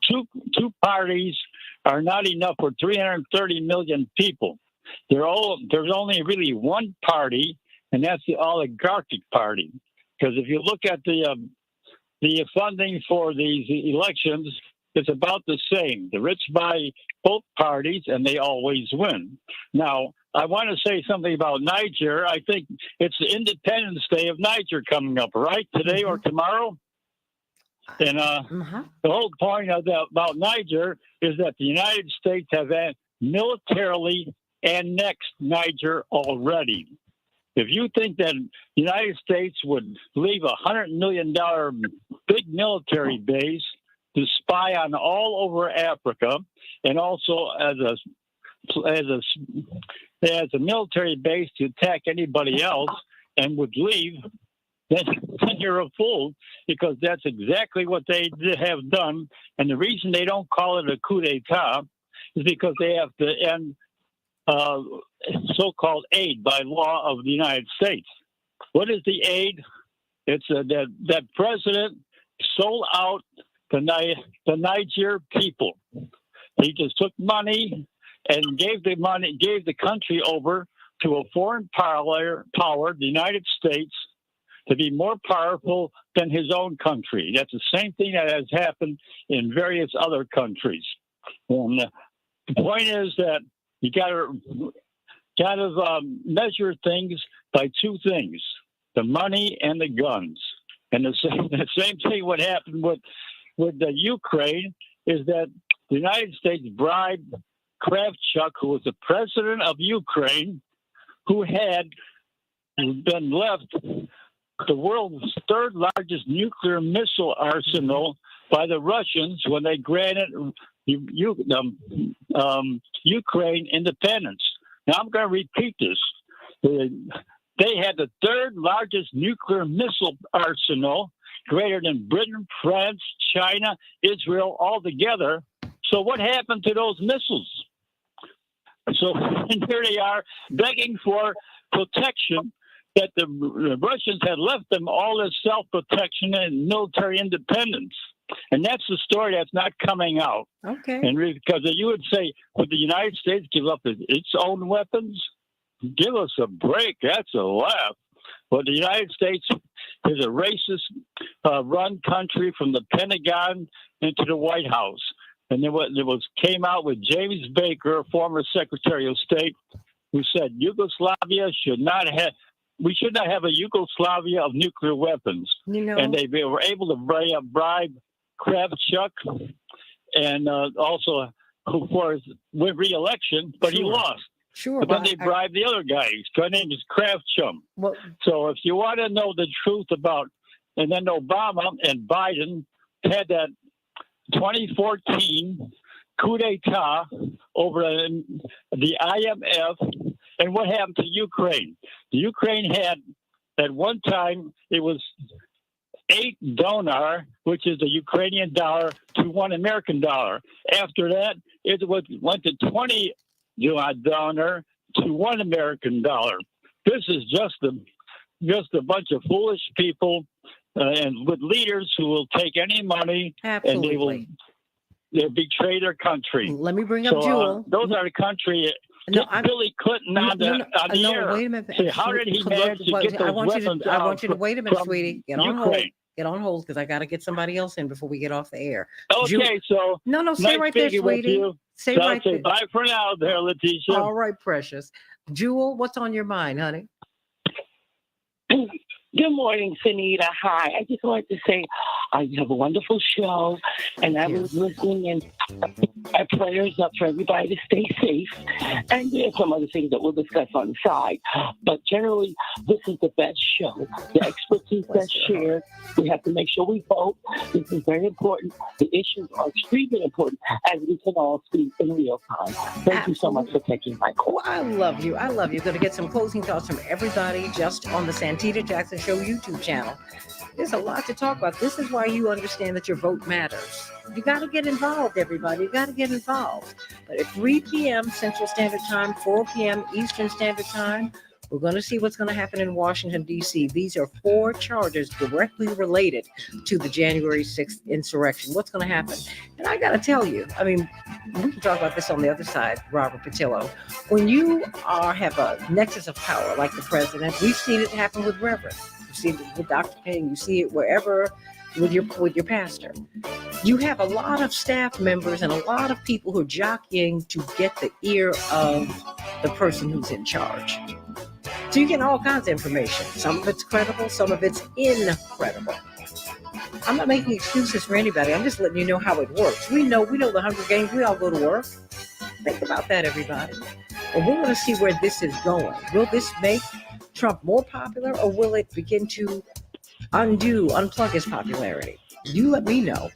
D: Two parties are not enough for 330 million people. There's only really one party, and that's the oligarchic party. Because if you look at the funding for these elections, it's about the same. The rich buy both parties, and they always win. Now, I want to say something about Niger. I think it's the Independence Day of Niger coming up, right? Today or tomorrow? And the whole point about Niger is that the United States have militarily annexed Niger already. If you think that the United States would leave $100 million big military base to spy on all over Africa, and also as a military base to attack anybody else, and would leave, then you're a fool, because that's exactly what they have done. And the reason they don't call it a coup d'etat is because they have to end so-called aid by law of the United States. What is the aid? It's that president sold out the Niger people. He just took money and gave the country over to a foreign power, the United States, to be more powerful than his own country. That's the same thing that has happened in various other countries. And the point is that you got to measure things by two things: the money and the guns. And the same thing what happened with the Ukraine is that the United States bribed Kravchuk, who was the president of Ukraine, who had been left the world's third largest nuclear missile arsenal by the Russians when they granted Ukraine independence. Now, I'm going to repeat this. They had the third largest nuclear missile arsenal, greater than Britain, France, China, Israel all together. So what happened to those missiles? So and here they are begging for protection that the Russians had left them all this self-protection and military independence. And that's the story that's not coming out.
C: Okay.
D: And because you would say, would the United States give up its own weapons? Give us a break. That's a laugh. But the United States is a racist run country from the Pentagon into the White House. And came out with James Baker, former Secretary of State, who said Yugoslavia we should not have a Yugoslavia of nuclear weapons.
C: You know,
D: and they were able to bribe Kravchuk and also for his re-election, but he lost.
C: Sure.
D: But then they bribed the other guy. His name is Kravchuk.
C: Well,
D: so if you want to know the truth about, and then Obama and Biden had that 2014 coup d'etat over the IMF, and what happened to Ukraine? The Ukraine had, at one time, it was 8 dinar, which is the Ukrainian dollar, to $1 After that, it went to 20 dinar to $1. This is just a bunch of foolish people and with leaders who will take any money.
C: Absolutely.
D: And they'll betray their country.
C: Let me bring up Jewel.
D: Those are the country.
C: No,
D: Billy Clinton on the air.
C: Wait a minute.
D: Say, how did he manage to get those weapons
C: I want you to wait a minute,
D: from
C: sweetie. Get on
D: Ukraine?
C: hold. Get on hold because I got to get somebody else in before we get off the air.
D: Okay, so
C: no, stay
D: nice
C: right there,
D: speaking with
C: sweetie.
D: you.
C: Stay
D: So
C: right
D: I'll say
C: there.
D: bye for now, there, Letitia.
C: All right, precious. Jewel, what's on your mind, honey?
H: Good morning, Santita. Hi. I just wanted to say you have a wonderful show, and I was listening, and our prayers up for everybody to stay safe. And there's some other things that we'll discuss on the side. But generally, this is the best show. The expertise that's shared. We have to make sure we vote. This is very important. The issues are extremely important, as we can all see in real time. Thank you so much for taking my call.
C: I love you. I love you. Going to get some closing thoughts from everybody just on the Santita Jackson Show YouTube channel. There's a lot to talk about. This is why you understand that your vote matters. You got to get involved, everybody. You got to get involved. But at 3 p.m. Central Standard Time, 4 p.m. Eastern Standard Time, we're going to see what's going to happen in Washington, D.C. These are 4 charges directly related to the January 6th insurrection. What's going to happen? And I got to tell you, I mean, we can talk about this on the other side, Robert Patillo. When you have a nexus of power like the president, we've seen it happen with Reverend. You see it with Dr. King. You see it wherever with your pastor. You have a lot of staff members and a lot of people who are jockeying to get the ear of the person who's in charge. So you get all kinds of information. Some of it's credible, some of it's incredible. I'm not making excuses for anybody. I'm just letting you know how it works. We know the Hunger Games. We all go to work. Think about that, everybody. And we want to see where this is going. Will this make Trump more popular, or will it begin to unplug his popularity? You let me know.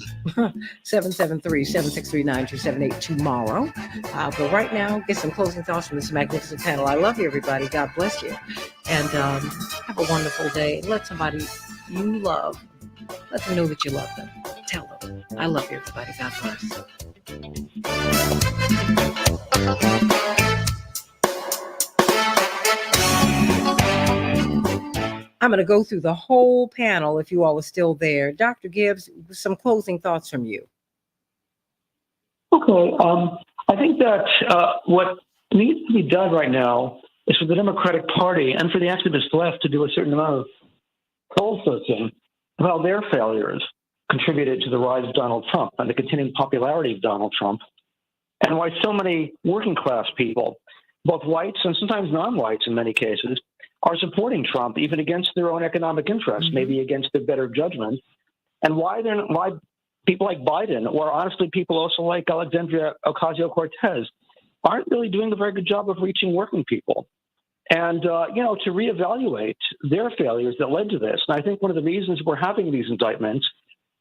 C: 773-763-9278 tomorrow. But right now, get some closing thoughts from this magnificent panel. I love you, everybody. God bless you. And have a wonderful day. Let somebody you love, let them know that you love them. Tell them. I love you, everybody. God bless. I'm going to go through the whole panel if you all are still there. Dr. Gibbs, some closing thoughts from you.
N: Okay. I think that what needs to be done right now is for the Democratic Party and for the activist left to do a certain amount of soul searching of how their failures contributed to the rise of Donald Trump and the continuing popularity of Donald Trump, and why so many working class people, both whites and sometimes non-whites in many cases, are supporting Trump even against their own economic interests, maybe against their better judgment, and why people like Biden, or honestly people also like Alexandria Ocasio-Cortez, aren't really doing a very good job of reaching working people. And, to reevaluate their failures that led to this. And I think one of the reasons we're having these indictments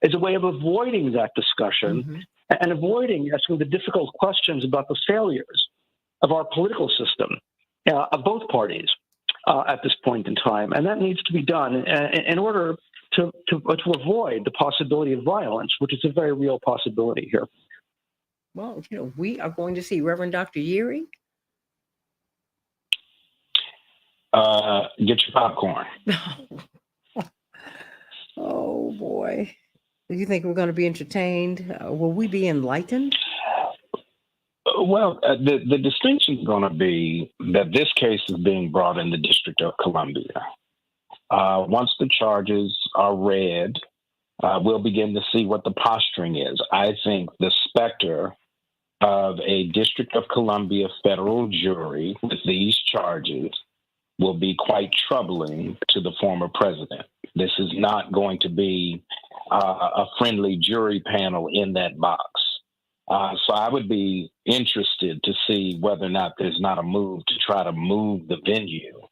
N: is a way of avoiding that discussion and avoiding asking the difficult questions about the failures of our political system, of both parties at this point in time. And that needs to be done in order to avoid the possibility of violence, which is a very real possibility here.
C: Well, we are going to see Reverend Dr. Yeary.
T: Get your popcorn.
C: Oh boy. Do you think we're going to be entertained? Will we be enlightened?
T: Well, the distinction is going to be that this case is being brought in the District of Columbia. Once the charges are read, we'll begin to see what the posturing is. I think the specter of a District of Columbia federal jury with these charges will be quite troubling to the former president. This is not going to be a friendly jury panel in that box. So I would be interested to see whether or not there's not a move to try to move the venue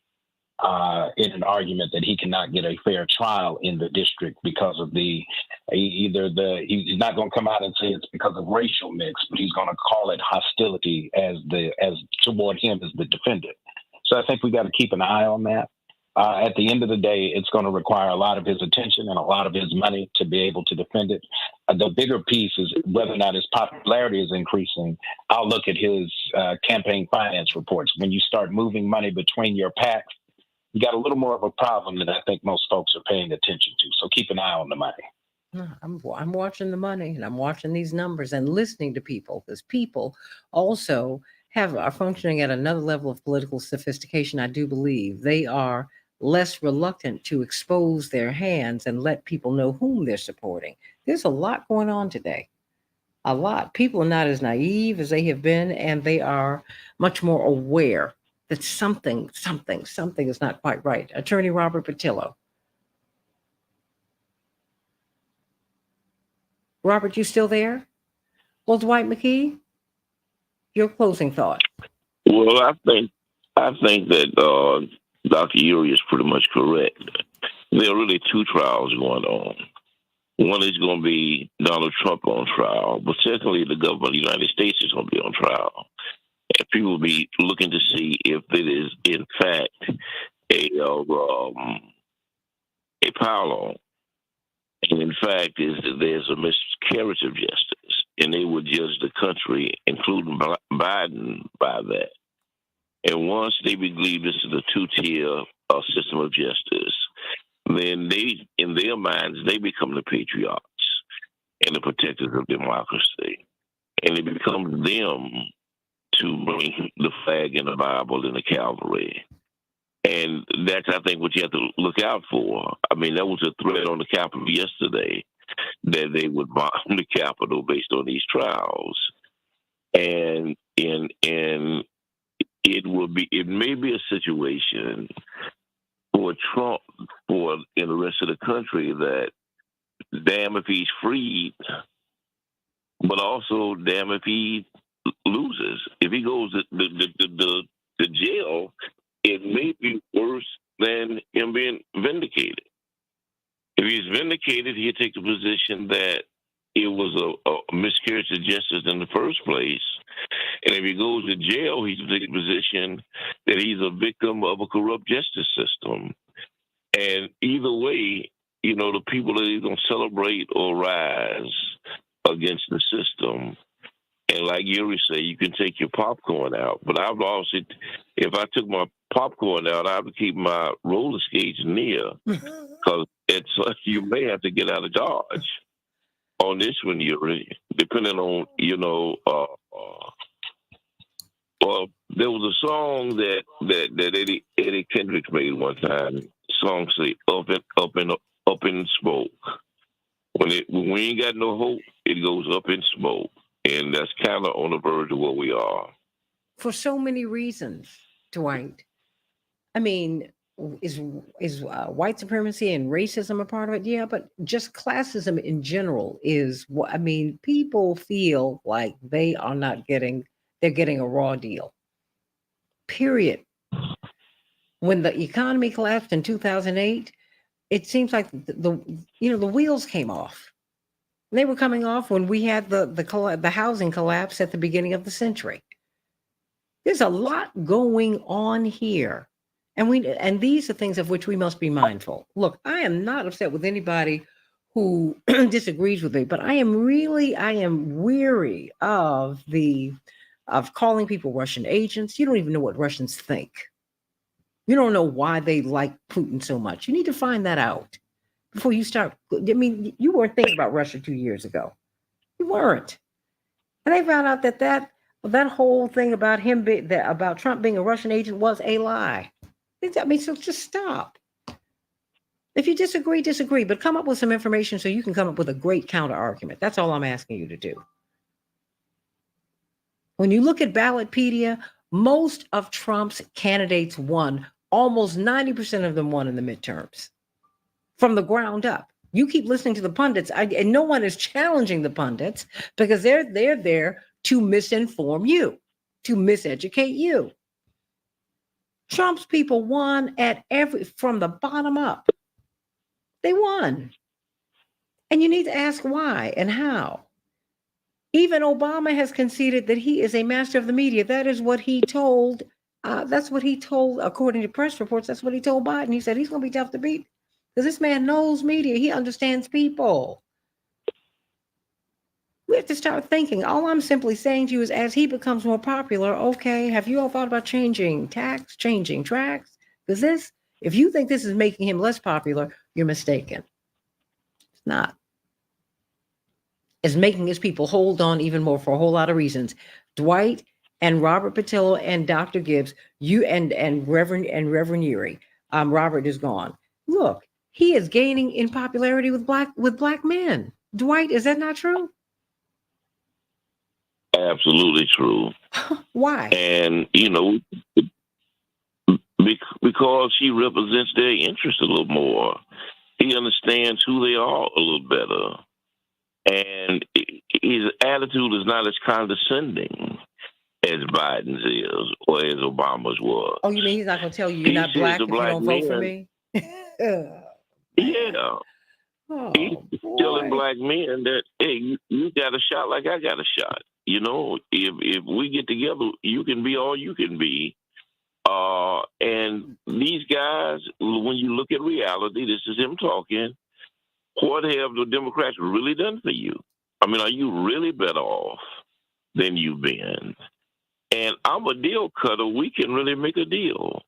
T: in an argument that he cannot get a fair trial in the district because of he's not going to come out and say it's because of racial mix, but he's going to call it hostility as toward him as the defendant. So I think we got to keep an eye on that. At the end of the day, it's going to require a lot of his attention and a lot of his money to be able to defend it. The bigger piece is whether or not his popularity is increasing. I'll look at his campaign finance reports. When you start moving money between your PACs, you got a little more of a problem than I think most folks are paying attention to. So keep an eye on the money.
C: I'm watching the money, and I'm watching these numbers and listening to people, because people also are functioning at another level of political sophistication. I do believe they are less reluctant to expose their hands and let people know whom they're supporting. There's a lot going on today. A lot. People are not as naive as they have been, and they are much more aware that something is not quite right. Attorney Robert Patillo. Robert, you still there? Well, Dwight McKee, your closing thought.
O: Well, I think that Dr. Uri is pretty much correct. There are really two trials going on. One is going to be Donald Trump on trial, but secondly, the government of the United States is going to be on trial. And people will be looking to see if it is, in fact, a power law. And in fact, there's a miscarriage of justice, and they would judge the country, including Biden, by that. And once they believe this is a two-tier system of justice, then they, in their minds, they become the patriots and the protectors of democracy. And it becomes them to bring the flag and the Bible and the cavalry. And that's, I think, what you have to look out for. I mean, that was a threat on the Capitol yesterday, that they would bomb the Capitol based on these trials. And it may be a situation for Trump, in the rest of the country, that damn if he's freed, but also damn if he loses. If he goes to jail, it may be worse than him being vindicated. If he's vindicated, he'll take the position that it was a miscarriage of justice in the first place. And if he goes to jail, he's taking the position that he's a victim of a corrupt justice system. And either way, the people are either going to celebrate or rise against the system. And like Yuri said, you can take your popcorn out. But I've lost it. If I took my popcorn out, I would keep my roller skates near, because you may have to get out of Dodge on this one, Yuri, depending on, well, there was a song that Eddie Kendricks made one time. The song say up in smoke. When we ain't got no hope, it goes up in smoke. And that's kind of on the verge of what we are.
C: For so many reasons, Dwight. I mean, is white supremacy and racism a part of it? Yeah, but just classism in general is what, I mean, people feel like they are not getting, they're getting a raw deal. Period. When the economy collapsed in 2008, it seems like the wheels came off. They were coming off when we had the housing collapse at the beginning of the century. There's a lot going on here. And these are things of which we must be mindful. Look, I am not upset with anybody who disagrees with me, but I am weary of calling people Russian agents. You don't even know what Russians think. You don't know why they like Putin so much. You need to find that out before you start. I mean, you weren't thinking about Russia 2 years ago. You weren't. And they found out that whole thing about about Trump being a Russian agent was a lie. I mean, so just stop. If you disagree, disagree, but come up with some information so you can come up with a great counter argument. That's all I'm asking you to do. When you look at Ballotpedia, most of Trump's candidates won. Almost 90% of them won in the midterms from the ground up. You keep listening to the pundits, and no one is challenging the pundits because they're there to misinform you, to miseducate you. Trump's people won from the bottom up. They won. And you need to ask why and how. Even Obama has conceded that he is a master of the media. That is what he told. That's what he told, according to press reports. That's what he told Biden. He said he's going to be tough to beat because this man knows media. He understands people. We have to start thinking. All I'm simply saying to you is as he becomes more popular, okay, have you all thought about changing tracks? Because if you think this is making him less popular, you're mistaken. It's not. It's making his people hold on even more for a whole lot of reasons. Dwight and Robert Patillo and Dr. Gibbs, you and Reverend Yuri. Robert is gone. Look, he is gaining in popularity with black men. Dwight, is that not true?
O: Absolutely true.
C: Why?
O: And, because he represents their interest a little more. He understands who they are a little better. And his attitude is not as condescending as Biden's is or as Obama's was.
C: Oh, you mean he's not going to tell you you're not black if you don't vote for me?
O: Yeah.
C: Oh,
O: he's telling black men that, hey, you got a shot like I got a shot. If we get together, you can be all you can be. And these guys, when you look at reality, this is him talking. What have the Democrats really done for you? I mean, are you really better off than you've been? And I'm a deal cutter. We can really make a deal.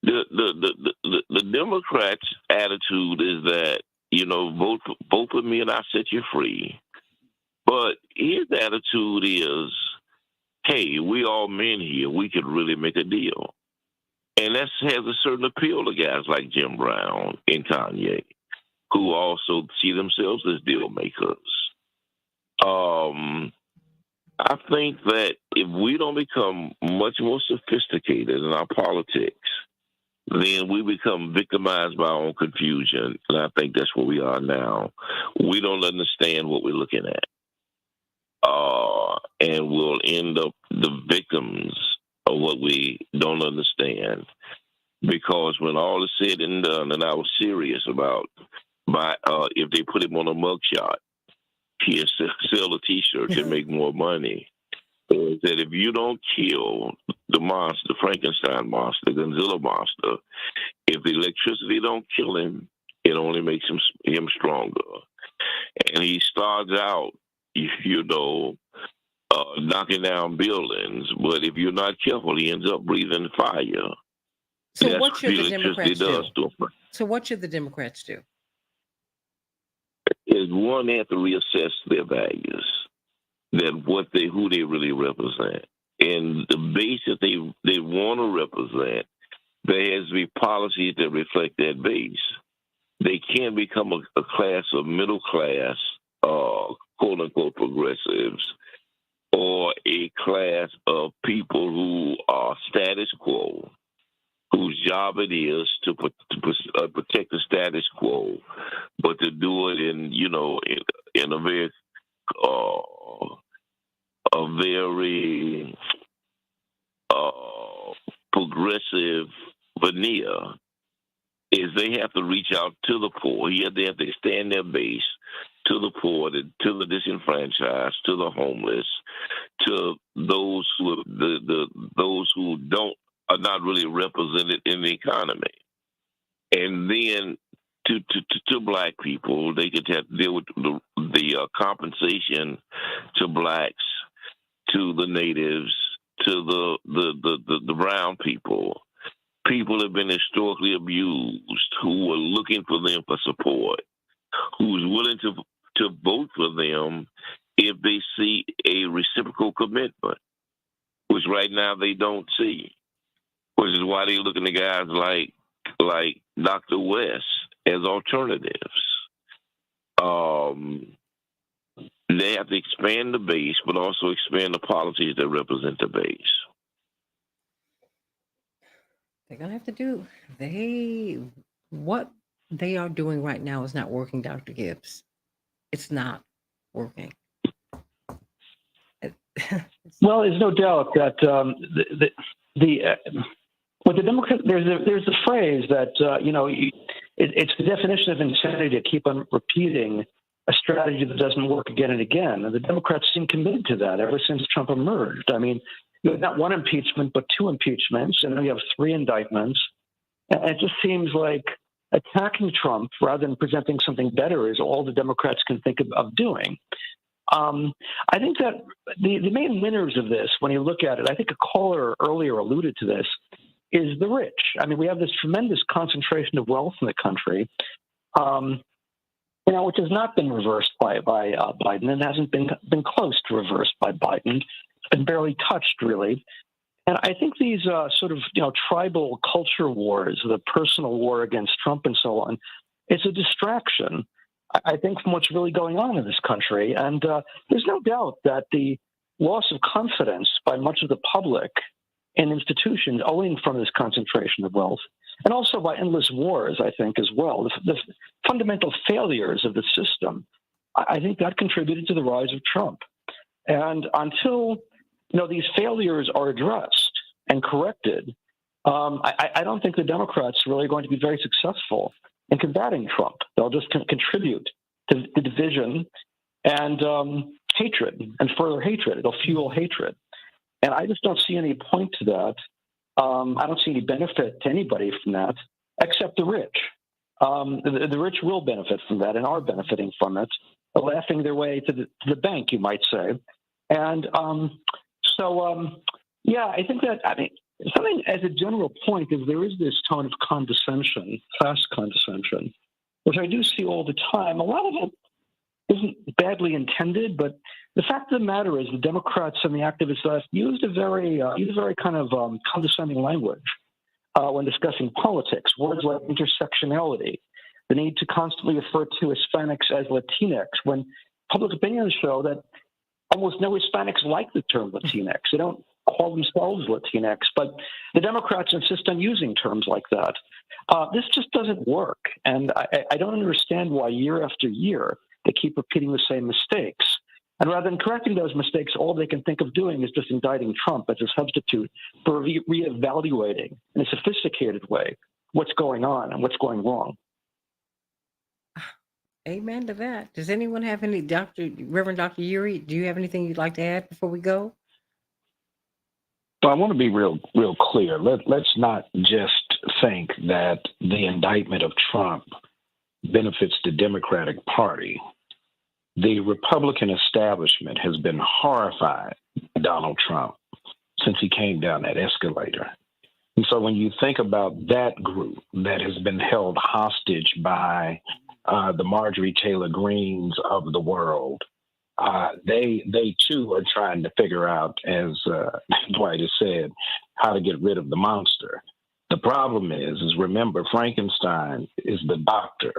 O: The Democrats' attitude is that, vote for me and I'll set you free. But his attitude is, hey, we all men here. We could really make a deal. And that has a certain appeal to guys like Jim Brown and Kanye, who also see themselves as deal makers. I think that if we don't become much more sophisticated in our politics, then we become victimized by our own confusion. And I think that's where we are now. We don't understand what we're looking at. And we'll end up the victims of what we don't understand. Because when all is said and done, and I was serious about if they put him on a mugshot, he'll sell a T-shirt to make more money. Is that if you don't kill the monster, the Frankenstein monster, the Godzilla monster, if the electricity don't kill him, it only makes him stronger. And he starts out, knocking down buildings, but if you're not careful, he ends up breathing fire.
C: So what should the Democrats do? So what should the Democrats do?
O: Is one, they have to reassess their values, that who they really represent, and the base that they want to represent. There has to be policies that reflect that base. They can't become a class of middle class, quote unquote progressives, or a class of people who are status quo, whose job it is to protect the status quo, but to do it in a very progressive veneer. Is they have to reach out to the poor. They have to extend their base to the poor, to the disenfranchised, to the homeless, to those who those who are not really represented in the economy, and then to black people. They could have to deal with the compensation to blacks, to the natives, to the brown people. People have been historically abused who were looking for them for support, who's willing to vote for them if they see a reciprocal commitment, which right now they don't see, which is why they're looking at guys like Dr. West as alternatives. They have to expand the base, but also expand the policies that represent the base.
C: They're gonna have to do what they are doing right now is not working, Dr. Gibbs. It's not working.
N: Well, there's no doubt that with the Democrats, there's a phrase that it's the definition of insanity to keep on repeating a strategy that doesn't work again and again. And the Democrats seem committed to that ever since Trump emerged. I mean, you have not one impeachment, but two impeachments, and then you have three indictments. And it just seems like attacking Trump rather than presenting something better is all the Democrats can think of doing. I think that the main winners of this, when you look at it, I think a caller earlier alluded to this, is the rich. I mean, we have this tremendous concentration of wealth in the country, which has not been reversed by Biden and hasn't been close to reversed by Biden. It's been barely touched, really. And I think these sort of tribal culture wars, the personal war against Trump and so on, it's a distraction, I think, from what's really going on in this country. And there's no doubt that the loss of confidence by much of the public in institutions owing from this concentration of wealth, and also by endless wars, I think, as well, the fundamental failures of the system, I think that contributed to the rise of Trump. And until these failures are addressed and corrected, I don't think the Democrats are really going to be very successful in combating Trump. They'll just contribute to the division and hatred and further hatred. It'll fuel hatred. And I just don't see any point to that. I don't see any benefit to anybody from that, except the rich. The rich will benefit from that and are benefiting from it, laughing their way to the bank, you might say. And I think that, something as a general point is there is this tone of condescension, class condescension, which I do see all the time. A lot of it isn't badly intended, but the fact of the matter is the Democrats and the activist left used a very kind of condescending language when discussing politics. Words like intersectionality, the need to constantly refer to Hispanics as Latinx, when public opinion show that almost no Hispanics like the term Latinx. They don't call themselves Latinx, but the Democrats insist on using terms like that. This just doesn't work, and I don't understand why year after year they keep repeating the same mistakes. And rather than correcting those mistakes, all they can think of doing is just indicting Trump as a substitute for reevaluating in a sophisticated way what's going on and what's going wrong.
C: Amen to that. Does anyone have any, Reverend Dr. Uri, do you have anything you'd like to add before we go?
T: So I want to be real clear. Let's not just think that the indictment of Trump benefits the Democratic Party. The Republican establishment has been horrified by Donald Trump since he came down that escalator. And so when you think about that group that has been held hostage by the Marjorie Taylor Greens of the world, they too are trying to figure out, as Dwight has said, how to get rid of the monster. The problem is remember, Frankenstein is the doctor.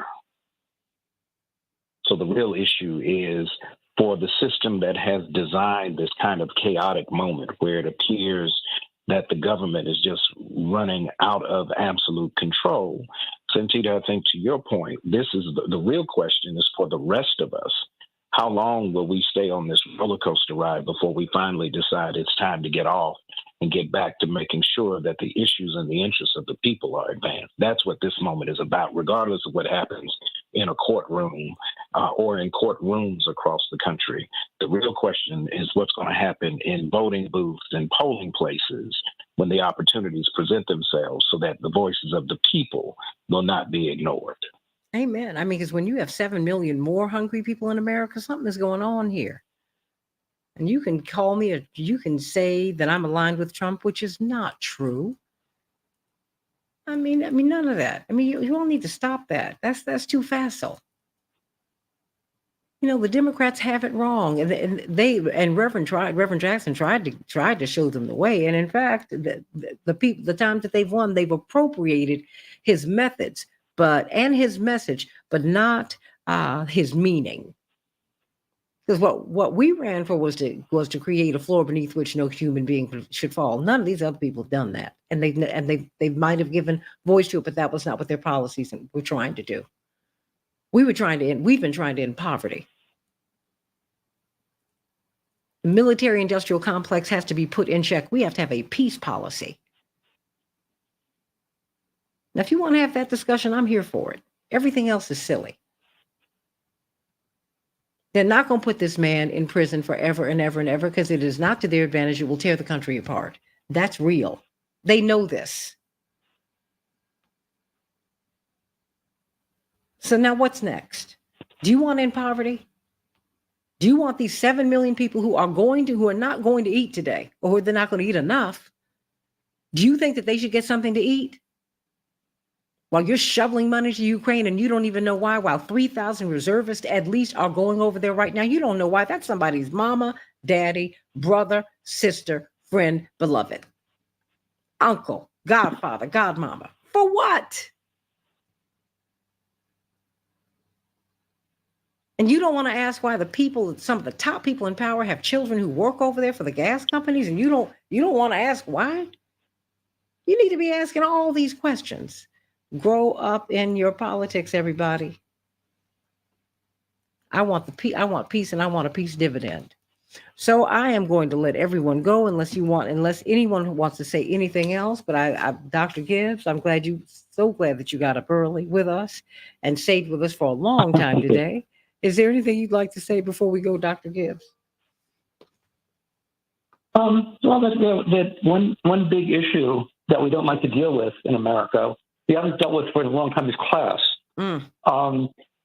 T: So the real issue is for the system that has designed this kind of chaotic moment where it appears that the government is just running out of absolute control. Santita, I think to your point, this is the real question is for the rest of us. How long will we stay on this roller coaster ride before we finally decide it's time to get off and get back to making sure that the issues and the interests of the people are advanced? That's what this moment is about, regardless of what happens in a courtroom or in courtrooms across the country. The real question is what's going to happen in voting booths and polling places when the opportunities present themselves so that the voices of the people will not be ignored.
C: Amen. I mean, because when you have 7 million more hungry people in America, something is going on here. And you can call me, you can say that I'm aligned with Trump, which is not true. I mean, none of that. I mean, you all need to stop that. That's too facile. The Democrats have it wrong, and Reverend Jackson tried to show them the way. And in fact, the people, the time that they've won, they've appropriated his methods, and his message, but not his meaning. Because what we ran for was to create a floor beneath which no human being should fall. None of these other people have done that, and they might have given voice to it, but that was not what their policies were trying to do. We've been trying to end poverty. The military-industrial complex has to be put in check. We have to have a peace policy. Now, if you want to have that discussion, I'm here for it. Everything else is silly. They're not going to put this man in prison forever and ever and ever because it is not to their advantage. It will tear the country apart. That's real. They know this. So now what's next? Do you want to end poverty? Do you want these 7 million people who are not going to eat today, or they're not going to eat enough? Do you think that they should get something to eat? While you're shoveling money to Ukraine and you don't even know why, while 3,000 reservists at least are going over there right now, you don't know why. That's somebody's mama, daddy, brother, sister, friend, beloved, uncle, godfather, godmama. For what? And you don't want to ask why some of the top people in power have children who work over there for the gas companies, and you don't want to ask why? You need to be asking all these questions. Grow up in your politics, everybody. I want peace, and I want a peace dividend. So I am going to let everyone go unless anyone wants to say anything else. But Dr. Gibbs, so glad that you got up early with us and stayed with us for a long time today. Is there anything you'd like to say before we go, Dr. Gibbs?
N: Well, that one big issue that we don't like to deal with in America, we haven't dealt with for a long time, is class. And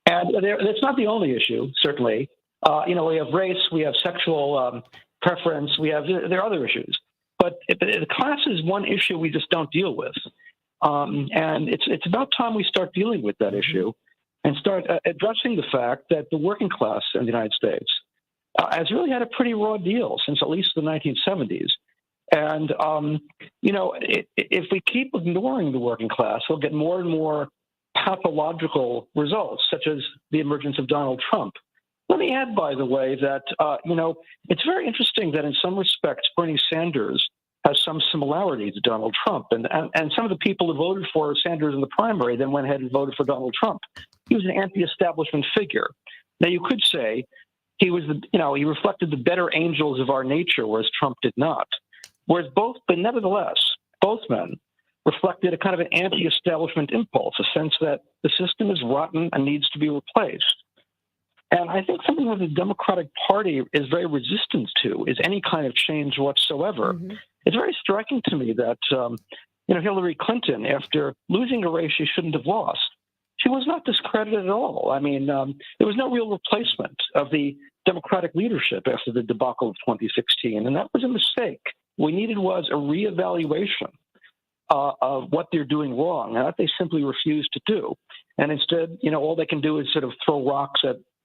N: it's not the only issue, certainly. We have race, we have sexual preference, there are other issues. But the class is one issue we just don't deal with. And it's about time we start dealing with that issue and start addressing the fact that the working class in the United States has really had a pretty raw deal since at least the 1970s. And, if we keep ignoring the working class, we'll get more and more pathological results, such as the emergence of Donald Trump. Let me add, by the way, that, it's very interesting that in some respects, Bernie Sanders has some similarity to Donald Trump. And some of the people who voted for Sanders in the primary then went ahead and voted for Donald Trump. He was an anti-establishment figure. Now, you could say he reflected the better angels of our nature, whereas Trump did not. But nevertheless, both men reflected a kind of an anti-establishment impulse, a sense that the system is rotten and needs to be replaced. And I think something that the Democratic Party is very resistant to is any kind of change whatsoever. Mm-hmm. It's very striking to me that, Hillary Clinton, after losing a race she shouldn't have lost, she was not discredited at all. I mean, there was no real replacement of the Democratic leadership after the debacle of 2016, and that was a mistake. What we needed was a reevaluation of what they're doing wrong, and that they simply refused to do. And instead, all they can do is sort of throw rocks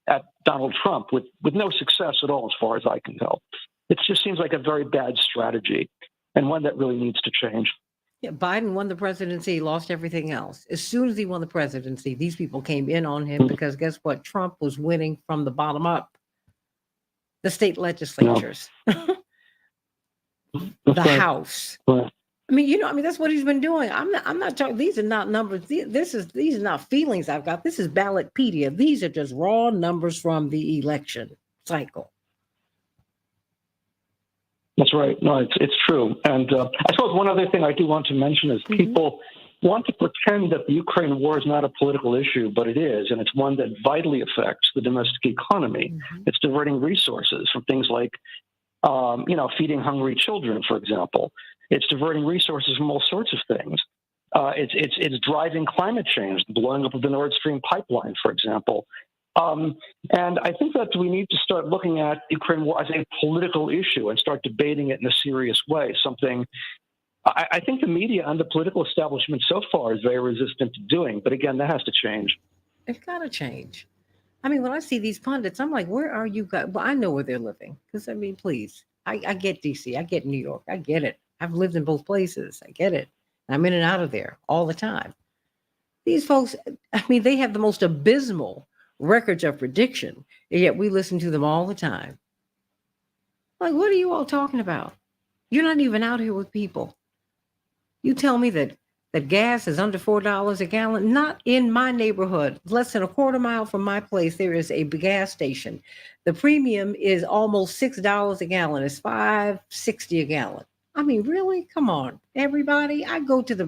N: at Donald Trump with no success at all, as far as I can tell. It just seems like a very bad strategy and one that really needs to change.
C: Yeah, Biden won the presidency, lost everything else. As soon as he won the presidency, these people came in on him because guess what? Trump was winning from the bottom up. The state legislatures, the House. Right. That's what he's been doing. I'm not talking. These are not numbers. These are not feelings I've got. This is Ballotpedia. These are just raw numbers from the election cycle.
N: That's right. No, it's true. And I suppose one other thing I do want to mention is people want to pretend that the Ukraine war is not a political issue, but it is, and it's one that vitally affects the domestic economy. Mm-hmm. It's diverting resources from things like, feeding hungry children, for example. It's diverting resources from all sorts of things. It's driving climate change, the blowing up of the Nord Stream pipeline, for example. And I think that we need to start looking at Ukraine war as a political issue and start debating it in a serious way. Something I think the media and the political establishment so far is very resistant to doing. But again, that has to change.
C: It's got to change. I mean, when I see these pundits, I'm like, where are you guys? Well, I know where they're living. Because, I mean, please, I get DC, I get New York, I get it. I've lived in both places. I get it. I'm in and out of there all the time. These folks, I mean, they have the most abysmal records of prediction, and yet we listen to them all the time. Like, what are you all talking about? You're not even out here with people. You tell me that gas is under $4 a gallon. Not in my neighborhood. Less than a quarter mile from my place, there is a gas station. The premium is almost $6 a gallon. It's $5.60 a gallon. I mean, really? Come on, everybody. I go to the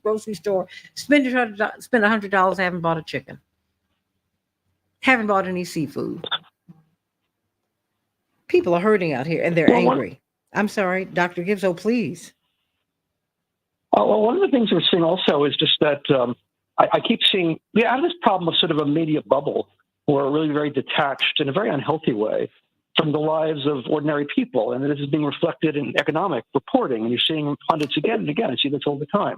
C: grocery store, spend $100. I haven't bought a chicken. Haven't bought any seafood. People are hurting out here, and they're angry. I'm sorry, Dr. Gibbs. Oh, please.
N: Well, one of the things we're seeing also is just that I keep seeing we have this problem of sort of a media bubble where we're really very detached in a very unhealthy way from the lives of ordinary people, and this is being reflected in economic reporting. And you're seeing pundits again and again. I see this all the time,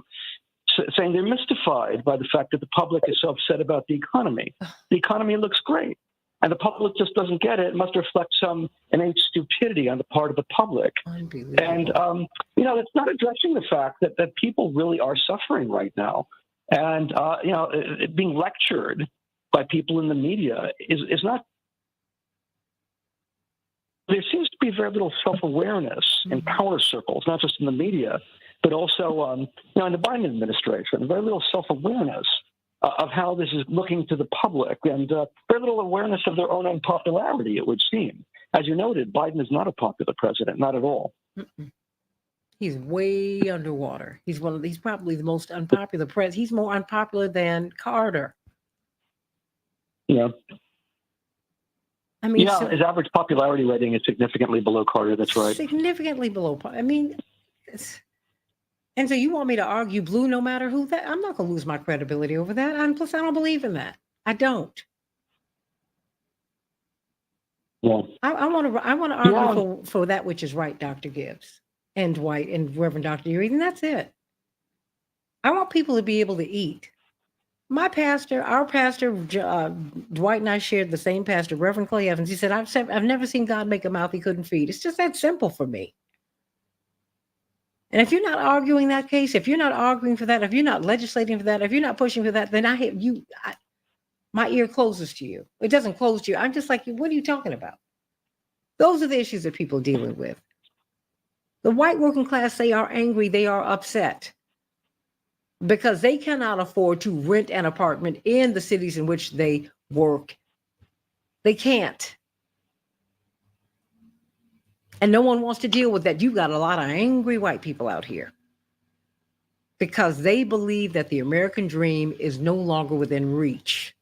N: saying they're mystified by the fact that the public is so upset about the economy. The economy looks great, and the public just doesn't get it. It must reflect some innate stupidity on the part of the public. And, it's not addressing the fact that people really are suffering right now. And, being lectured by people in the media is not. There seems to be very little self-awareness in power circles, not just in the media, but also, in the Biden administration, very little self-awareness of how this is looking to the public, and very little awareness of their own unpopularity, it would seem. As you noted, Biden is not a popular president, not at all.
C: He's way underwater. He's probably the most unpopular president. He's more unpopular than Carter.
N: Yeah.
C: I mean,
N: his average popularity rating is significantly below Carter. That's right.
C: Significantly below. I mean, and so you want me to argue blue no matter who? That I'm not going to lose my credibility over that. And plus, I don't believe in that. I don't.
N: Yeah.
C: I want to argue for that which is right, Dr. Gibbs and Dwight and Reverend Dr. Erie, and that's it. I want people to be able to eat. Our pastor, Dwight and I shared the same pastor, Reverend Clay Evans. He said, I've never seen God make a mouth he couldn't feed. It's just that simple for me. And if you're not arguing that case, if you're not arguing for that, if you're not legislating for that, if you're not pushing for that, then my ear closes to you. It doesn't close to you. I'm just like, what are you talking about? Those are the issues that people are dealing with. The white working class, they are angry, they are upset, because they cannot afford to rent an apartment in the cities in which they work. They can't. And no one wants to deal with that. You've got a lot of angry white people out here because they believe that the American dream is no longer within reach.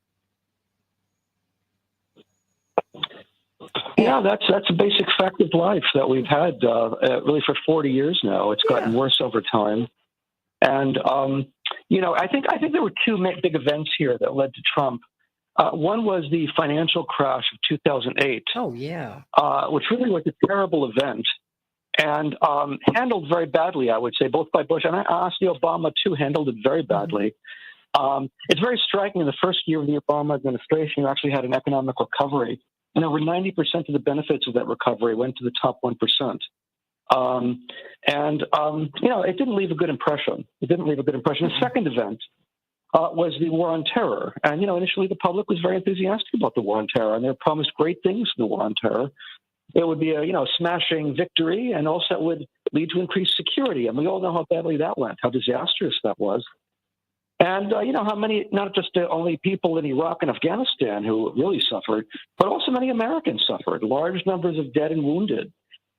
N: Yeah, that's a basic fact of life that we've had really for 40 years now. It's gotten worse over time. And, I think there were two big events here that led to Trump. One was the financial crash of 2008.
C: Oh, yeah.
N: Which really was a terrible event and handled very badly, I would say, both by Bush and honestly Obama, too, handled it very badly. It's very striking. In the first year of the Obama administration, you actually had an economic recovery, and over 90% of the benefits of that recovery went to the top 1%. It didn't leave a good impression. The second event was the war on terror. And, initially the public was very enthusiastic about the war on terror, and they were promised great things in the war on terror. It would be a, smashing victory, and also it would lead to increased security. And we all know how badly that went, how disastrous that was. And, how many, not just only people in Iraq and Afghanistan who really suffered, but also many Americans suffered, large numbers of dead and wounded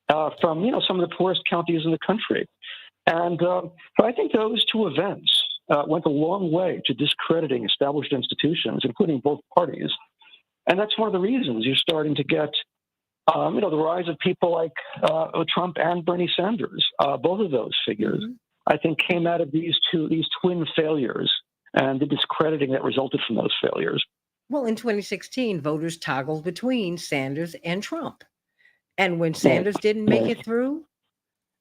N: from, some of the poorest counties in the country. And so I think those two events went a long way to discrediting established institutions, including both parties. And that's one of the reasons you're starting to get, the rise of people like Trump and Bernie Sanders, both of those figures. I think, came out of these twin failures and the discrediting that resulted from those failures.
C: Well, in 2016, voters toggled between Sanders and Trump. And when Sanders didn't make it through,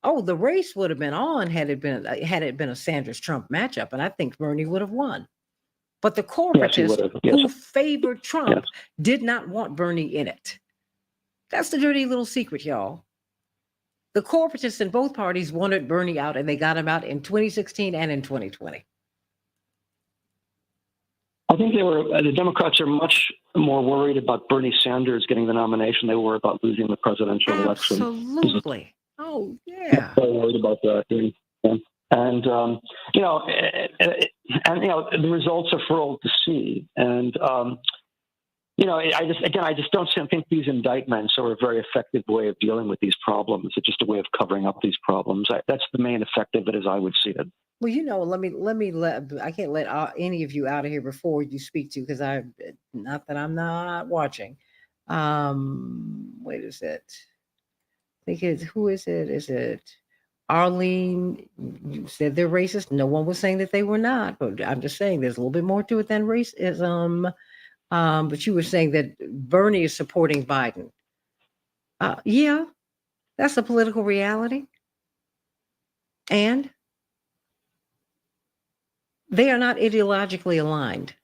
C: the race would have been on had it been a Sanders-Trump matchup, and I think Bernie would have won. But the corporatists who favored Trump did not want Bernie in it. That's the dirty little secret, y'all. The corporatists in both parties wanted Bernie out, and they got him out in 2016 and in 2020.
N: I think the Democrats are much more worried about Bernie Sanders getting the nomination. They were about losing the presidential election.
C: Absolutely. Oh, yeah.
N: They're worried about that. And the results are for all to see. And, I just don't think these indictments are a very effective way of dealing with these problems. It's just a way of covering up these problems. That's the main effect of it, as I would see it.
C: Well, I can't let any of you out of here before you speak to, because not that I'm not watching. Wait, is it? I think who is it? Is it Arlene? You said they're racist. No one was saying that they were not, but I'm just saying there's a little bit more to it than racism. But you were saying that Bernie is supporting Biden. Yeah, that's a political reality. And they are not ideologically aligned.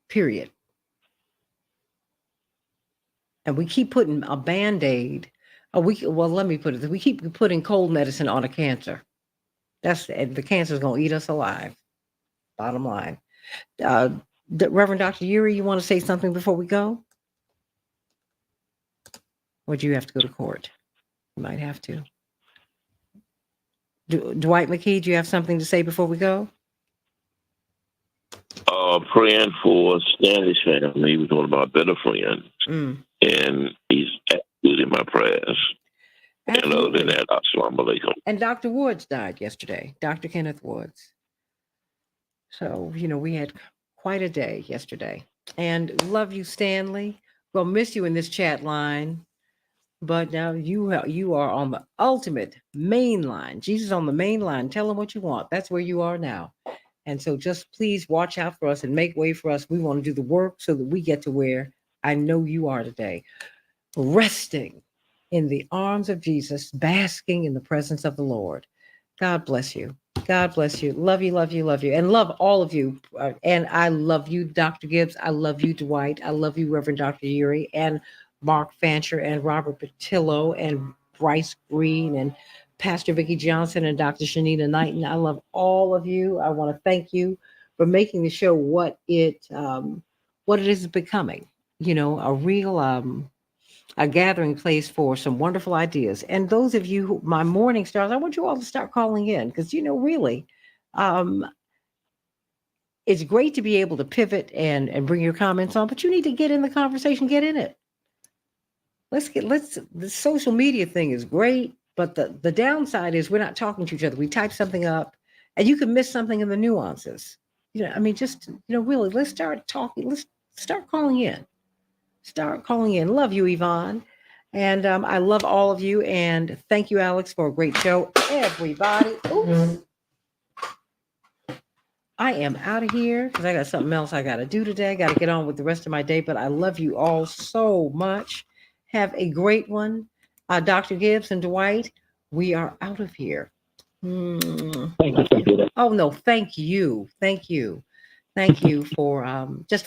C: Period. And we keep putting a Band-Aid. Let me put it. We keep putting cold medicine on a cancer. The cancer is going to eat us alive. Bottom line. Reverend Dr. Uri, you want to say something before we go? Or do you have to go to court? You might have to. Dwight McKee, do you have something to say before we go?
O: Praying for Stanley's family. He was one of our better friends. And he's absolutely in my prayers. Absolutely. And other than that, assalamu alaikum.
C: And Dr. Woods died yesterday, Dr. Kenneth Woods. So, we had quite a day yesterday. And love you, Stanley. We'll miss you in this chat line. But now you are on the ultimate main line. Jesus on the main line. Tell him what you want. That's where you are now. And so just please watch out for us and make way for us. We want to do the work so that we get to where I know you are today. Resting in the arms of Jesus, basking in the presence of the Lord. God bless you. God bless you. Love you, love you, love you. And love all of you. And I love you, Dr. Gibbs. I love you, Dwight. I love you, Reverend Dr. Uri, and Mark Fancher, and Robert Patillo, and Bryce Green, and Pastor Vicki Johnson, and Dr. Shanita Knighton. I love all of you. I want to thank you for making the show what it is becoming. A real a gathering place for some wonderful ideas. And those of you, my morning stars, I want you all to start calling in, because really, it's great to be able to pivot and bring your comments on, but you need to get in the conversation, get in it. The social media thing is great, but the downside is we're not talking to each other. We type something up and you can miss something in the nuances. Really, let's start talking. Let's start calling in. Start calling in. Love you, Yvonne. And I love all of you. And thank you, Alex, for a great show. Everybody. Oops. I am out of here because I got something else I got to do today. I got to get on with the rest of my day, but I love you all so much. Have a great one. Dr. Gibbs and Dwight, we are out of here.
N: Thank you.
C: Oh, no, thank you. Thank you. Thank you for just